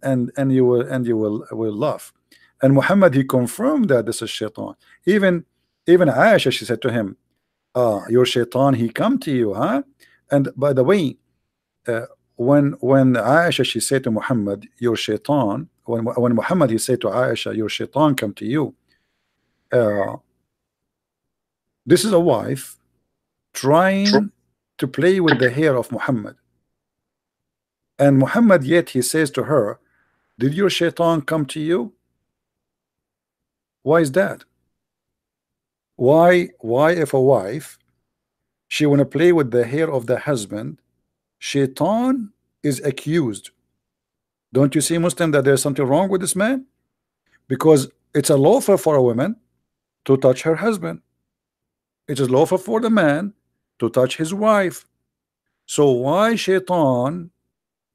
you will laugh. And Muhammad, he confirmed that this is shaitan. Even Aisha, she said to him, your shaitan, he come to you, huh? And by the way, when Aisha, she said to Muhammad, your shaitan, when Muhammad, he said to Aisha, your shaitan come to you, this is a wife trying to play with the hair of Muhammad. And Muhammad, yet he says to her, did your shaitan come to you? Why is that? Why if a wife, she want to play with the hair of the husband, shaitan is accused? Don't you see, Muslim, that there's something wrong with this man? Because it's a lawful for a woman to touch her husband. It is lawful for the man to touch his wife. So why shaitan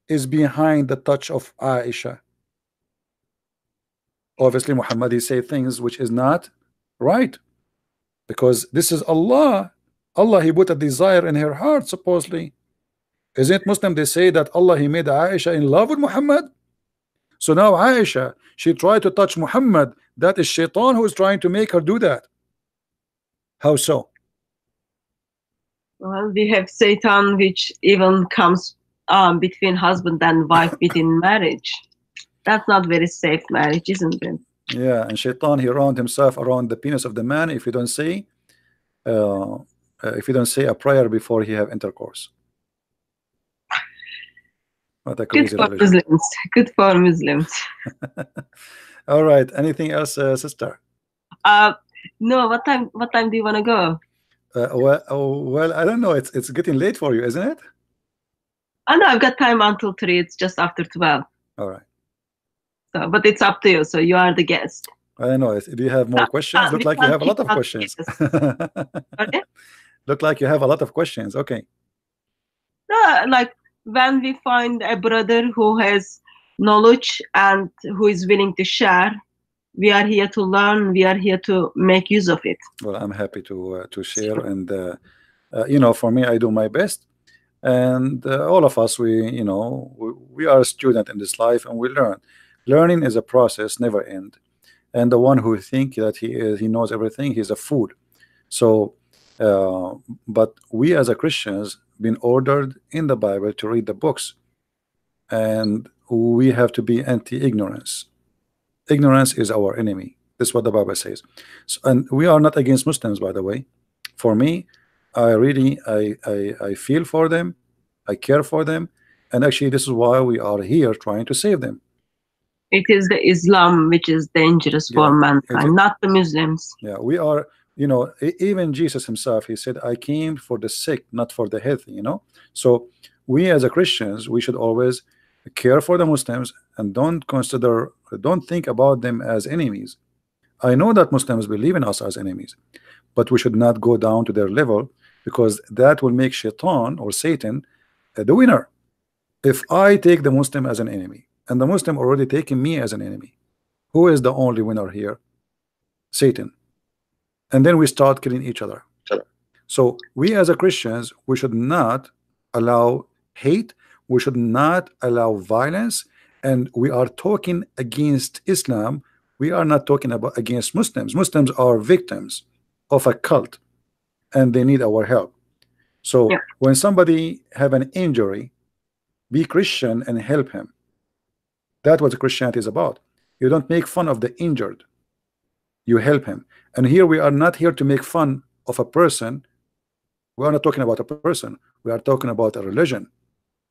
is behind the touch of Aisha? Obviously Muhammad, he say things which is not right, because this is Allah. Allah, he put a desire in her heart, supposedly. Isn't it Muslim, they say that Allah, he made Aisha in love with Muhammad? So now Aisha, she tried to touch Muhammad. That is shaitan who is trying to make her do that. How so? Well, we have Satan, which even comes between husband and wife within marriage. That's not very safe marriage, isn't it? Yeah, and shaitan, he round himself around the penis of the man if you don't say a prayer before he have intercourse. What a crazy Good for religion. Muslims. Good for Muslims. All right. Anything else, sister? No. What time do you want to go? Well, I don't know. It's getting late for you, isn't it? Oh no, I've got time until 3. It's just after 12. All right. So, but it's up to you. So you are the guest. I don't know. Do you have more questions? Look like you have a lot of questions. Okay. Look like you have a lot of questions. Okay. No, like when we find a brother who has knowledge and who is willing to share, we are here to learn. We are here to make use of it. Well, I'm happy to share, and for me, I do my best, and all of us, we are a student in this life, and we learn. Learning is a process, never end. And the one who think that he knows everything, he's a fool. So, but we as a Christians been ordered in the Bible to read the books, and we have to be anti-ignorance. Ignorance is our enemy. That's what the Bible says. So, and we are not against Muslims, by the way. For me, I really I feel for them, I care for them, and actually this is why we are here trying to save them. It is the Islam which is dangerous for mankind, not the Muslims. Yeah, we are, even Jesus himself, he said, I came for the sick, not for the healthy. So we as a Christians, we should always care for the Muslims and don't think about them as enemies. I know that Muslims believe in us as enemies, but we should not go down to their level, because that will make Shaitan or Satan the winner. If I take the Muslim as an enemy and the Muslim already taking me as an enemy, who is the only winner here? Satan. And then we start killing each other. So we as a Christians, we should not allow hate, we should not allow violence, and we are talking against Islam. We are not talking about against Muslims. Muslims are victims of a cult and they need our help. So when somebody have an injury, be Christian and help him. That's what Christianity is about. You don't make fun of the injured, you help him. And here we are not here to make fun of a person. We are not talking about a person, we are talking about a religion.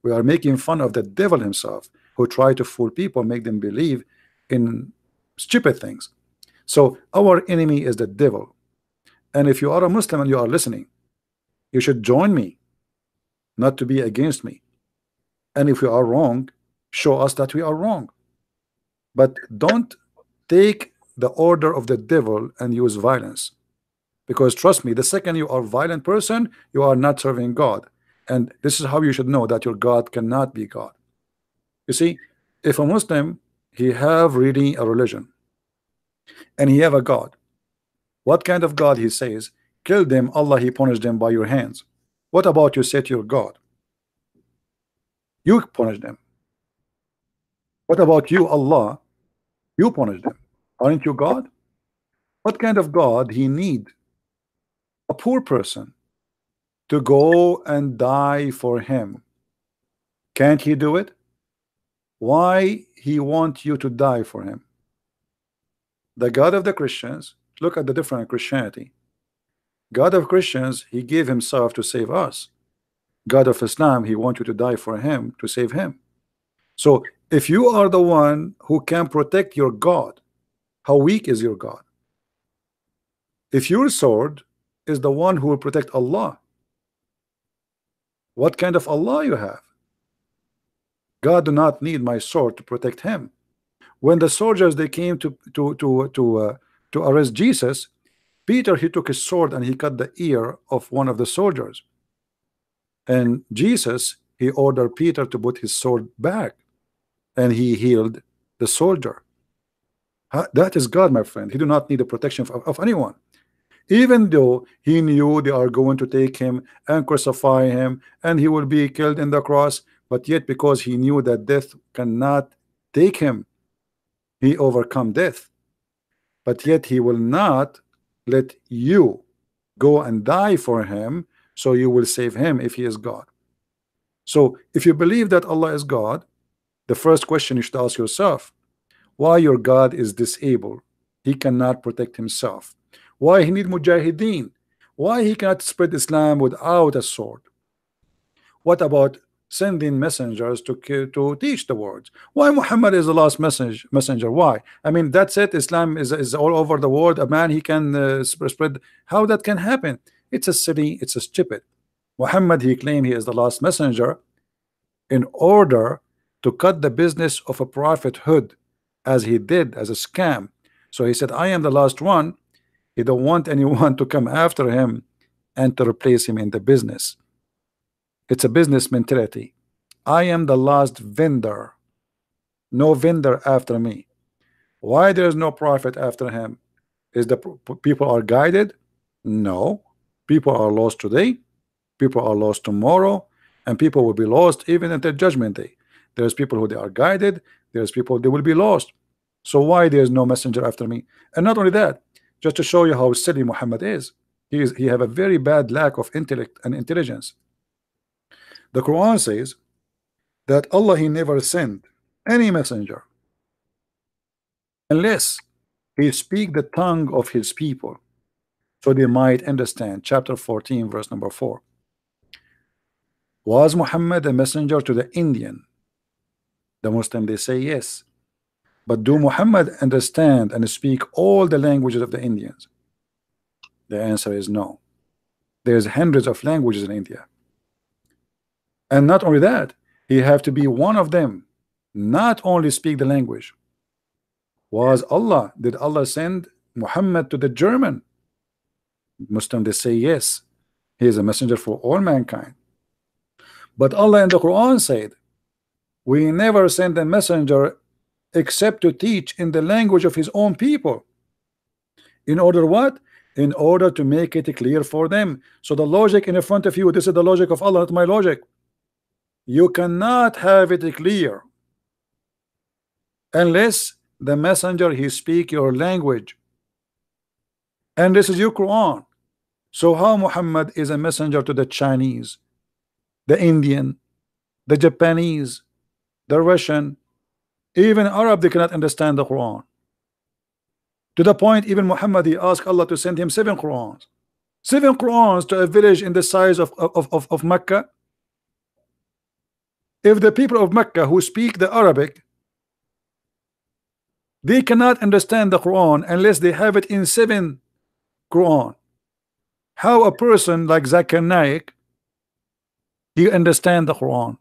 We are making fun of the devil himself, who try to fool people, make them believe in stupid things. So our enemy is the devil. And if you are a Muslim and you are listening, you should join me, not to be against me. And if we are wrong, show us that we are wrong. But don't take the order of the devil and use violence. Because trust me, the second you are a violent person, you are not serving God. And this is how you should know that your God cannot be God. You see, if a Muslim, he have really a religion and he have a God, what kind of God he says? Kill them, Allah, he punished them by your hands. What about you say to your God? You punish them. What about you, Allah? You punish them. Aren't you God? What kind of God he need a poor person to go and die for him? Can't he do it? Why he want you to die for him? The God of the Christians, look at the different Christianity. God of Christians, he gave himself to save us. God of Islam, he wants you to die for him to save him. So if you are the one who can protect your God, how weak is your God? If your sword is the one who will protect Allah, what kind of Allah you have? God do not need my sword to protect him. When the soldiers they came to arrest Jesus, Peter, he took his sword and he cut the ear of one of the soldiers. And Jesus, he ordered Peter to put his sword back, and he healed the soldier. That is God, my friend. He do not need the protection of anyone. Even though he knew they are going to take him and crucify him and he will be killed in the cross, but yet because he knew that death cannot take him, he overcome death. But yet he will not let you go and die for him, so you will save him if he is God. So if you believe that Allah is God, the first question you should ask yourself, why your God is disabled? He cannot protect himself. Why he need mujahideen? Why he cannot spread Islam without a sword? What about sending messengers to teach the words? Why Muhammad is the last messenger? Why? I mean, that's it. Islam is all over the world. A man, he can spread. How that can happen? It's a silly, it's a stupid. Muhammad, he claimed he is the last messenger in order to cut the business of a prophethood, as he did as a scam. So he said, I am the last one. He don't want anyone to come after him and to replace him in the business. It's a business mentality. I am the last vendor, no vendor after me. Why there is no prophet after him? Is the people are guided? No, people are lost today, people are lost tomorrow, and people will be lost even at the judgment day. There's people who they are guided, there's people they will be lost. So why there is no messenger after me? And not only that, just to show you how silly Muhammad is, he have a very bad lack of intellect and intelligence. The Quran says that Allah, he never sent any messenger unless he speak the tongue of his people so they might understand. Chapter 14 verse number 4. Was Muhammad a messenger to the Indian? The Muslim, they say yes, But do Muhammad understand and speak all the languages of the Indians? The answer is no. There's hundreds of languages in India. And not only that, he have to be one of them, not only speak the language. Did Allah send Muhammad to the German? Muslim, they say yes, he is a messenger for all mankind. But Allah in the Quran said, we never send a messenger except to teach in the language of his own people. In order what? In order to make it clear for them. So the logic in front of you, this is the logic of Allah, not my logic. You cannot have it clear unless the messenger he speak your language, and this is your Quran. So how Muhammad is a messenger to the Chinese, the Indian, the Japanese, the Russian, even Arab? They cannot understand the Quran. To the point even Muhammad, he asked Allah to send him 7 Qurans. 7 Qurans to a village in the size of Mecca. If the people of Mecca who speak the Arabic, they cannot understand the Quran unless they have it in 7 Quran, how a person like Zakir Naik he understand the Quran?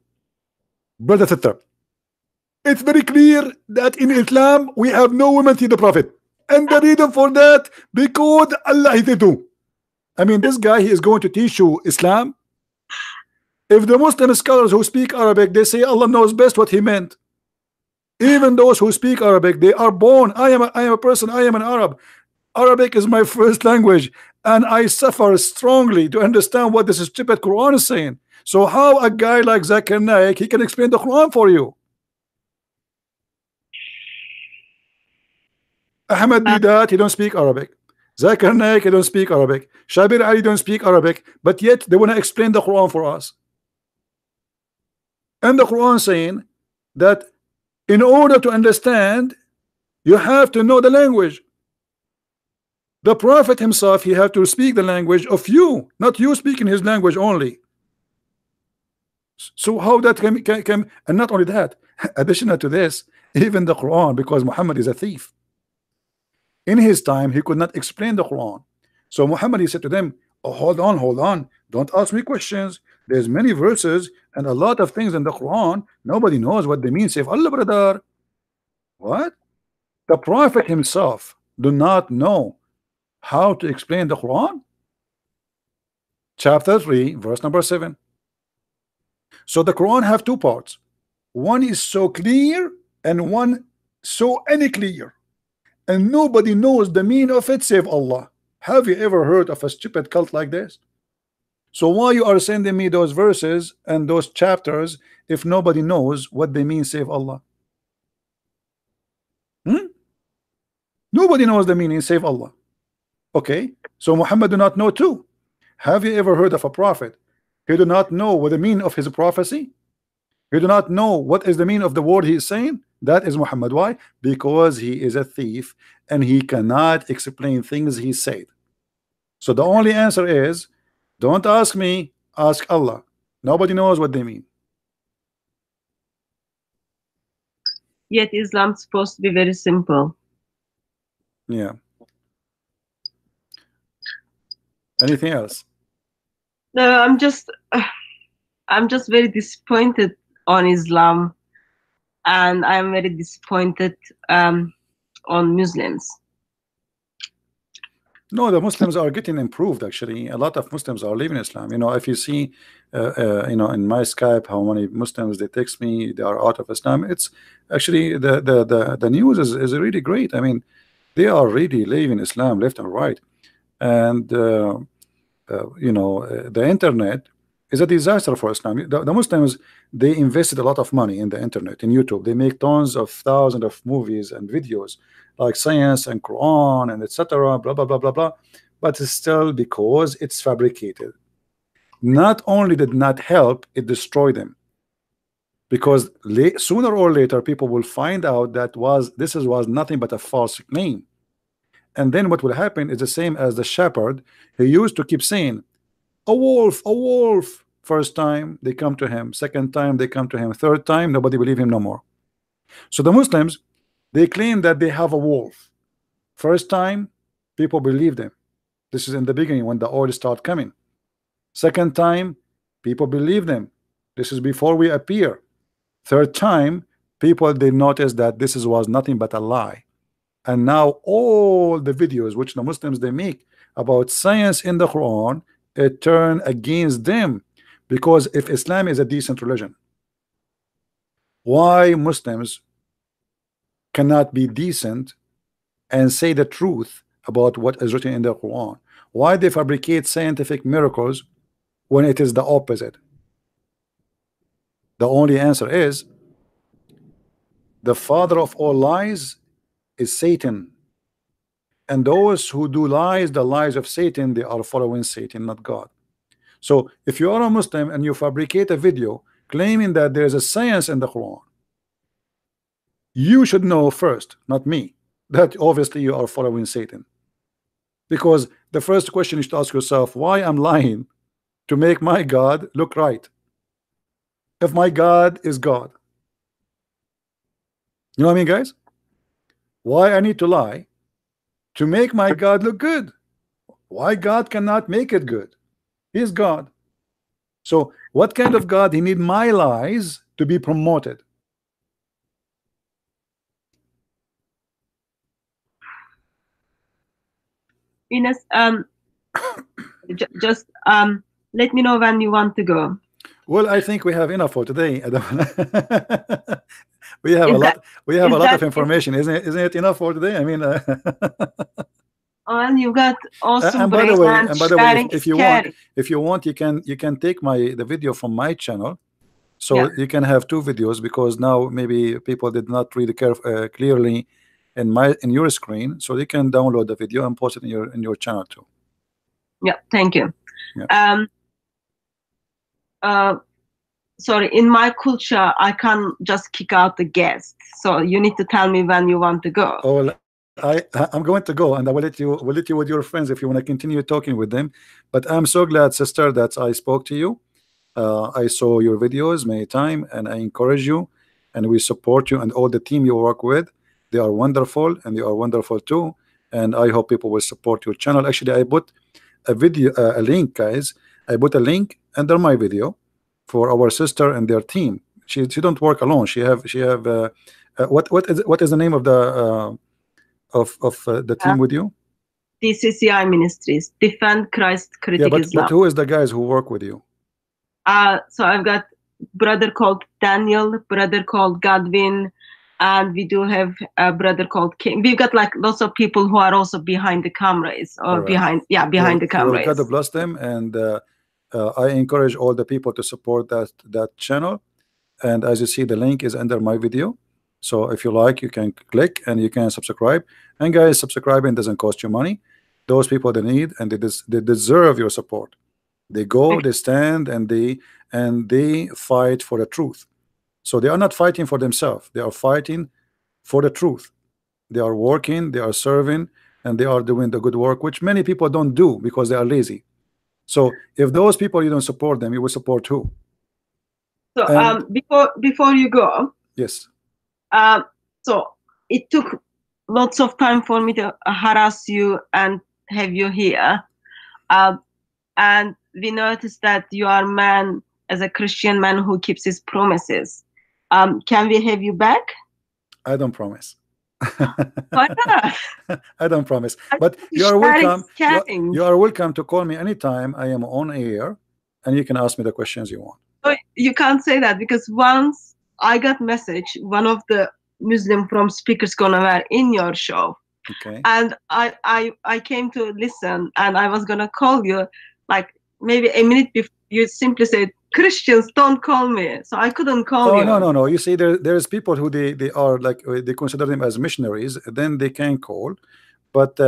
Brother Thitter, it's very clear that in Islam we have no women see the Prophet, and the reason for that because Allah is do. I mean, this guy, he is going to teach you Islam. If the Muslim scholars who speak Arabic, they say Allah knows best what he meant. Even those who speak Arabic, they are born. I am a person, I am an Arab. Arabic is my first language, and I suffer strongly to understand what this stupid Quran is saying. So how a guy like Zakir Naik, he can explain the Quran for you? Ahmed Didat, he don't speak Arabic. Zakir Naik, he don't speak Arabic. Shabir Ali don't speak Arabic, but yet they want to explain the Quran for us. And the Quran saying that in order to understand, you have to know the language. The Prophet himself, he had to speak the language of you, not you speaking his language only. So how that can and not only that, additional to this, even the Quran, because Muhammad is a thief. In his time, he could not explain the Quran. So Muhammad, he said to them, oh, hold on, don't ask me questions. There's many verses and a lot of things in the Quran. Nobody knows what they mean. Say, Allah, brother. What? The Prophet himself do not know how to explain the Quran? Chapter 3, verse number 7. So the Quran have 2 parts. One is so clear and one so unclear. And nobody knows the meaning of it save Allah. Have you ever heard of a stupid cult like this? So why you are sending me those verses and those chapters if nobody knows what they mean save Allah? Nobody knows the meaning save Allah. Okay, so Muhammad do not know too. Have you ever heard of a prophet? He do not know what the meaning of his prophecy. He do not know what is the meaning of the word he is saying. That is Muhammad. Why? Because he is a thief and he cannot explain things he said. So the only answer is, don't ask me, ask Allah. Nobody knows what they mean. Yet Islam is supposed to be very simple. Yeah. Anything else? No, I'm just very disappointed on Islam, and I'm very disappointed on Muslims. No, the Muslims are getting improved. Actually, a lot of Muslims are leaving Islam. You know, if you see, you know, in my Skype, how many Muslims they text me, they are out of Islam. It's actually the news is really great. I mean, they are really leaving Islam left and right, and you know, the internet is a disaster for Islam. The Muslims, they invested a lot of money in the internet, in YouTube. They make tons of thousands of movies and videos like science and Quran and etc. Blah blah blah blah blah. But it's still because it's fabricated. Not only did not help, it destroyed them. Because sooner or later, people will find out that this was nothing but a false claim. And then what will happen is the same as the shepherd. He used to keep saying, a wolf, a wolf. First time they come to him, second time they come to him, third time nobody believe him no more. So the Muslims, They claim that they have a wolf. First time, people believe them. This is in the beginning when the oil start coming. Second time, people believe them. This is before we appear. Third time, people they notice that this was nothing but a lie. And now all the videos which the Muslims they make about science in the Quran, it turn against them. Because if Islam is a decent religion, why Muslims cannot be decent and say the truth about what is written in the Quran? Why they fabricate scientific miracles when it is the opposite? The only answer is the father of all lies is Satan, and those who do lies, the lies of Satan, they are following Satan, not God. So if you are a Muslim and you fabricate a video claiming that there is a science in the Quran, you should know first, not me, that obviously you are following Satan. Because the first question you should ask yourself, why I'm lying to make my God look right? If my God is God, you know what I mean, guys? Why I need to lie to make my God look good? Why God cannot make it good? He's God. So what kind of God he need my lies to be promoted? Ines, just let me know when you want to go. Well, I think we have enough for today. We have Is a that- lot. We have a lot of that- information, isn't it? Isn't it enough for today? I mean, and you got awesome and by the brain way, and and by the way, sharing if is you want, caring. you can take the video from my channel, so Yeah. you can have two videos, because now maybe people did not read clearly in your screen, so you can download the video and post it in your channel too. Yeah, thank you. Yeah. Sorry, in my culture, I can't just kick out the guests. So you need to tell me when you want to go. Oh, well, I'm going to go, and I will let you with your friends if you want to continue talking with them. But I'm so glad, sister, that I spoke to you. I saw your videos many times, and I encourage you, and we support you and all the team you work with. They are wonderful, and you are wonderful too. And I hope people will support your channel. Actually, I put a video, a link, guys. I put a link under my video for our sister and their team. She don't work alone. She have what is the name of the the team with you? DCCI Ministries, Defend Christ, Critic Yeah, Islam. but who is the guys who work with you? So I've got brother called Daniel, brother called Godwin, and we do have a brother called King. We've got like lots of people who are also behind the cameras or behind the cameras. God bless them, and I encourage all the people to support that channel. And as you see, the link is under my video. So if you like, you can click and you can subscribe. And guys, subscribing doesn't cost you money. Those people they need and they deserve your support. They go, they stand, and they fight for the truth. So they are not fighting for themselves. They are fighting for the truth. They are working, they are serving, and they are doing the good work, which many people don't do because they are lazy. So if those people you don't support them, you will support who? So before you go, yes. So it took lots of time for me to harass you and have you here, and we noticed that you are a man, as a Christian man who keeps his promises. Can we have you back? I don't promise. Why not? I don't promise, but you are welcome. You are welcome to call me anytime I am on air, and you can ask me the questions you want. So you can't say that, because once I got message, one of the Muslim from Speakers Corner were in your show, okay, and I came to listen, and I was gonna call you like maybe a minute before. You simply said, Christians don't call me, so I couldn't call you. No. You see, there's people who they are like, they consider them as missionaries, then they can call, but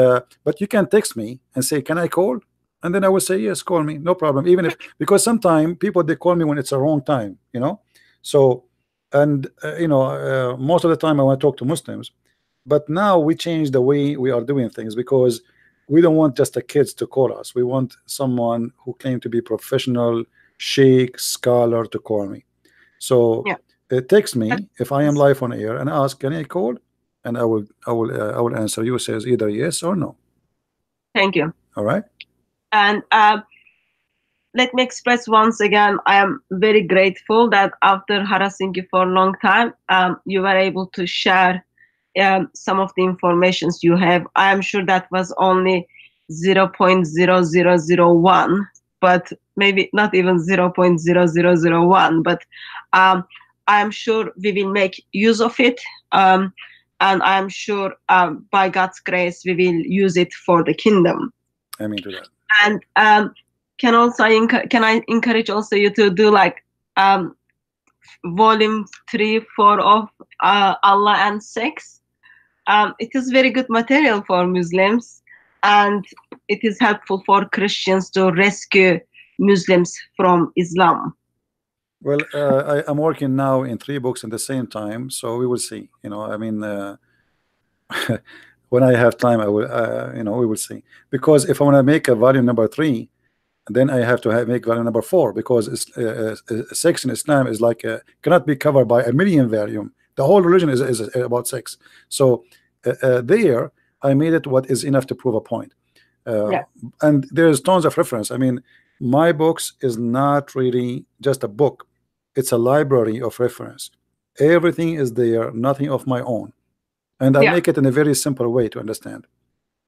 you can text me and say, can I call? And then I will say, yes, call me, no problem. Even if, because sometimes people they call me when it's a wrong time, you know. So, and most of the time I want to talk to Muslims, but now we change the way we are doing things, because we don't want just the kids to call us. We want someone who claim to be professional, sheikh, scholar to call me. So text me if I am live on air and ask, can I call? and I will answer you says either yes or no. Thank you. All right. And let me express once again, I am very grateful that after harassing you for a long time, you were able to share some of the informations you have. I am sure that was only 0.0001, but maybe not even 0.0001, but I am sure we will make use of it. And I am sure by God's grace, we will use it for the kingdom. Amen to that. And can I encourage also you to do like volume 3, 4 of Allah and Sex. It is very good material for Muslims, and it is helpful for Christians to rescue Muslims from Islam. Well, I'm working now in 3 books at the same time, so we will see. I mean, when I have time, I will. We will see. Because if I want to make a volume number 3, then I have to make volume number 4, because sex in Islam is like cannot be covered by a million volume. The whole religion is about sex. So there, I made it what is enough to prove a point. Yeah. And there's tons of reference. I mean, my books is not really just a book. It's a library of reference. Everything is there, nothing of my own. And I make it in a very simple way to understand.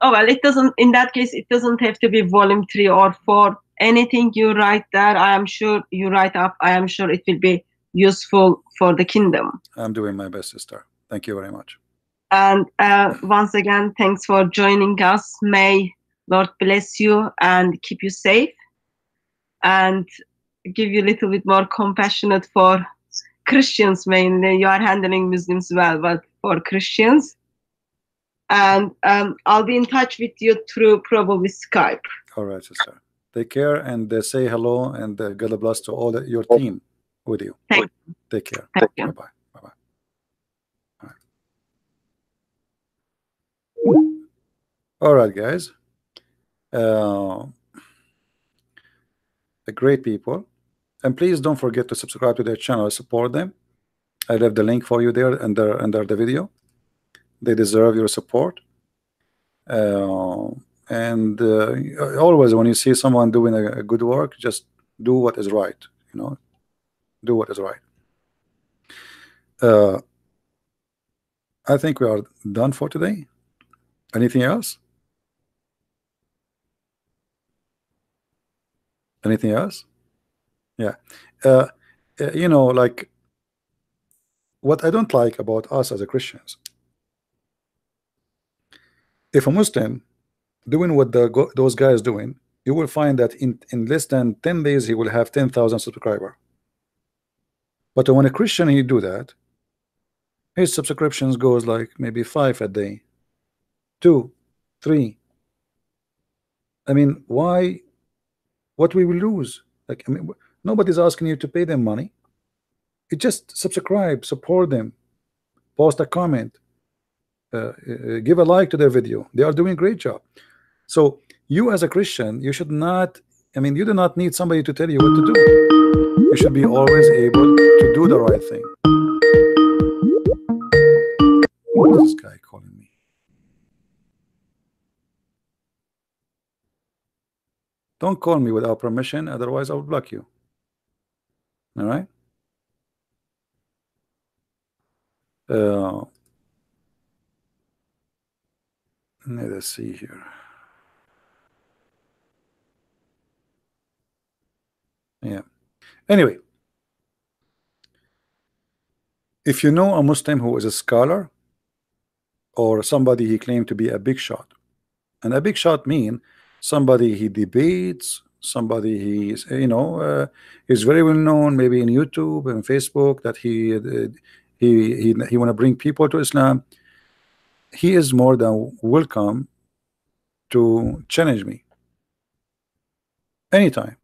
Oh, well, it doesn't, in that case, it doesn't have to be volume 3 or 4. Anything you write there, I am sure you write up, I am sure it will be useful for the kingdom. I'm doing my best, sister. Thank you very much. And once again, thanks for joining us. May Lord bless you and keep you safe, and give you a little bit more compassionate for Christians mainly. You are handling Muslims well, but for Christians. And I'll be in touch with you through probably Skype. All right, sister. Take care, and say hello, and God bless to all your team with you. Thank you. Take care. Thank you. Bye-bye. Bye-bye. All right, guys. Great people. And please don't forget to subscribe to their channel, support them. I left the link for you there under the video. They deserve your support. And always when you see someone doing a good work, just do what is right. Do what is right. I think we are done for today. Anything else? Anything else? Yeah. Like, what I don't like about us as a Christians, if a Muslim doing what those guys doing, you will find that in less than 10 days he will have 10,000 subscribers. But when a Christian he do that, his subscriptions goes like maybe 5 a day, 2, 3. I mean, why? What we will lose? Like, I mean, nobody's asking you to pay them money. You just subscribe, support them, post a comment, give a like to their video. They are doing a great job. So you as a Christian, you should not, I mean, you do not need somebody to tell you what to do. You should be always able to do the right thing. What is this guy calling me? Don't call me without permission, otherwise I'll block you. All right? Let's see here. Yeah. Anyway, if you know a Muslim who is a scholar or somebody he claimed to be a big shot, and a big shot mean somebody he debates, somebody he's is very well known, maybe in YouTube and Facebook, that he want to bring people to Islam, he is more than welcome to challenge me anytime,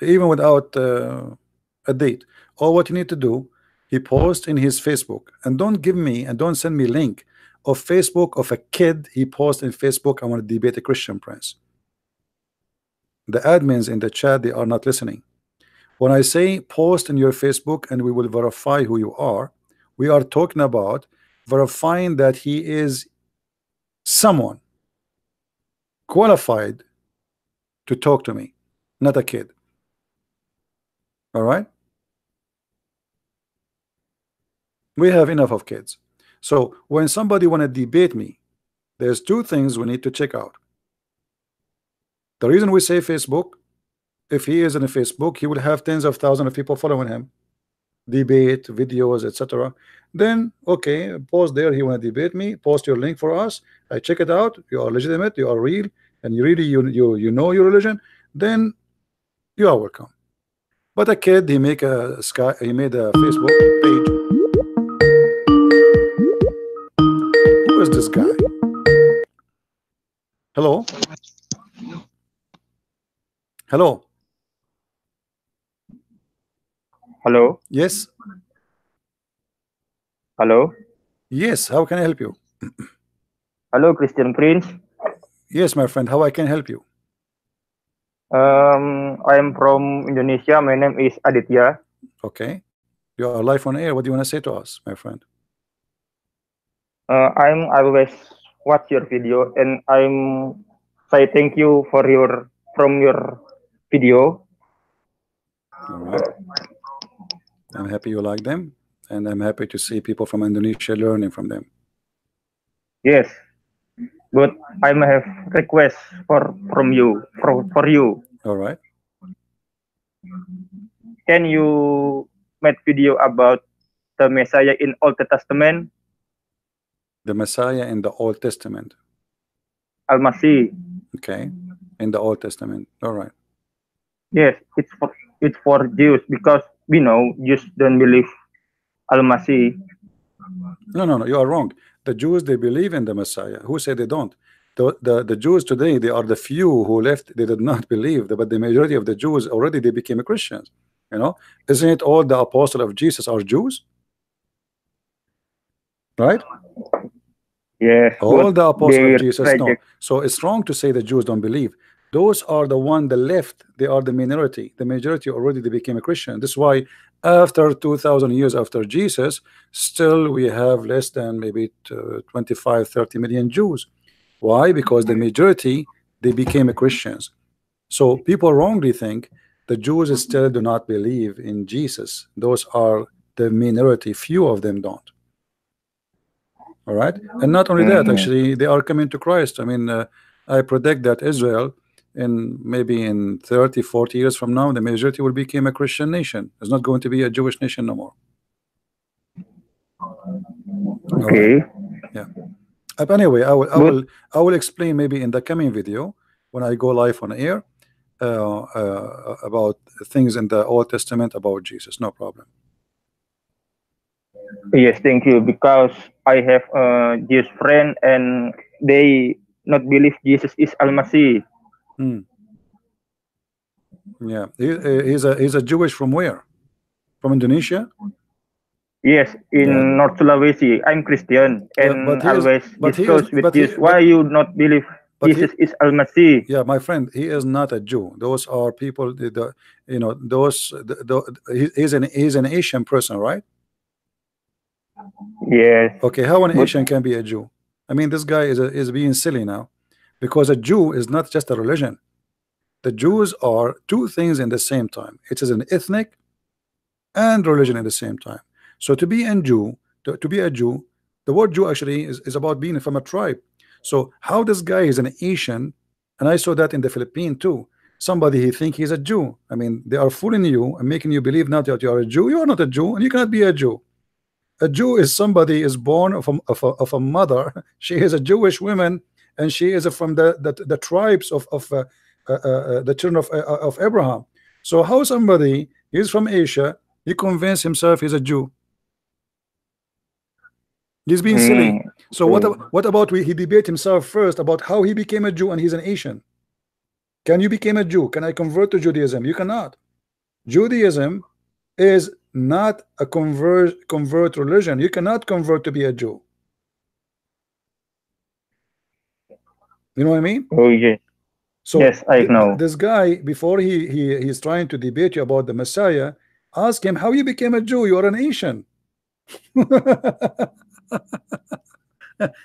even without a date. All what you need to do, he posts in his Facebook, and don't give me and don't send me link of Facebook of a kid he posts in Facebook, I want to debate a Christian prince. The admins in the chat, they are not listening. When I say post in your Facebook and we will verify who you are, we are talking about verifying that he is someone qualified to talk to me, not a kid. All right, we have enough of kids. So when somebody want to debate me, there's two things we need to check out. The reason we say Facebook, if he is in a Facebook, he will have tens of thousands of people following him, debate videos, etc. Then okay, post there, he want to debate me, post your link for us, I check it out, you are legitimate, you are real, and you really you know your religion, then you are welcome. But a kid, he made a Facebook page. Who is this guy? Hello? Hello? Hello? Yes? Hello? Yes, how can I help you? Hello, Christian Prince. Yes, my friend, how I can help you? I am from Indonesia. My name is Aditya. Okay. You are live on air. What do you want to say to us, my friend? I'm always watch your video, and I'm say thank you for your video. All right. I'm happy you like them, and I'm happy to see people from Indonesia learning from them. Yes, but I may have request from you for you. All right. Can you make video about the Messiah in Old Testament? The Messiah in the Old Testament. Al-Masih. Okay. In the Old Testament. All right. Yes, it's for Jews, because we know Jews don't believe Al-Masih. No, you are wrong. The Jews, they believe in the Messiah. Who said they don't? The Jews today, they are the few who left, they did not believe, but the majority of the Jews already, they became Christians. You know, isn't it all the apostles of Jesus are Jews? Right? Yes, all the apostles of Jesus, no. reject. So it's wrong to say the Jews don't believe. Those are the one, the left, they are the minority. The majority already, they became a Christian. This is why after 2,000 years after Jesus, still we have less than maybe 25-30 million Jews. Why? Because the majority, they became Christians. So people wrongly think the Jews still do not believe in Jesus. Those are the minority, few of them don't. All right, and not only that, actually they are coming to Christ. I mean, I predict that Israel in maybe in 30-40 years from now, the majority will become a Christian nation. It's not going to be a Jewish nation no more. Okay. Right. Yeah. But anyway, I will explain maybe in the coming video when I go live on air about things in the Old Testament about Jesus. No problem. Yes, thank you. Because I have a Jewish friend, and they not believe Jesus is Al-Masih. Yeah, he's a Jewish from where? From Indonesia? Yes, in North Sulawesi. I'm Christian, and always discuss with Jesus. Why you not believe Jesus is Al-Masih? Yeah, my friend, he is not a Jew. Those are people. You know, he's an Asian person, right? Yes. Okay, how an Asian can be a Jew? I mean, this guy is being silly now, because a Jew is not just a religion. The Jews are two things in the same time. It is an ethnic and religion at the same time. So to be a Jew, to be a Jew, the word Jew actually is about being from a tribe. So how this guy is an Asian, and I saw that in the Philippines too. Somebody he think he's a Jew. I mean, they are fooling you and making you believe now that you are a Jew. You are not a Jew, and you cannot be a Jew. A Jew is somebody is born of a mother. She is a Jewish woman, and she is from the tribes of the children of Abraham. So how somebody is from Asia, he convinced himself he's a Jew? He's being silly. So what about he debate himself first about how he became a Jew and he's an Asian? Can you become a Jew? Can I convert to Judaism? You cannot. Judaism is not a convert religion. You cannot convert to be a Jew. You know what I mean? Oh yeah. So yes, I know. This guy, before he's trying to debate you about the Messiah, ask him how you became a Jew. You are an Asian.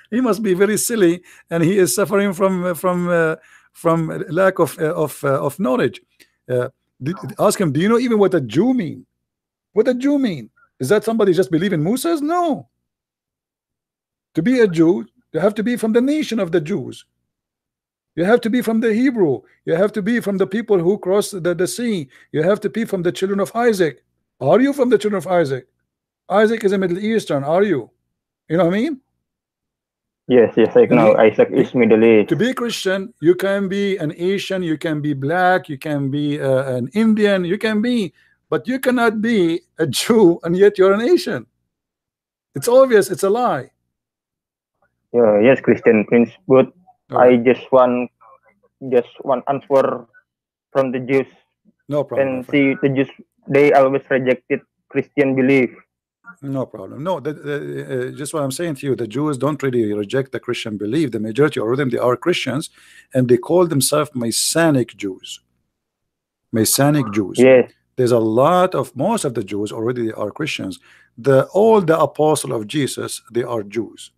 He must be very silly, and he is suffering from lack of knowledge. Ask him, do you know even what a Jew mean? What a Jew mean? Is that somebody just believe in Moses? No. To be a Jew, you have to be from the nation of the Jews. You have to be from the Hebrew. You have to be from the people who crossed the sea. You have to be from the children of Isaac. Are you from the children of Isaac? Isaac is a Middle Eastern. Are you? You know what I mean? Yes, I know. Isaac is Middle East. To be a Christian, you can be an Asian, you can be black, you can be an Indian, you can be, but you cannot be a Jew and yet you're an Asian. It's obvious. It's a lie. Yes, Christian Prince, but I just want answer from the Jews. No problem. And see, the Jews, they always rejected Christian belief. No problem. No, just what I'm saying to you, the Jews don't really reject the Christian belief. The majority of them, they are Christians, and they call themselves Messianic Jews. Messianic Jews. Yes. There's a lot of, most of the Jews already are Christians. All the apostle of Jesus, they are Jews.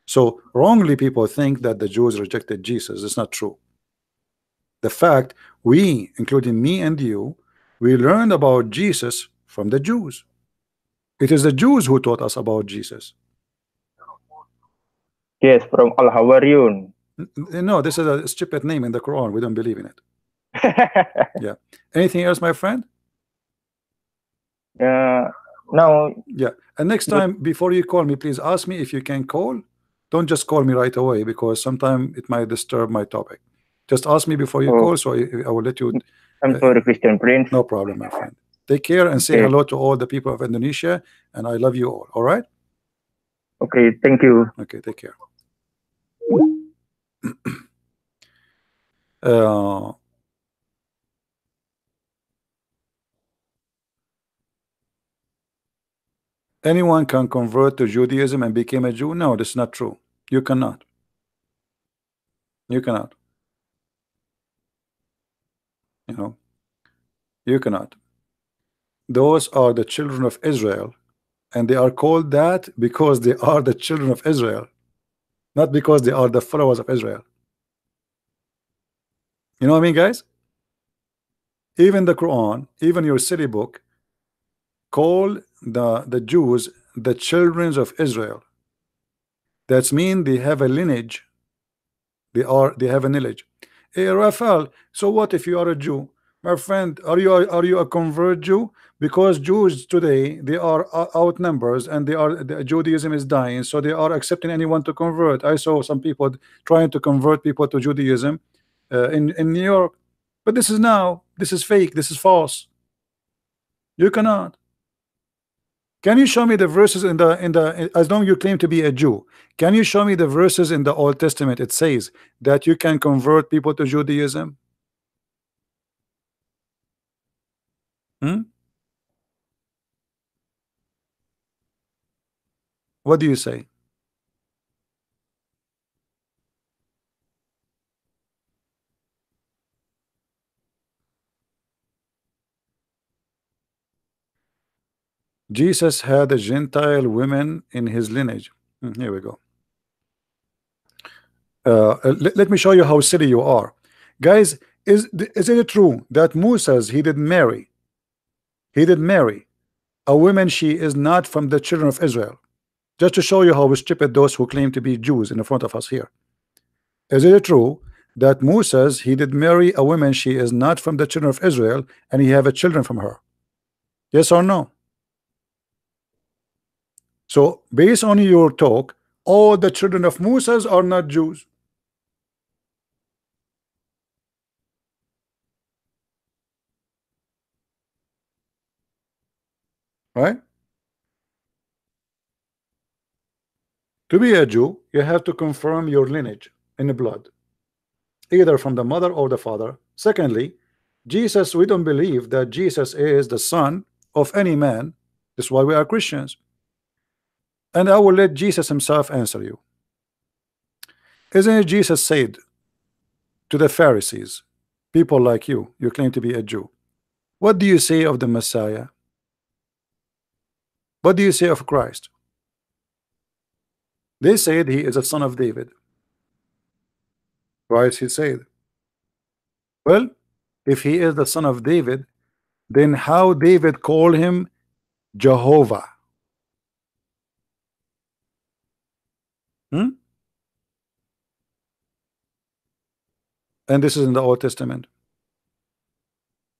So wrongly people think that the Jews rejected Jesus. It's not true. The fact we, including me and you, we learned about Jesus from the Jews. It is the Jews who taught us about Jesus. Yes, from Al-Hawariyun. No, this is a stupid name in the Quran. We don't believe in it. Yeah. Anything else, my friend? No. Yeah. And next time, before you call me, please ask me if you can call. Don't just call me right away, because sometimes it might disturb my topic. Just ask me before you call, so I will let you. I'm sorry, Christian Prince. No problem, my friend. Take care and say hello to all the people of Indonesia, and I love you all. All right? Okay, thank you. Okay, take care. Anyone can convert to Judaism and become a Jew? No, this is not true. You cannot. You cannot. You know, you cannot. Those are the children of Israel, and they are called that because they are the children of Israel, not because they are the followers of Israel. You know what I mean, guys? Even the Quran, even your city book, call the Jews the children of Israel. That means they have a lineage. They have a lineage. Hey, Raphael, so what if you are a Jew? My friend, are you a convert Jew? Because Jews today, they are outnumbers, and Judaism is dying, so they are accepting anyone to convert. I saw some people trying to convert people to Judaism in New York, but this is fake, this is false. You cannot. Can you show me the verses in the as long you claim to be a Jew? Can you show me the verses in the Old Testament it says that you can convert people to Judaism? What do you say? Jesus had a Gentile women in his lineage. Here we go. Let me show you how silly you are, guys. Is it true that Moses he did marry a woman she is not from the children of Israel? Just to show you how stupid those who claim to be Jews in front of us here. Is it true that Moses he did marry a woman she is not from the children of Israel, and he have a children from her? Yes or no? So based on your talk, all the children of Moses are not Jews. Right? To be a Jew, you have to confirm your lineage in the blood, either from the mother or the father. Secondly, Jesus, we don't believe that Jesus is the son of any man. That's why we are Christians. And I will let Jesus himself answer you. Isn't it Jesus said to the Pharisees, people like you claim to be a Jew, what do you say of the Messiah? What do you say of Christ? They said he is a son of David. Right? He said. Well, if he is the son of David, then how David called him Jehovah? Hmm? And this is in the Old Testament.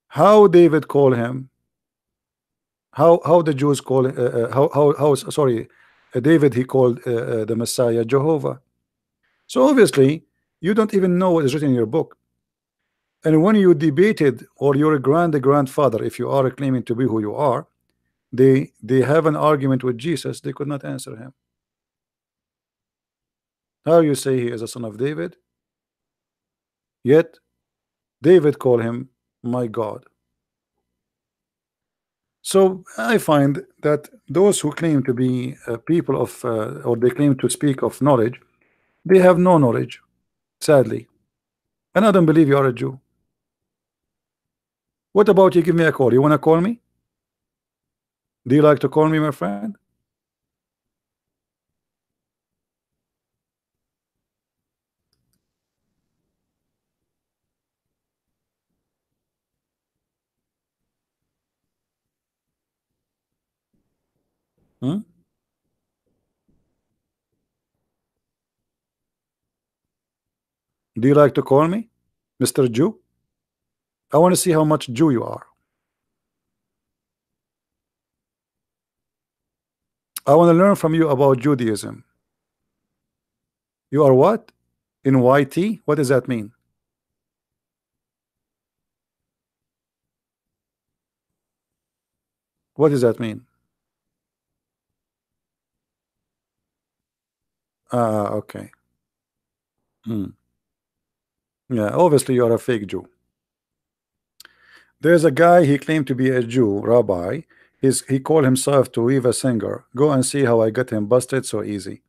How David called him? How the Jews call how sorry, David, he called the Messiah Jehovah. So obviously you don't even know what is written in your book. And when you debated, or your grandfather, if you are claiming to be who you are, they have an argument with Jesus, they could not answer him. How you say he is a son of David, yet David called him my God? So I find that those who claim to be people of or they claim to speak of knowledge, they have no knowledge, sadly. And I don't believe you are a Jew. What about you give me a call? You want to call me? Do you like to call me, my friend? Hmm? Do you like to call me Mr. Jew? I want to see how much Jew you are. I want to learn from you about Judaism. You are what? In YT? What does that mean? What does that mean? Okay. Yeah, obviously you are a fake Jew. There's a guy, he claimed to be a Jew, rabbi. He called himself to a singer. Go and see how I got him busted so easy.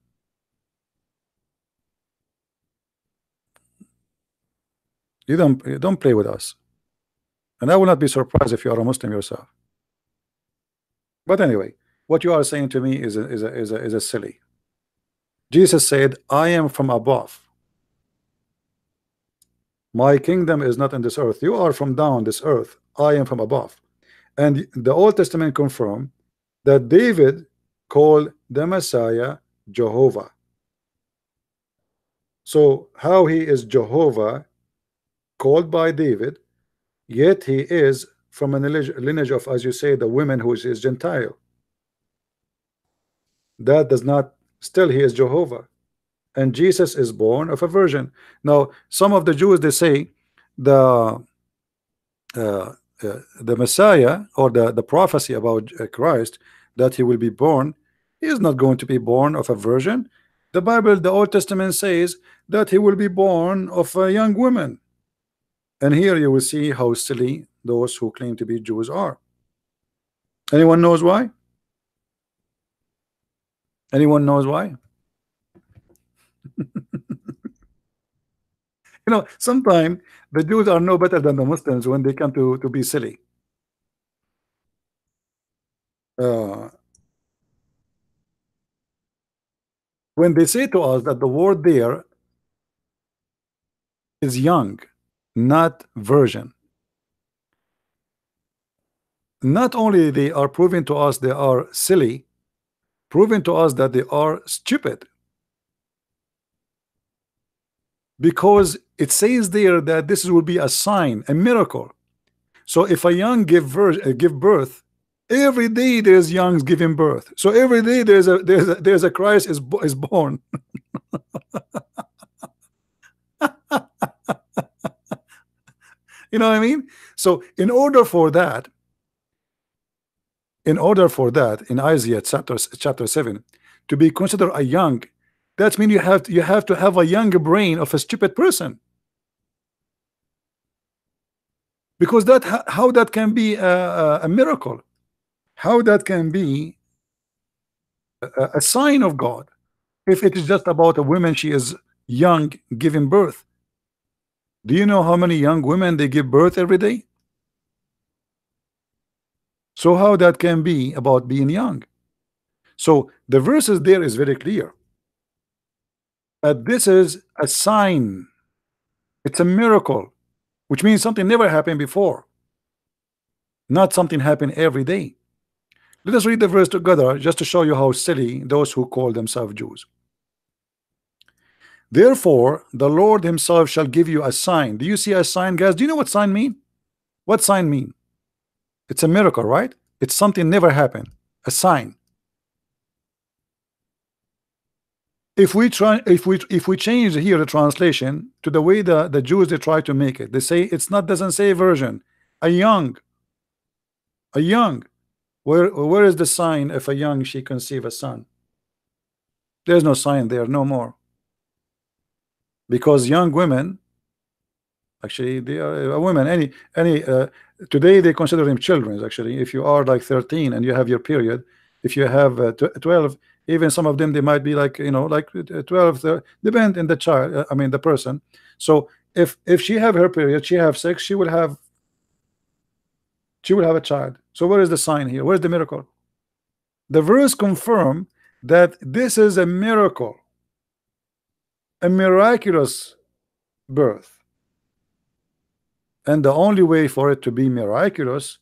You don't play with us. And I will not be surprised if you are a Muslim yourself. But anyway, what you are saying to me is a silly. Jesus said, I am from above. My kingdom is not in this earth. You are from down this earth. I am from above. And the Old Testament confirm that David called the Messiah Jehovah. So how he is Jehovah called by David, yet he is from a lineage of, as you say, the women who is Gentile. That does not, still he is Jehovah. And Jesus is born of a virgin. Now some of the Jews, they say the Messiah, or the prophecy about Christ, that he will be born, he is not going to be born of a virgin. The Bible, the Old Testament says that he will be born of a young woman. And here you will see how silly those who claim to be Jews are. Anyone knows why? Anyone knows why? You know, sometimes the Jews are no better than the Muslims when they come to be silly. When they say to us that the word there is young, not virgin, not only they are proving to us they are silly, proving to us that they are stupid, because it says there that this will be a sign, a miracle. So if a young give birth, every day there's youngs giving birth. So every day there's a Christ is born. You know what I mean? So in order for that, in Isaiah chapter 7, to be considered a young, that means you have to have a young brain of a stupid person. Because that, how that can be a miracle, how that can be a sign of God, if it is just about a woman, she is young giving birth. Do you know how many young women they give birth every day? So how that can be about being young? So the verses there is very clear. This is a sign. It's a miracle, which means something never happened before, not something happened every day. Let us read the verse together just to show you how silly those who call themselves Jews. Therefore, the Lord himself shall give you a sign. Do you see a sign, guys? Do you know what sign mean? What sign mean? It's a miracle, right? It's something never happened. A sign. If we change here the translation to the way the Jews they try to make it, they say it's not, doesn't say virgin, a young. Where is the sign if a young she conceive a son? There's no sign there, no more. Because young women, actually they are women, today they consider them children. Actually, if you are like 13 and you have your period, if you have 12, even some of them they might be like, you know, like 12, depend in the child, I mean the person. So if she have her period, she have sex, she will have a child. So where is the sign here? Where's the miracle? The verse confirm that this is a miracle, a miraculous birth. And the only way for it to be miraculous,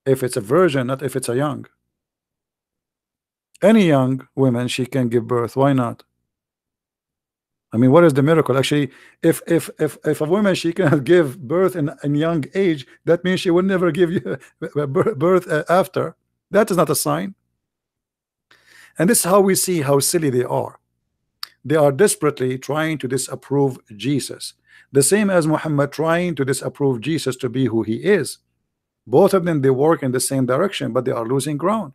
if it's a virgin, not if it's a young. Any young woman, she can give birth. Why not? I mean, what is the miracle? Actually, if a woman she cannot give birth in young age, that means she will never give you birth after. That is not a sign. And this is how we see how silly they are. They are desperately trying to disapprove Jesus, the same as Muhammad trying to disapprove Jesus to be who he is. Both of them, they work in the same direction, but they are losing ground.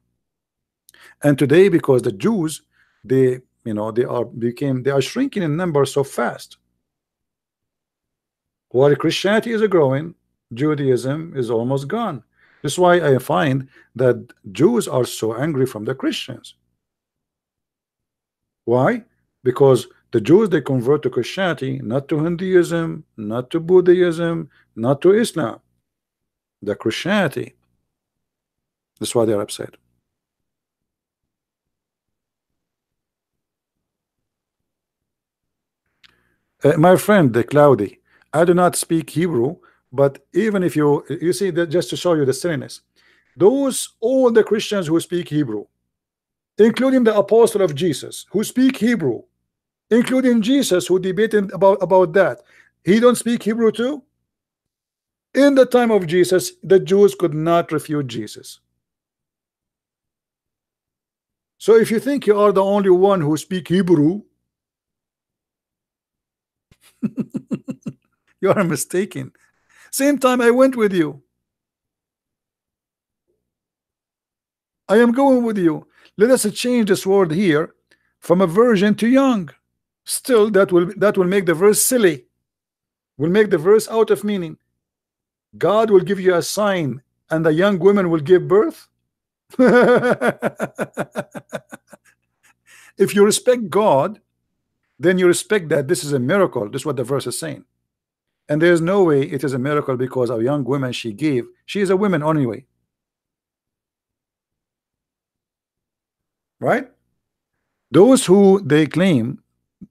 And today, because the Jews, they are shrinking in number so fast. While Christianity is growing, Judaism is almost gone. That's why I find that Jews are so angry from the Christians. Why? Because the Jews, they convert to Christianity, not to Hinduism, not to Buddhism, not to Islam, the Christianity. That's why they're upset. My friend, the Cloudy, I do not speak Hebrew, but even if you see that, just to show you the silliness, all the Christians who speak Hebrew, including the apostle of Jesus who speak Hebrew, including Jesus who debated about that, he don't speak Hebrew too. In the time of Jesus, the Jews could not refute Jesus. So if you think you are the only one who speak Hebrew, you are mistaken. Same time I went with you. I am going with you. Let us change this word here from a virgin to young. Still, that will make the verse silly. Will make the verse out of meaning. God will give you a sign, and the young woman will give birth. If you respect God, then you respect that this is a miracle. This is what the verse is saying. And there's no way it is a miracle because a young woman she gave. She is a woman anyway. Right? Those who they claim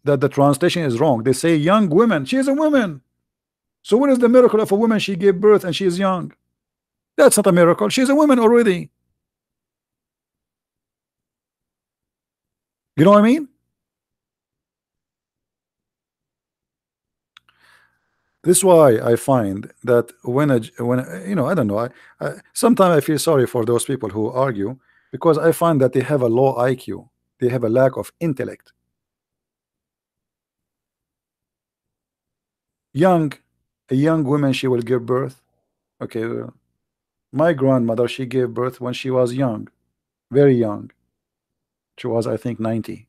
that the translation is wrong, they say young women. She is a woman. So what is the miracle of a woman she gave birth and she is young? That's not a miracle. She's a woman already. You know what I mean? This is why I find that when you know, I don't know, sometimes I feel sorry for those people who argue, because I find that they have a low IQ. They have a lack of intellect. A young woman, she will give birth. Okay, my grandmother, she gave birth when she was young, very young. She was, I think, 90.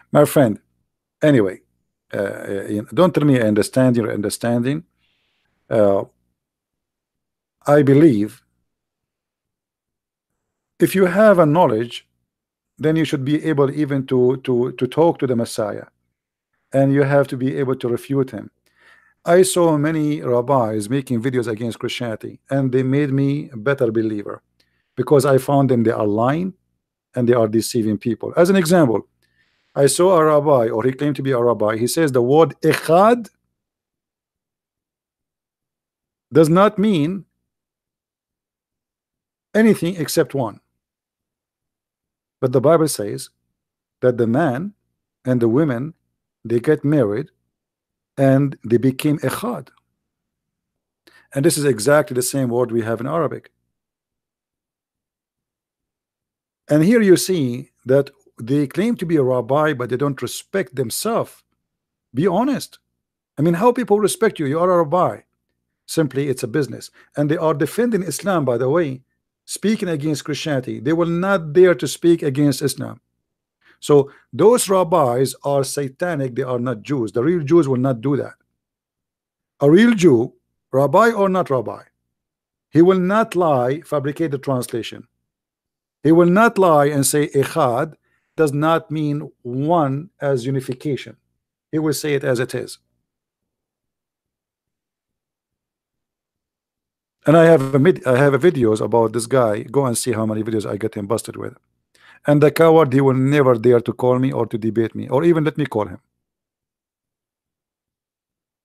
My friend, anyway, don't tell me I understand your understanding. I believe if you have a knowledge, then you should be able even to talk to the Messiah, and you have to be able to refute him. I saw many rabbis making videos against Christianity, and they made me a better believer because I found them they are lying and they are deceiving people. As an example, I saw a rabbi, or he claimed to be a rabbi. He says the word echad does not mean anything except one. But the Bible says that the man and the women, they get married and they became echad. And this is exactly the same word we have in Arabic. And here you see that they claim to be a rabbi, but they don't respect themselves. Be honest. I mean, how people respect you? You are a rabbi. Simply, it's a business. And they are defending Islam, by the way, speaking against Christianity. They will not dare to speak against Islam. So those rabbis are satanic. They are not Jews. The real Jews will not do that. A real Jew, rabbi or not rabbi, he will not lie, fabricate the translation. He will not lie and say echad does not mean one as unification. He will say it as it is. And I have videos about this guy. Go and see how many videos I get him busted with. And the coward, he will never dare to call me or to debate me or even let me call him.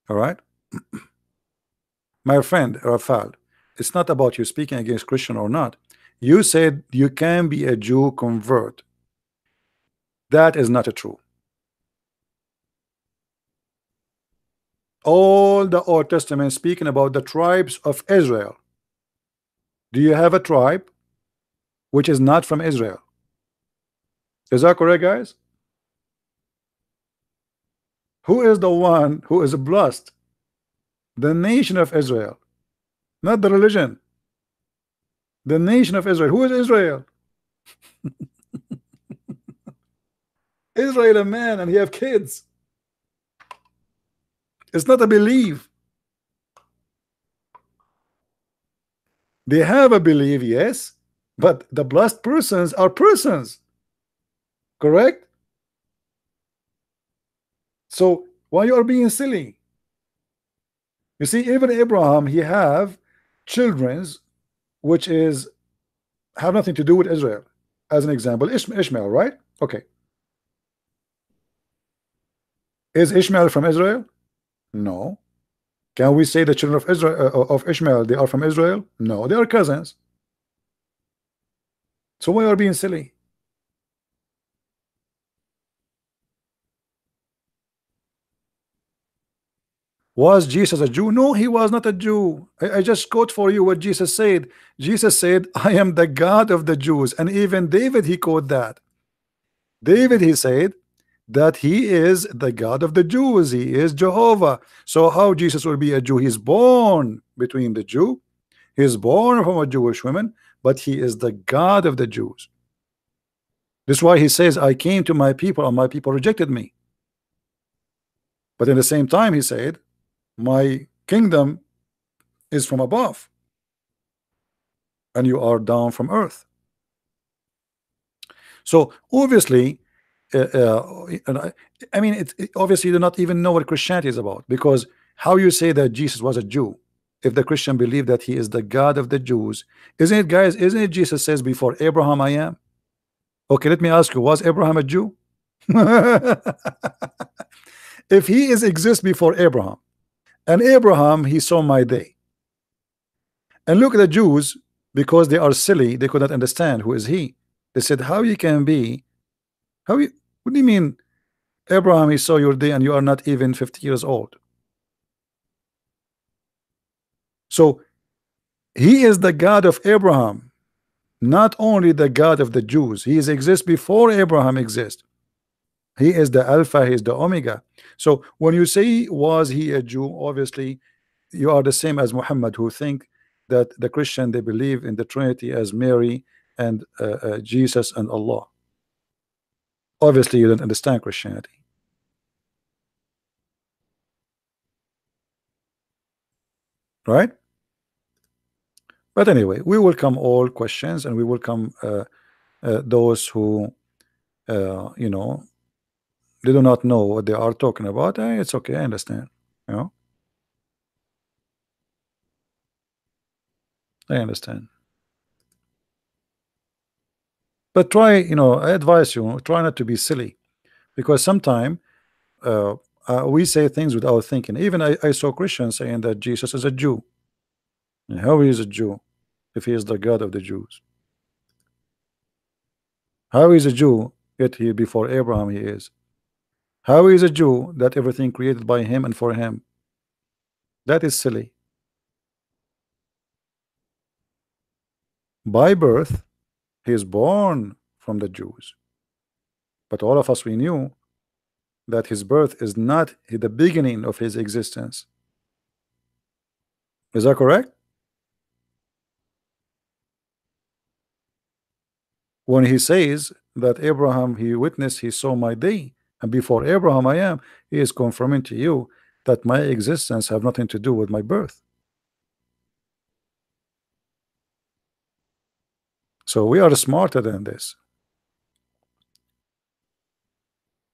All right, my friend Rafal, it's not about you speaking against Christian or not. You said you can be a Jew convert. That is not true. All the Old Testament speaking about the tribes of Israel. Do you have a tribe which is not from Israel? Is that correct, guys? Who is the one who is blessed? The nation of Israel, not the religion. The nation of Israel. Who is Israel? Israel, a man, and he have kids. It's not a belief. They have a belief, yes, but the blessed persons are persons. Correct? So why you are being silly? You see, even Abraham, he have children's which is have nothing to do with Israel. As an example, Ishmael, right? Okay. Is Ishmael from Israel? No. Can we say the children of Israel of Ishmael they are from Israel? No, they are cousins. So why are being silly? Was Jesus a Jew? No, he was not a Jew. I just quote for you what Jesus said. Jesus said, I am the God of the Jews. And even David, he quote that. David, he said that he is the God of the Jews. He is Jehovah. So how Jesus will be a Jew? He's born between the Jew. He's born from a Jewish woman, but he is the God of the Jews. This is why he says, I came to my people and my people rejected me. But in the same time, he said, my kingdom is from above and you are down from earth. So obviously I mean obviously you do not even know what Christianity is about, because how you say that Jesus was a Jew if the Christian believe that he is the God of the Jews? Isn't it, guys? Isn't it Jesus says before Abraham I am? Okay, let me ask you, was Abraham a Jew? If he is exist before Abraham, and Abraham he saw my day, and look at the Jews, because they are silly, they could not understand who is he. They said, how you can be, how you, what do you mean Abraham he saw your day and you are not even 50 years old? So he is the God of Abraham, not only the God of the Jews. He is exist before Abraham exists. He is the Alpha, he is the Omega. So when you say was he a Jew, obviously you are the same as Muhammad, who think that the Christian they believe in the Trinity as Mary and Jesus and Allah. Obviously you don't understand Christianity, right? But anyway, we welcome all questions, and we welcome those who you know, they do not know what they are talking about. It's okay, I understand, you know. I understand. But try, I advise you, try not to be silly, because sometimes we say things without thinking. Even I saw Christians saying that Jesus is a Jew. And how he is a Jew if he is the God of the Jews? How is a Jew yet he before Abraham he is? How is a Jew that everything created by him and for him? That is silly. By birth, he is born from the Jews. But all of us, we knew that his birth is not the beginning of his existence. Is that correct? When he says that Abraham, he witnessed, he saw my day, and before Abraham I am, he is confirming to you that my existence have nothing to do with my birth. So we are smarter than this.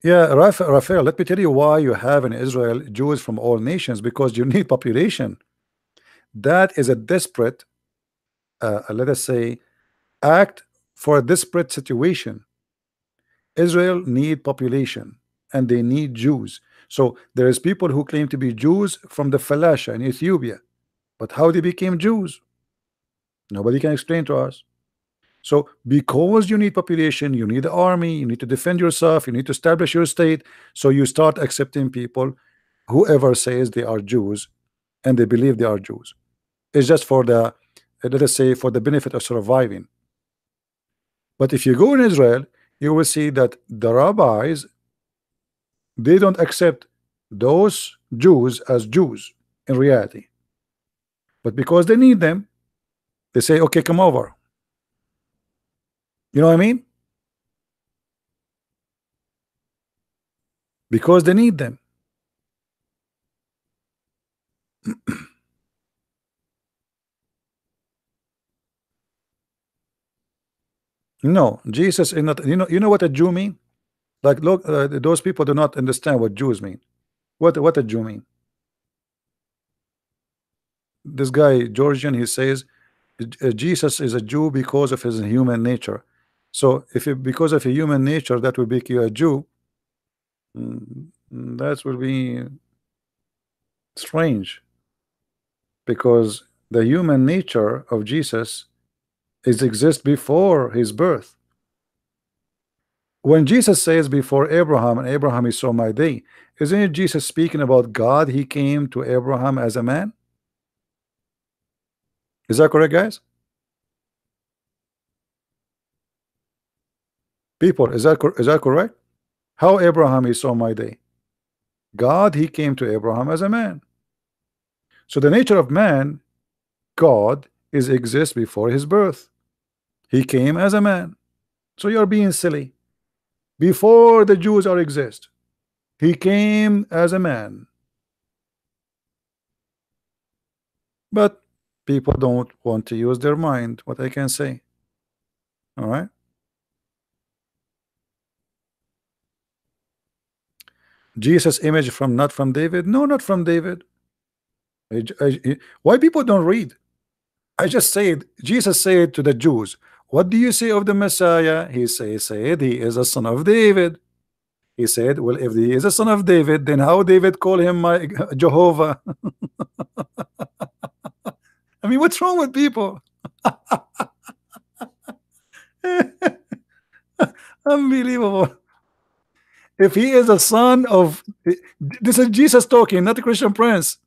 Yeah, Raphael, let me tell you why you have in Israel Jews from all nations, because you need population. That is a desperate, let us say, act for a desperate situation. Israel need population and they need Jews. So there is people who claim to be Jews from the Falasha in Ethiopia, but how they became Jews, nobody can explain to us. So because you need population, you need the army, you need to defend yourself, you need to establish your state, so you start accepting people, whoever says they are Jews and they believe they are Jews. It's just for the, let us say, for the benefit of surviving. But if you go in Israel, you will see that the rabbis, they don't accept those Jews as Jews in reality. But because they need them, they say, okay, come over. You know what I mean? Because they need them. No, Jesus is not. You know what a Jew mean? Like, look, those people do not understand what Jews mean. What a Jew mean? This guy Georgian, he says Jesus is a Jew because of his human nature. So if because of a human nature that will make you a Jew, that will be strange, because the human nature of Jesus exists before his birth. When Jesus says before Abraham and Abraham he saw my day, isn't it Jesus speaking about God? He came to Abraham as a man. Is that correct, guys? People, is that correct? How Abraham he saw my day? God, he came to Abraham as a man. So the nature of man, God, exists before his birth. He came as a man. So you're being silly. Before the Jews are exist, he came as a man. But people don't want to use their mind, what I can say. All right. Jesus image from, not from David? No, not from David. Why people don't read? I just said, Jesus said to the Jews, what do you say of the Messiah? He said he is a son of David. He said, well, if he is a son of David, then how David call him my Jehovah? I mean, what's wrong with people? Unbelievable. If he is a son of, this is Jesus talking, not the Christian Prince.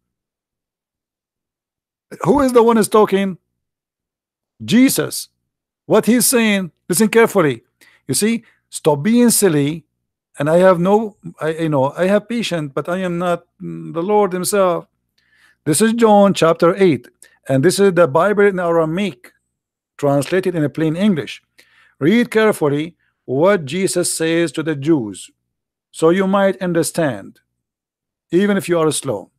Who is the one who's talking? Jesus. What he's saying, listen carefully. You see, stop being silly. And I have no, I have patience, but I am not the Lord himself. This is John chapter 8, and this is the Bible in Aramaic, translated in a plain English. Read carefully what Jesus says to the Jews, so you might understand, even if you are slow.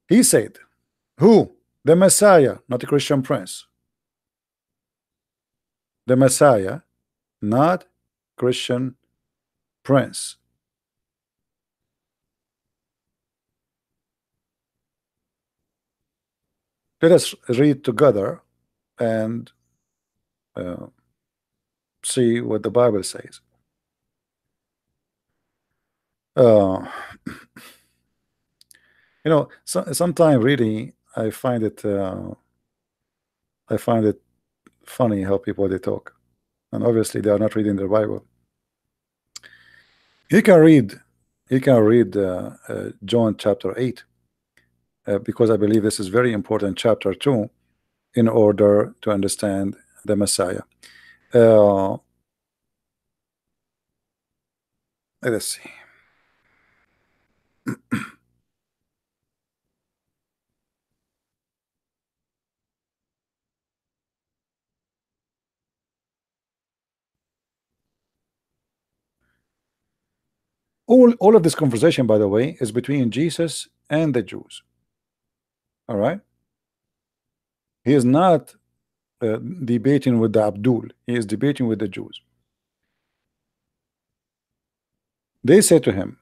He said, who? The Messiah, not the Christian Prince. The Messiah, not Christian Prince. Let us read together and see what the Bible says. You know, sometimes reading, I find it funny how people they talk, and obviously they are not reading the Bible. You can read, John chapter 8, because I believe this is very important chapter 2 in order to understand the Messiah. Let's see. All of this conversation, by the way, is between Jesus and the Jews. All right, he is not debating with the Abdul. He is debating with the Jews. They say to him,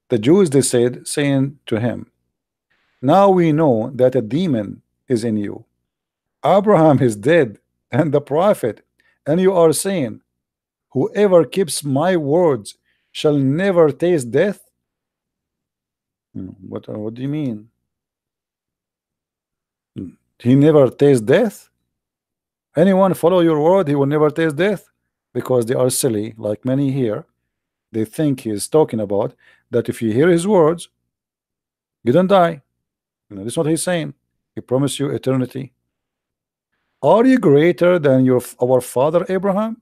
the Jews, they said, saying to him, now we know that a demon is in you. Abraham is dead, and the prophet, and you are saying, whoever keeps my words shall never taste death. What do you mean? He never tastes death? Anyone follow your word, he will never taste death? Because they are silly, like many here. They think he is talking about that if you hear his words, you don't die. That's what he's saying. He promised you eternity. Are you greater than our father Abraham,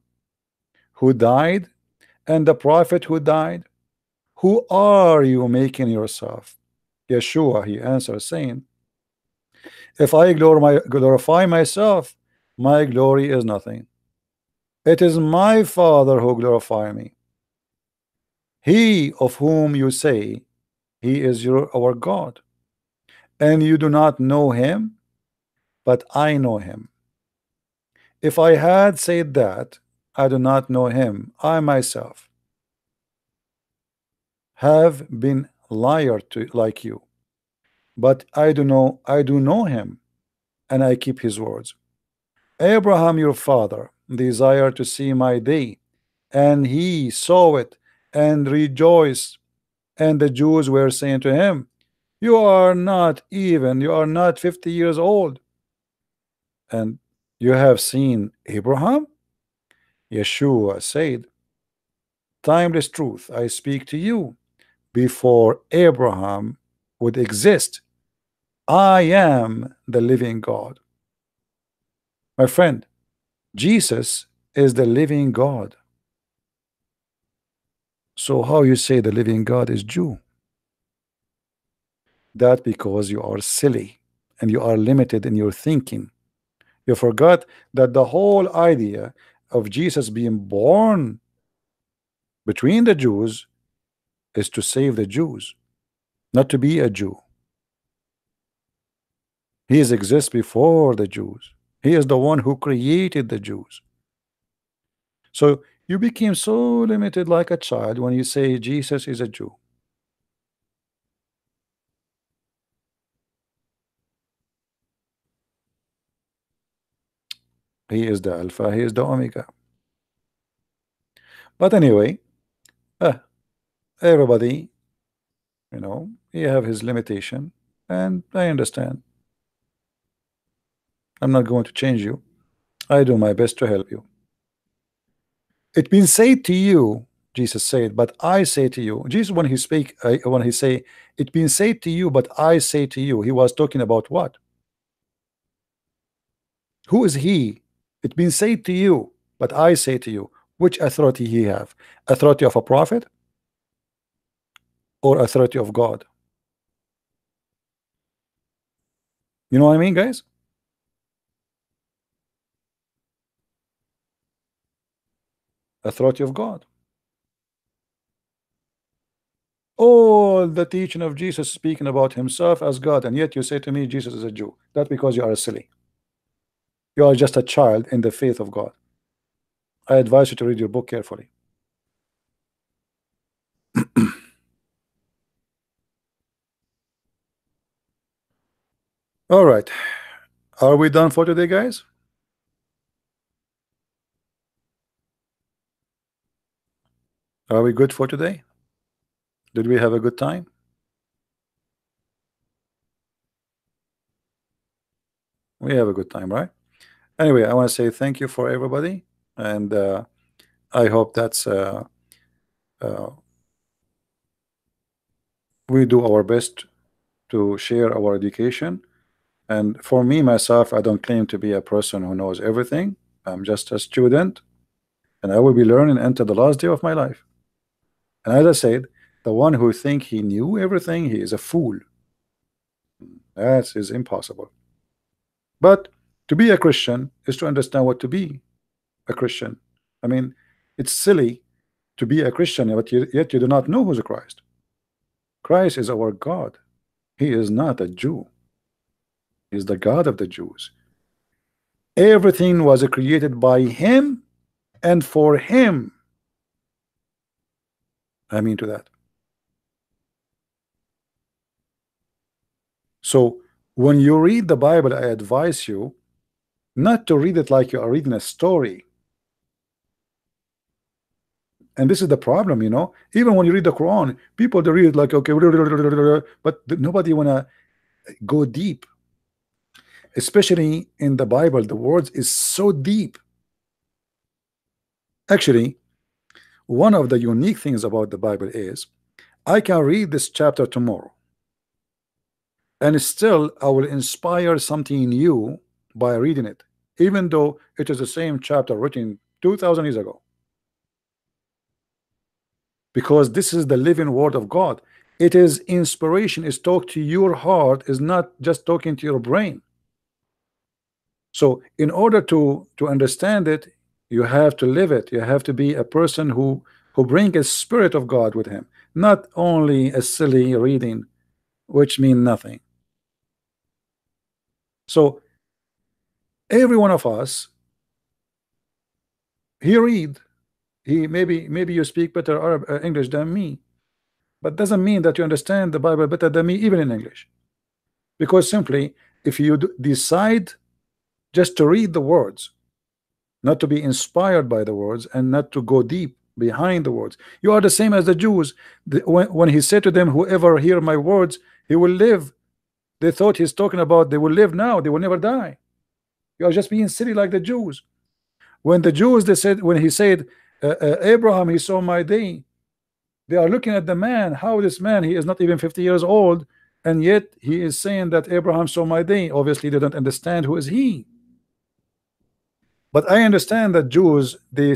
who died, and the prophet who died? Who are you making yourself? Yeshua, he answered, saying, if I glorify myself, my glory is nothing. It is my Father who glorifies me. He of whom you say he is our God, and you do not know him, but I know him. If I had said that I do not know him, I myself have been liar to like you. But I do know him, and I keep his words. Abraham your father desired to see my day, and he saw it and rejoiced. And the Jews were saying to him, you are not 50 years old, and you have seen Abraham? Yeshua said, timeless truth I speak to you, before Abraham would exist, I am the living God. My friend, Jesus is the living God. So how you say the living God is Jew? That because you are silly and you are limited in your thinking. You forgot that the whole idea of Jesus being born between the Jews is to save the Jews, not to be a Jew. He exists before the Jews. He is the one who created the Jews. So you became so limited like a child when you say Jesus is a Jew. He is the Alpha, he is the Omega. But anyway, everybody, he have his limitation, and I understand. I'm not going to change you. I do my best to help you. It's been said to you, Jesus said, but I say to you. Jesus, when he speak, when he say, it's been said to you, but I say to you, he was talking about what? Who is he? It's been said to you, but I say to you. Which authority he have? Authority of a prophet or authority of God? You know what I mean, guys? Authority of God. All the teaching of Jesus speaking about himself as God, and yet you say to me Jesus is a Jew. That's because you are silly. You are just a child in the faith of God. I advise you to read your book carefully. All right. Are we done for today, guys? Are we good for today? Did we have a good time? We have a good time, right? Anyway, I want to say thank you for everybody, and I hope that's uh, we do our best to share our education. And for me, myself, I don't claim to be a person who knows everything. I'm just a student, and I will be learning until the last day of my life. And as I said, the one who think he knew everything, he is a fool. That is impossible. But to be a Christian is to understand what to be a Christian. I mean, it's silly to be a Christian, but yet you do not know who's a Christ. Christ is our God. He is not a Jew. He is the God of the Jews. Everything was created by him and for him. I mean to that. So when you read the Bible, I advise you not to read it like you are reading a story. And this is the problem, you know. Even when you read the Quran, people they read it like okay, but nobody wanna go deep. Especially in the Bible, the words is so deep. Actually, one of the unique things about the Bible is I can read this chapter tomorrow, and still I will inspire something new by reading it, even though it is the same chapter written 2000 years ago. Because this is the living word of God. It is inspiration, is talk to your heart, is not just talking to your brain. So in order to understand it, you have to live it. You have to be a person who bring a spirit of God with him, not only a silly reading which mean nothing. So every one of us, he read, he maybe you speak better English than me, but doesn't mean that you understand the Bible better than me even in English. Because simply if you decide just to read the words, not to be inspired by the words and not to go deep behind the words, you are the same as the Jews. When he said to them, whoever hear my words, he will live, they thought he's talking about they will live now, they will never die. You are just being silly like the Jews. When the Jews, they said, when he said Abraham, he saw my day, they are looking at the man, how this man, he is not even 50 years old, and yet he is saying that Abraham saw my day. Obviously they don't understand who is he. But I understand that Jews, they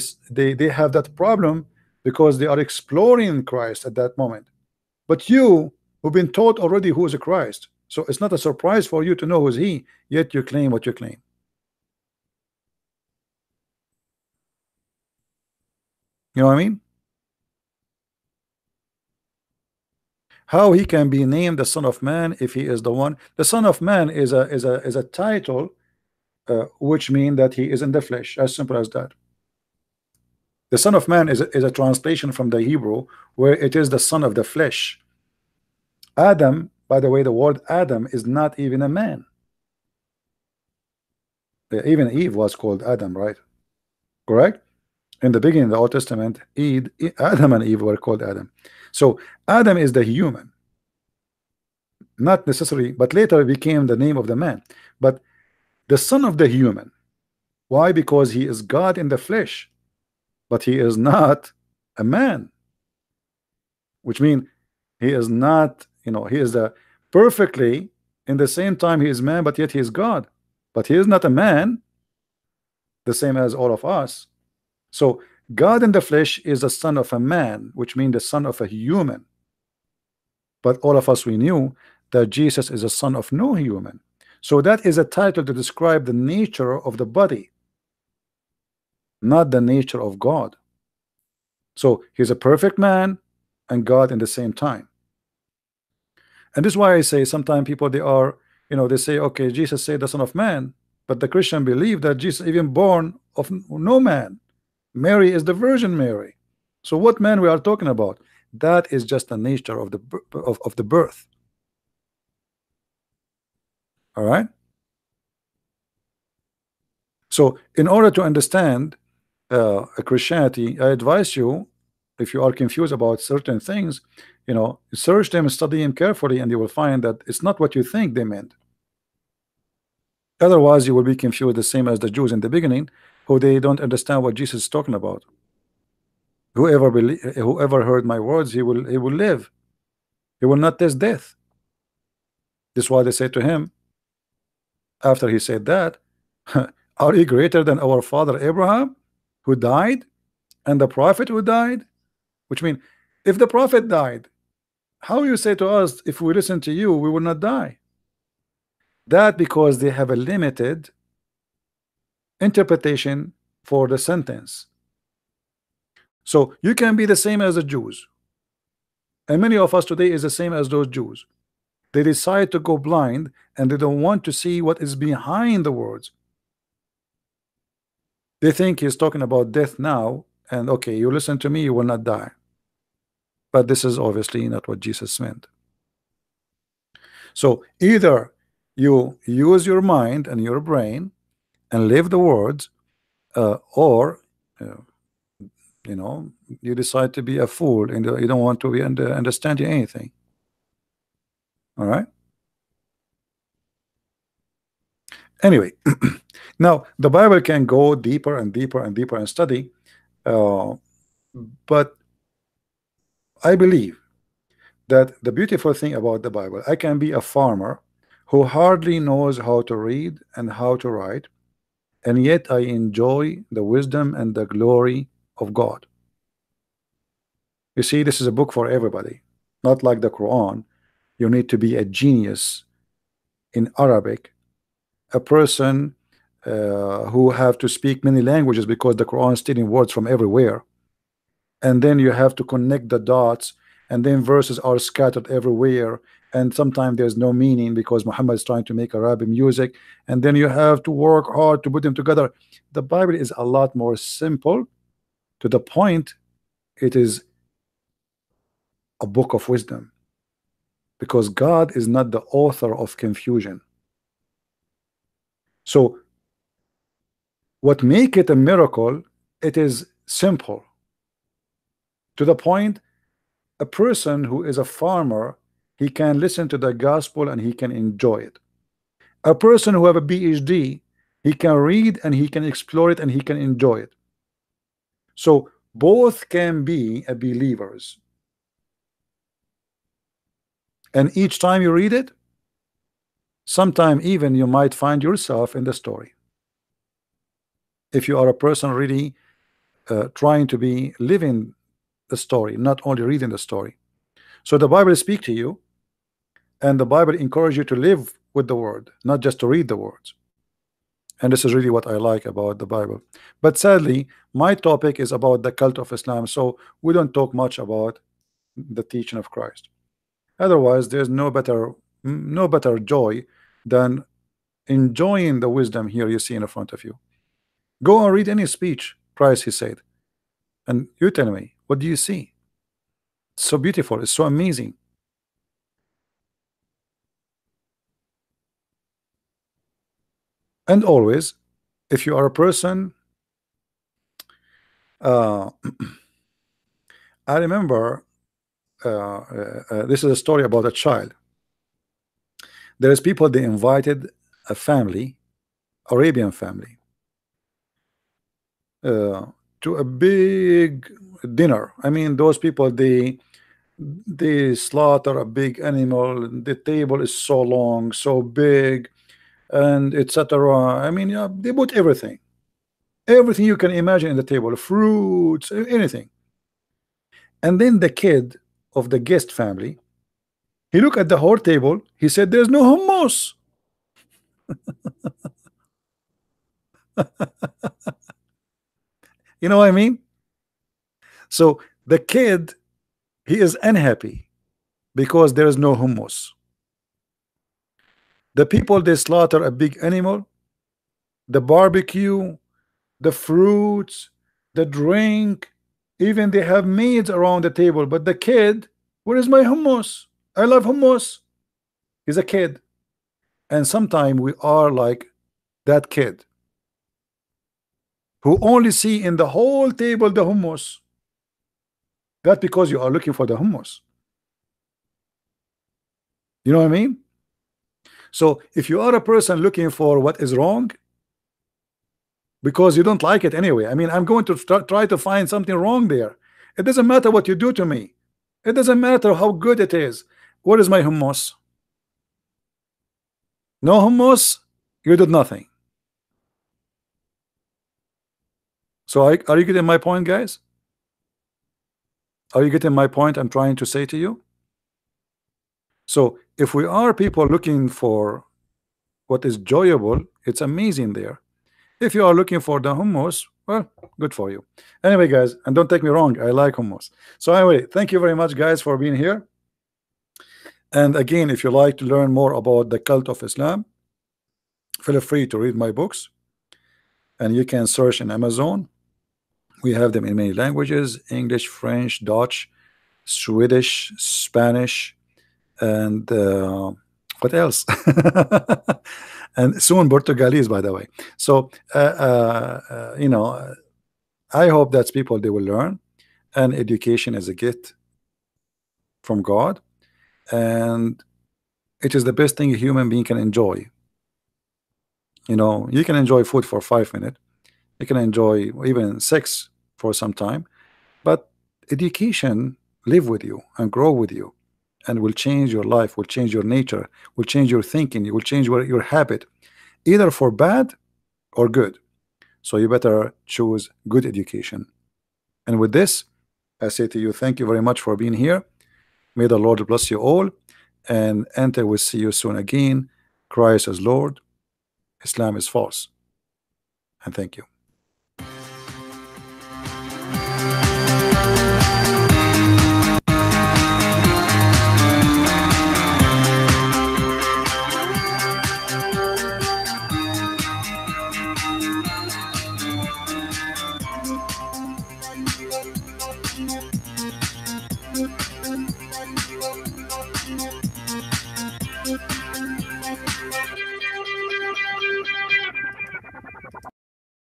have that problem because they are exploring Christ at that moment. But you who've been taught already who is a Christ, so it's not a surprise for you to know who is he, yet you claim what you claim. You know what I mean? How he can be named the Son of Man if he is the one? The Son of Man is a title, which means that he is in the flesh. As simple as that. The Son of Man is a translation from the Hebrew where it is the son of the flesh. Adam, by the way, the word Adam is not even a man. Even Eve was called Adam, right? Correct? In the beginning, the Old Testament, Adam and Eve were called Adam. So Adam is the human, not necessarily, but later it became the name of the man. But the son of the human, why? Because he is God in the flesh, but he is not a man, which means he is not, you know, he is the perfectly in the same time he is man, but yet he is God, but he is not a man the same as all of us. So God in the flesh is the son of a man, which means the son of a human. But all of us, we knew that Jesus is a son of no human. So that is a title to describe the nature of the body, not the nature of God. So he's a perfect man and God in the same time. And this is why I say sometimes people, they are, you know, they say, okay, Jesus said the Son of Man, but the Christian believe that Jesus even born of no man. Mary is the Virgin Mary. So what man we are talking about? That is just the nature of the birth. All right. So in order to understand Christianity, I advise you, if you are confused about certain things, search them, study them carefully, and you will find that it's not what you think they meant. Otherwise, you will be confused, the same as the Jews in the beginning, who they don't understand what Jesus is talking about. Whoever heard my words, he will live. He will not taste death. This is why they said to him, after he said that, are you greater than our father Abraham, who died, and the prophet who died? Which means, if the prophet died, how you say to us, if we listen to you, we will not die? That because they have a limited interpretation for the sentence. So you can be the same as the Jews, and many of us today is the same as those Jews. They decide to go blind, and they don't want to see what is behind the words. They think he's talking about death now, and okay, you listen to me, you will not die. But this is obviously not what Jesus meant. So either you use your mind and your brain and live the words, or you decide to be a fool and you don't want to be understanding anything. All right. Anyway, now the Bible can go deeper and deeper and deeper and study, but I believe that the beautiful thing about the Bible, I can be a farmer who hardly knows how to read and how to write, and yet I enjoy the wisdom and the glory of God. You see, this is a book for everybody, not like the Quran. You need to be a genius in Arabic, a person who have to speak many languages because the Quran is stealing words from everywhere, and then you have to connect the dots, and then verses are scattered everywhere, and sometimes there's no meaning because Muhammad is trying to make Arabic music, and then you have to work hard to put them together. The Bible is a lot more simple, to the point. It is a book of wisdom, because God is not the author of confusion. So what make it a miracle, it is simple, to the point a person who is a farmer, he can listen to the gospel and he can enjoy it. A person who have a PhD, he can read and he can explore it and he can enjoy it. So both can be a believers, and each time you read it, sometime even you might find yourself in the story, if you are a person really trying to be living the story, not only reading the story. So the Bible speaks to you, and the Bible encourages you to live with the word, not just to read the words. And this is really what I like about the Bible. But sadly, my topic is about the cult of Islam, so we don't talk much about the teaching of Christ. Otherwise, there's no better joy than enjoying the wisdom here you see in front of you. Go and read any speech Christ he said, and you tell me, what do you see? It's so beautiful, it's so amazing. And always, if you are a person, I remember this is a story about a child. There is people, they invited a family, Arabian family, to a big dinner. I mean, those people, they slaughter a big animal. The table is so long, so big, and etc. I mean, yeah, they put everything you can imagine in the table, fruits, anything. And then the kid of the guest family, he looked at the whole table, he said, there's no hummus. You know what I mean? So the kid, he is unhappy because there is no hummus. The people, they slaughter a big animal, the barbecue, the fruits, the drink, even they have maids around the table. But the kid, where is my hummus? I love hummus. He's a kid. And sometimes we are like that kid who only see in the whole table the hummus. That's because you are looking for the hummus. You know what I mean? So if you are a person looking for what is wrong because you don't like it anyway, I mean, I'm going to try to find something wrong there. It doesn't matter what you do to me. It doesn't matter how good it is. What is my hummus? No hummus, you did nothing. So are you getting my point, guys? Are you getting my point I'm trying to say to you? So if we are people looking for what is enjoyable, it's amazing there. If you are looking for the hummus, well, good for you. Anyway, guys, and don't take me wrong, I like hummus. So anyway, thank you very much, guys, for being here. And again, if you like to learn more about the cult of Islam, feel free to read my books, and you can search in Amazon. We have them in many languages: English, French, Dutch, Swedish, Spanish, and what else? And soon Portuguese, by the way. So you know, I hope that people, they will learn, and education is a gift from God, and it is the best thing a human being can enjoy. You know, you can enjoy food for 5 minutes, you can enjoy even sex for some time, but education live with you and grow with you, and will change your life, will change your nature, will change your thinking, it will change your habit, either for bad or good. So you better choose good education. And with this, I say to you, thank you very much for being here. May the Lord bless you all, and until we see you soon again, Christ is Lord, Islam is false, and thank you.